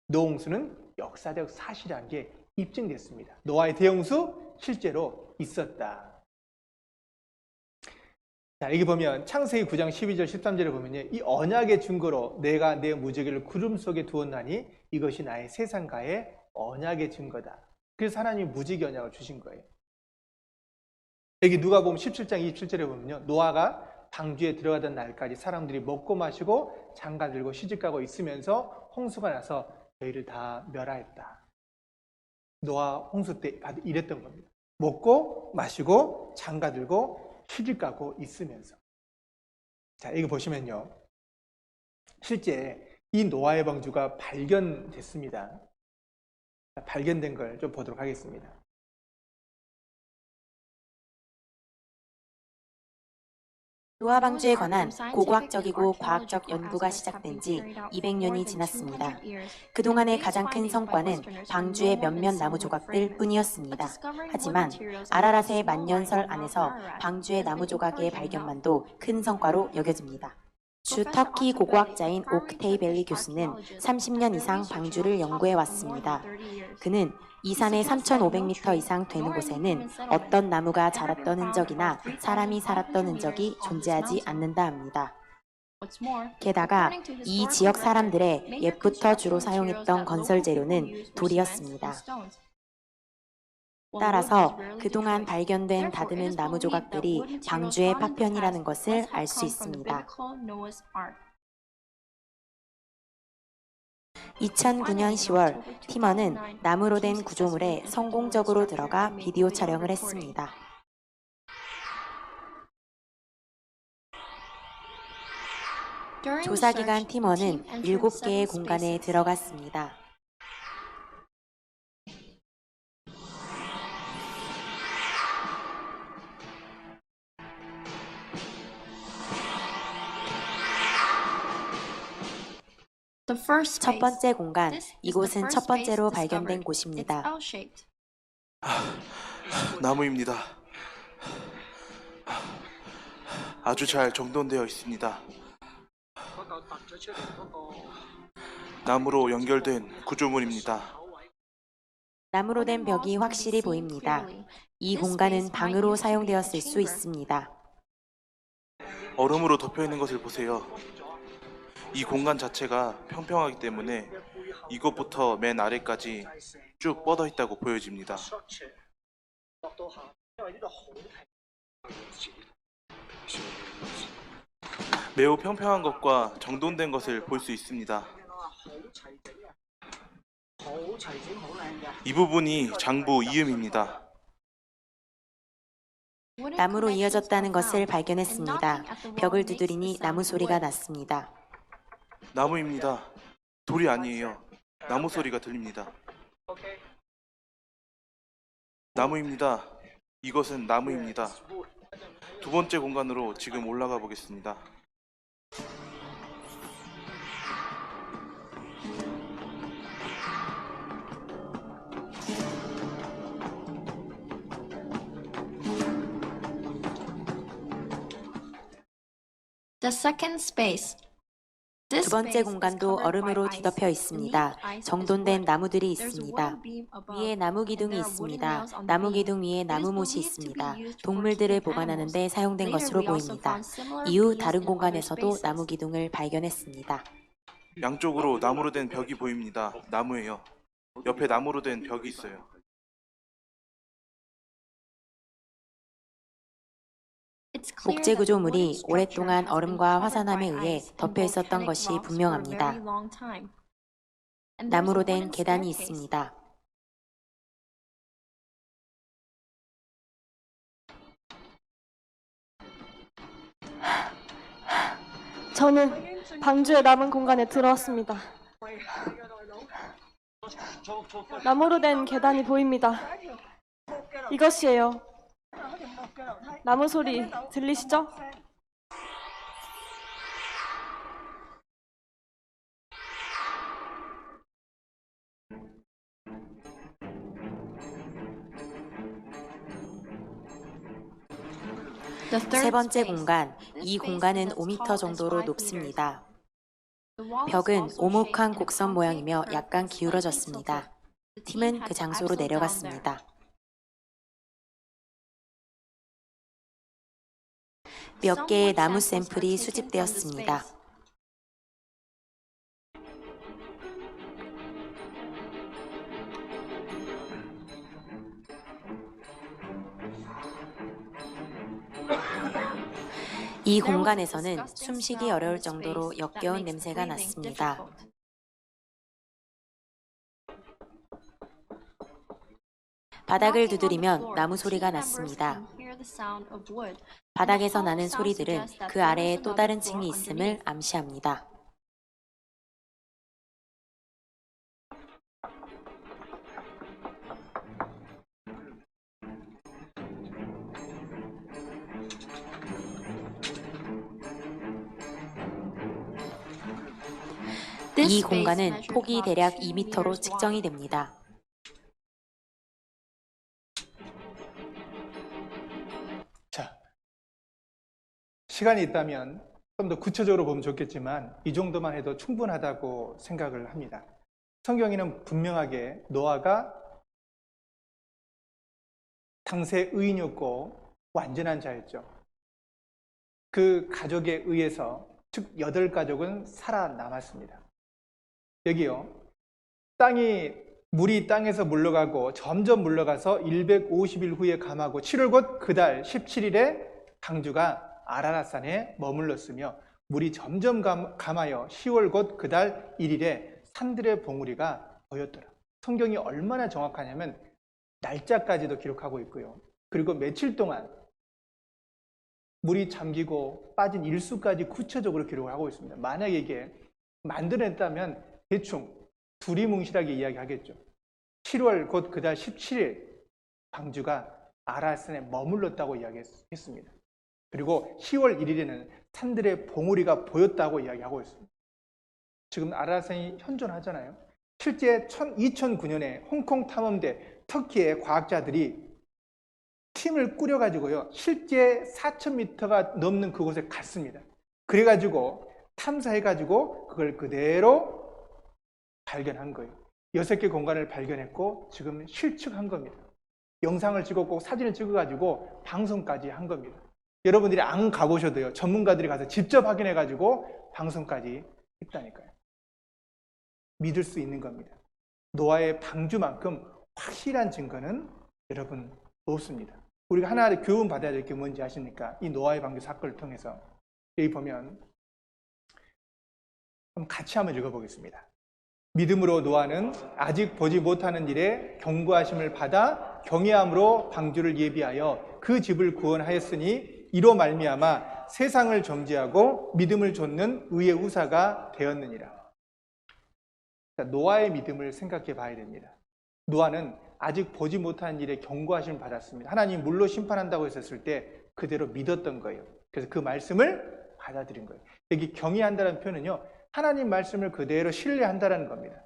노홍수는 역사적 사실이라는 게 입증됐습니다. 노아의 대홍수 실제로 있었다. 자, 여기 보면 창세기 9장 12절 13절에 보면요. 이 언약의 증거로 내가 내 무지개를 구름 속에 두었나니 이것이 나의 세상과의 언약의 증거다. 그래서 하나님이 무지개 언약을 주신 거예요. 여기 누가복음 17장 27절에 보면요. 노아가 방주에 들어가던 날까지 사람들이 먹고 마시고 장가들고 시집가고 있으면서 홍수가 나서 저희를 다 멸하였다. 노아 홍수 때 이랬던 겁니다. 먹고 마시고 장가들고 시집가고 있으면서. 자, 이거 보시면요. 실제 이 노아의 방주가 발견됐습니다. 발견된 걸 좀 보도록 하겠습니다. 노아 방주에 관한 고고학적이고 과학적 연구가 시작된 지 200년이 지났습니다. 그동안의 가장 큰 성과는 방주의 몇몇 나무 조각들 뿐이었습니다. 하지만 아라랏의 만년설 안에서 방주의 나무 조각의 발견만도 큰 성과로 여겨집니다. 주 터키 고고학자인 오크테이벨리 교수는 30년 이상 방주를 연구해 왔습니다. 그는 이 산의 3,500m 이상 되는 곳에는 어떤 나무가 자랐던 흔적이나 사람이 살았던 흔적이 존재하지 않는다 합니다. 게다가 이 지역 사람들의 옛부터 주로 사용했던 건설 재료는 돌이었습니다. 따라서 그동안 발견된 다듬은 나무 조각들이 방주의 파편이라는 것을 알 수 있습니다. 2009년 10월, 팀원은 나무로 된 구조물에 성공적으로 들어가 비디오 촬영을 했습니다. 조사 기간 팀원은 7개의 공간에 들어갔습니다. 첫 번째 공간, 이곳은 첫 번째로 발견된 곳입니다. 나무입니다. 아주 잘 정돈되어 있습니다. 나무로 연결된 구조물입니다. 나무로 된 벽이 확실히 보입니다. 이 공간은 방으로 사용되었을 수 있습니다. 얼음으로 덮여 있는 것을 보세요. 이 공간 자체가 평평하기 때문에 이것부터 맨 아래까지 쭉 뻗어 있다고 보여집니다. 매우 평평한 것과 정돈된 것을 볼 수 있습니다. 이 부분이 장부 이음입니다. 나무로 이어졌다는 것을 발견했습니다. 벽을 두드리니 나무 소리가 났습니다. 나무입니다. 돌이 아니에요. 나무 소리가 들립니다. 나무입니다. 이것은 나무입니다. 두 번째 공간으로 지금 올라가 보겠습니다. 두 번째 공간도 얼음으로 뒤덮여 있습니다. 정돈된 나무들이 있습니다. 위에 나무 기둥이 있습니다. 나무 기둥 위에 나무못이 있습니다. 동물들을 보관하는 데 사용된 것으로 보입니다. 이후 다른 공간에서도 나무 기둥을 발견했습니다. 양쪽으로 나무로 된 벽이 보입니다. 나무예요. 옆에 나무로 된 벽이 있어요. 목재 구조물이 오랫동안 얼음과 화산암에 의해 덮여 있었던 것이 분명합니다. 나무로 된 계단이 있습니다. 저는 방주의 남은 공간에 들어왔습니다. 나무로 된 계단이 보입니다. 이것이에요. 나무 소리 들리시죠? 세 번째 공간, 이 공간은 5m 정도로 높습니다. 벽은 오목한 곡선 모양이며 약간 기울어졌습니다. 팀은 그 장소로 내려갔습니다. 몇 개의 나무 샘플이 수집되었습니다. 이 공간에서는 숨쉬기 어려울 정도로 역겨운 냄새가 났습니다. 바닥을 두드리면 나무 소리가 났습니다. 바닥에서 나는 소리들은 그 아래에 또 다른 층이 있음을 암시합니다. 이 공간은 폭이 대략 2m로 측정이 됩니다. 자, 시간이 있다면 좀 더 구체적으로 보면 좋겠지만 이 정도만 해도 충분하다고 생각을 합니다. 성경에는 분명하게 노아가 당세 의인이었고 완전한 자였죠. 그 가족에 의해서 즉 8가족은 살아남았습니다. 여기요, 물이 땅에서 물러가고 점점 물러가서 150일 후에 감하고 7월 곧 그 달 17일에 방주가 아라랏산에 머물렀으며 물이 점점 감하여 10월 곧 그 달 1일에 산들의 봉우리가 보였더라. 성경이 얼마나 정확하냐면 날짜까지도 기록하고 있고요. 그리고 며칠 동안 물이 잠기고 빠진 일수까지 구체적으로 기록을 하고 있습니다. 만약에 이게 만들어냈다면 대충 두리뭉실하게 이야기하겠죠. 7월 곧 그 달 17일 방주가 아라랏산에 머물렀다고 이야기했습니다. 그리고 10월 1일에는 산들의 봉우리가 보였다고 이야기하고 있습니다. 지금 아라랏산이 현존하잖아요. 실제 2009년에 홍콩 탐험대 터키의 과학자들이 팀을 꾸려가지고요, 실제 4,000m가 넘는 그곳에 갔습니다. 그래가지고 탐사해가지고 그걸 그대로 발견한 거예요. 6개 공간을 발견했고 지금 실측한 겁니다. 영상을 찍었고 사진을 찍어가지고 방송까지 한 겁니다. 여러분들이 안 가보셔도요, 전문가들이 가서 직접 확인해가지고 방송까지 했다니까요. 믿을 수 있는 겁니다. 노아의 방주만큼 확실한 증거는 여러분 없습니다. 우리가 하나 교훈 받아야 될 게 뭔지 아십니까? 이 노아의 방주 사건을 통해서 여기 보면 같이 한번 읽어보겠습니다. 믿음으로 노아는 아직 보지 못하는 일에 경고하심을 받아 경외함으로 방주를 예비하여 그 집을 구원하였으니 이로 말미암아 세상을 정죄하고 믿음을 좇는 의의 후사가 되었느니라. 노아의 믿음을 생각해 봐야 됩니다. 노아는 아직 보지 못하는 일에 경고하심을 받았습니다. 하나님 물로 심판한다고 했었을 때 그대로 믿었던 거예요. 그래서 그 말씀을 받아들인 거예요. 여기 경외한다는 표현은요, 하나님 말씀을 그대로 신뢰한다는 겁니다.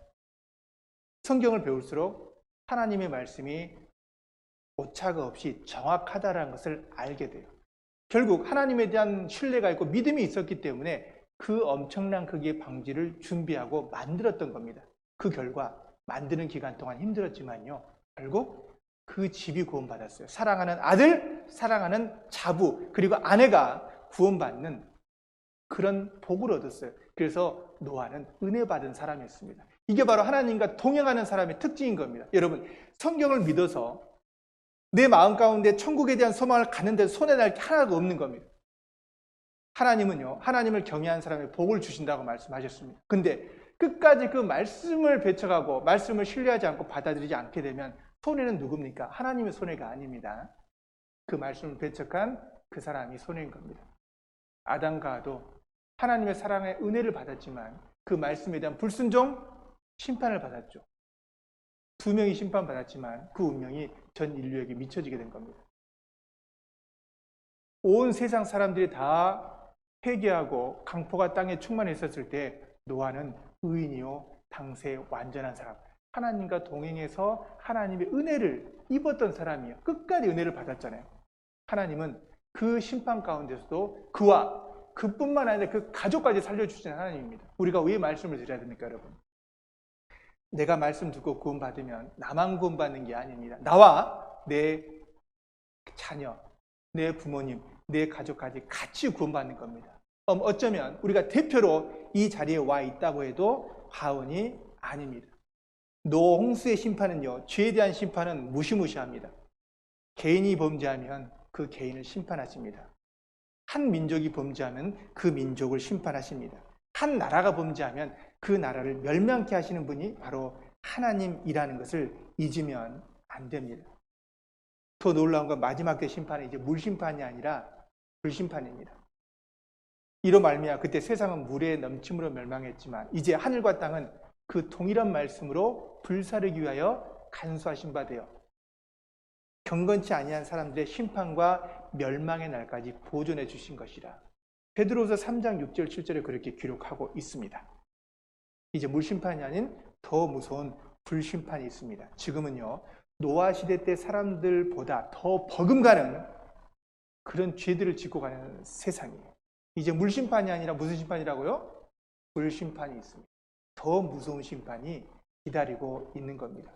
성경을 배울수록 하나님의 말씀이 오차가 없이 정확하다는 것을 알게 돼요. 결국 하나님에 대한 신뢰가 있고 믿음이 있었기 때문에 그 엄청난 크기의 방주를 준비하고 만들었던 겁니다. 그 결과 만드는 기간 동안 힘들었지만요, 결국 그 집이 구원받았어요. 사랑하는 아들, 사랑하는 자부, 그리고 아내가 구원받는 그런 복을 얻었어요. 그래서 노아는 은혜 받은 사람이었습니다. 이게 바로 하나님과 동행하는 사람의 특징인 겁니다. 여러분, 성경을 믿어서 내 마음 가운데 천국에 대한 소망을 갖는데 손해날 게 하나도 없는 겁니다. 하나님은요, 하나님을 경외하는 사람의 복을 주신다고 말씀하셨습니다. 근데 끝까지 그 말씀을 배척하고 말씀을 신뢰하지 않고 받아들이지 않게 되면 손해는 누굽니까? 하나님의 손해가 아닙니다. 그 말씀을 배척한 그 사람이 손해인 겁니다. 아담과 하도 하나님의 사랑의 은혜를 받았지만 그 말씀에 대한 불순종, 심판을 받았죠. 2명이 심판받았지만 그 운명이 전 인류에게 미쳐지게 된 겁니다. 온 세상 사람들이 다 회개하고 강포가 땅에 충만했었을 때 노아는 의인이요 당세 완전한 사람, 하나님과 동행해서 하나님의 은혜를 입었던 사람이에요. 끝까지 은혜를 받았잖아요. 하나님은 그 심판 가운데서도 그와 그뿐만 아니라 그 가족까지 살려주시는 하나님입니다. 우리가 왜 말씀을 드려야 됩니까, 여러분? 내가 말씀 듣고 구원받으면 나만 구원받는 게 아닙니다. 나와 내 자녀, 내 부모님, 내 가족까지 같이 구원받는 겁니다. 어쩌면 우리가 대표로 이 자리에 와 있다고 해도 과언이 아닙니다. 노 홍수의 심판은요, 죄에 대한 심판은 무시무시합니다. 개인이 범죄하면 그 개인을 심판하십니다. 한 민족이 범죄하면 그 민족을 심판하십니다. 한 나라가 범죄하면 그 나라를 멸망케 하시는 분이 바로 하나님이라는 것을 잊으면 안 됩니다. 더 놀라운 건 마지막 때 심판은 이제 물심판이 아니라 불심판입니다. 이로 말미암아 그때 세상은 물의 넘침으로 멸망했지만 이제 하늘과 땅은 그 동일한 말씀으로 불사르기 위하여 간수하신 바 되어 경건치 아니한 사람들의 심판과 멸망의 날까지 보존해 주신 것이라. 베드로후서 3장 6절 7절에 그렇게 기록하고 있습니다. 이제 물심판이 아닌 더 무서운 불심판이 있습니다. 지금은요, 노아 시대 때 사람들보다 더 버금가는 그런 죄들을 짓고 가는 세상이에요. 이제 물심판이 아니라 무슨 심판이라고요? 불심판이 있습니다. 더 무서운 심판이 기다리고 있는 겁니다.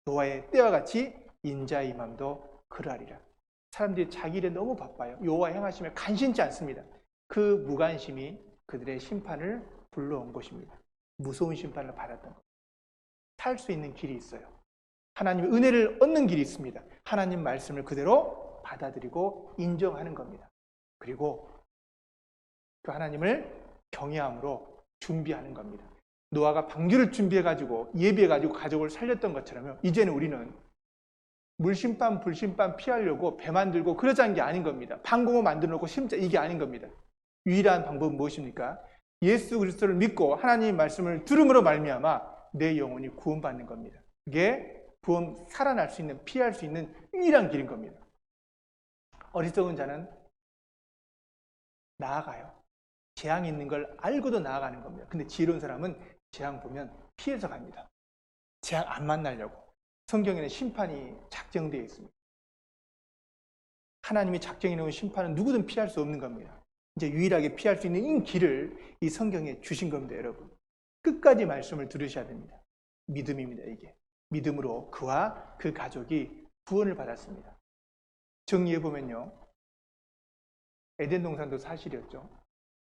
노아의 때와 같이 인자의 임함도 그러하리라. 사람들이 자기 일에 너무 바빠요. 여호와 행하심에 간신치 않습니다. 그 무관심이 그들의 심판을 불러온 것입니다. 무서운 심판을 받았던 것. 살 수 있는 길이 있어요. 하나님의 은혜를 얻는 길이 있습니다. 하나님 말씀을 그대로 받아들이고 인정하는 겁니다. 그리고 그 하나님을 경외함으로 준비하는 겁니다. 노아가 방주를 준비해가지고 예비해가지고 가족을 살렸던 것처럼요. 이제는 우리는 물심판, 불심판 피하려고 배 만들고 그러자는 게 아닌 겁니다. 방공호 만들어 놓고 심자 이게 아닌 겁니다. 유일한 방법은 무엇입니까? 예수 그리스도를 믿고 하나님의 말씀을 들음으로 말미암아 내 영혼이 구원받는 겁니다. 그게 구원, 살아날 수 있는, 피할 수 있는 유일한 길인 겁니다. 어리석은 자는 나아가요. 재앙이 있는 걸 알고도 나아가는 겁니다. 근데 지혜로운 사람은 재앙 보면 피해서 갑니다. 재앙 안 만나려고. 성경에는 심판이 작정되어 있습니다. 하나님이 작정해 놓은 심판은 누구든 피할 수 없는 겁니다. 이제 유일하게 피할 수 있는 이 길을 이 성경에 주신 겁니다, 여러분. 끝까지 말씀을 들으셔야 됩니다. 믿음입니다, 이게. 믿음으로 그와 그 가족이 구원을 받았습니다. 정리해보면요. 에덴 동산도 사실이었죠.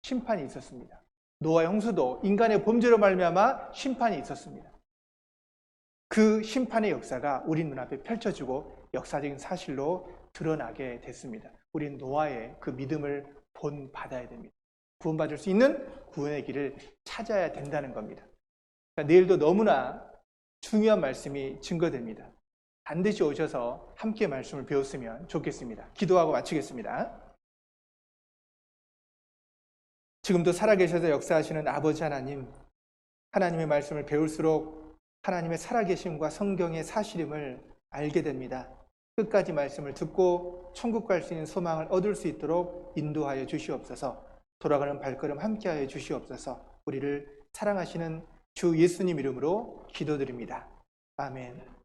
심판이 있었습니다. 노아의 홍수도 인간의 범죄로 말미암아 심판이 있었습니다. 그 심판의 역사가 우리 눈앞에 펼쳐지고 역사적인 사실로 드러나게 됐습니다. 우리는 노아의 그 믿음을 본받아야 됩니다. 구원받을 수 있는 구원의 길을 찾아야 된다는 겁니다. 그러니까 내일도 너무나 중요한 말씀이 증거됩니다. 반드시 오셔서 함께 말씀을 배웠으면 좋겠습니다. 기도하고 마치겠습니다. 지금도 살아계셔서 역사하시는 아버지 하나님, 하나님의 말씀을 배울수록 하나님의 살아계심과 성경의 사실임을 알게 됩니다. 끝까지 말씀을 듣고 천국 갈 수 있는 소망을 얻을 수 있도록 인도하여 주시옵소서. 돌아가는 발걸음 함께하여 주시옵소서. 우리를 사랑하시는 주 예수님 이름으로 기도드립니다. 아멘.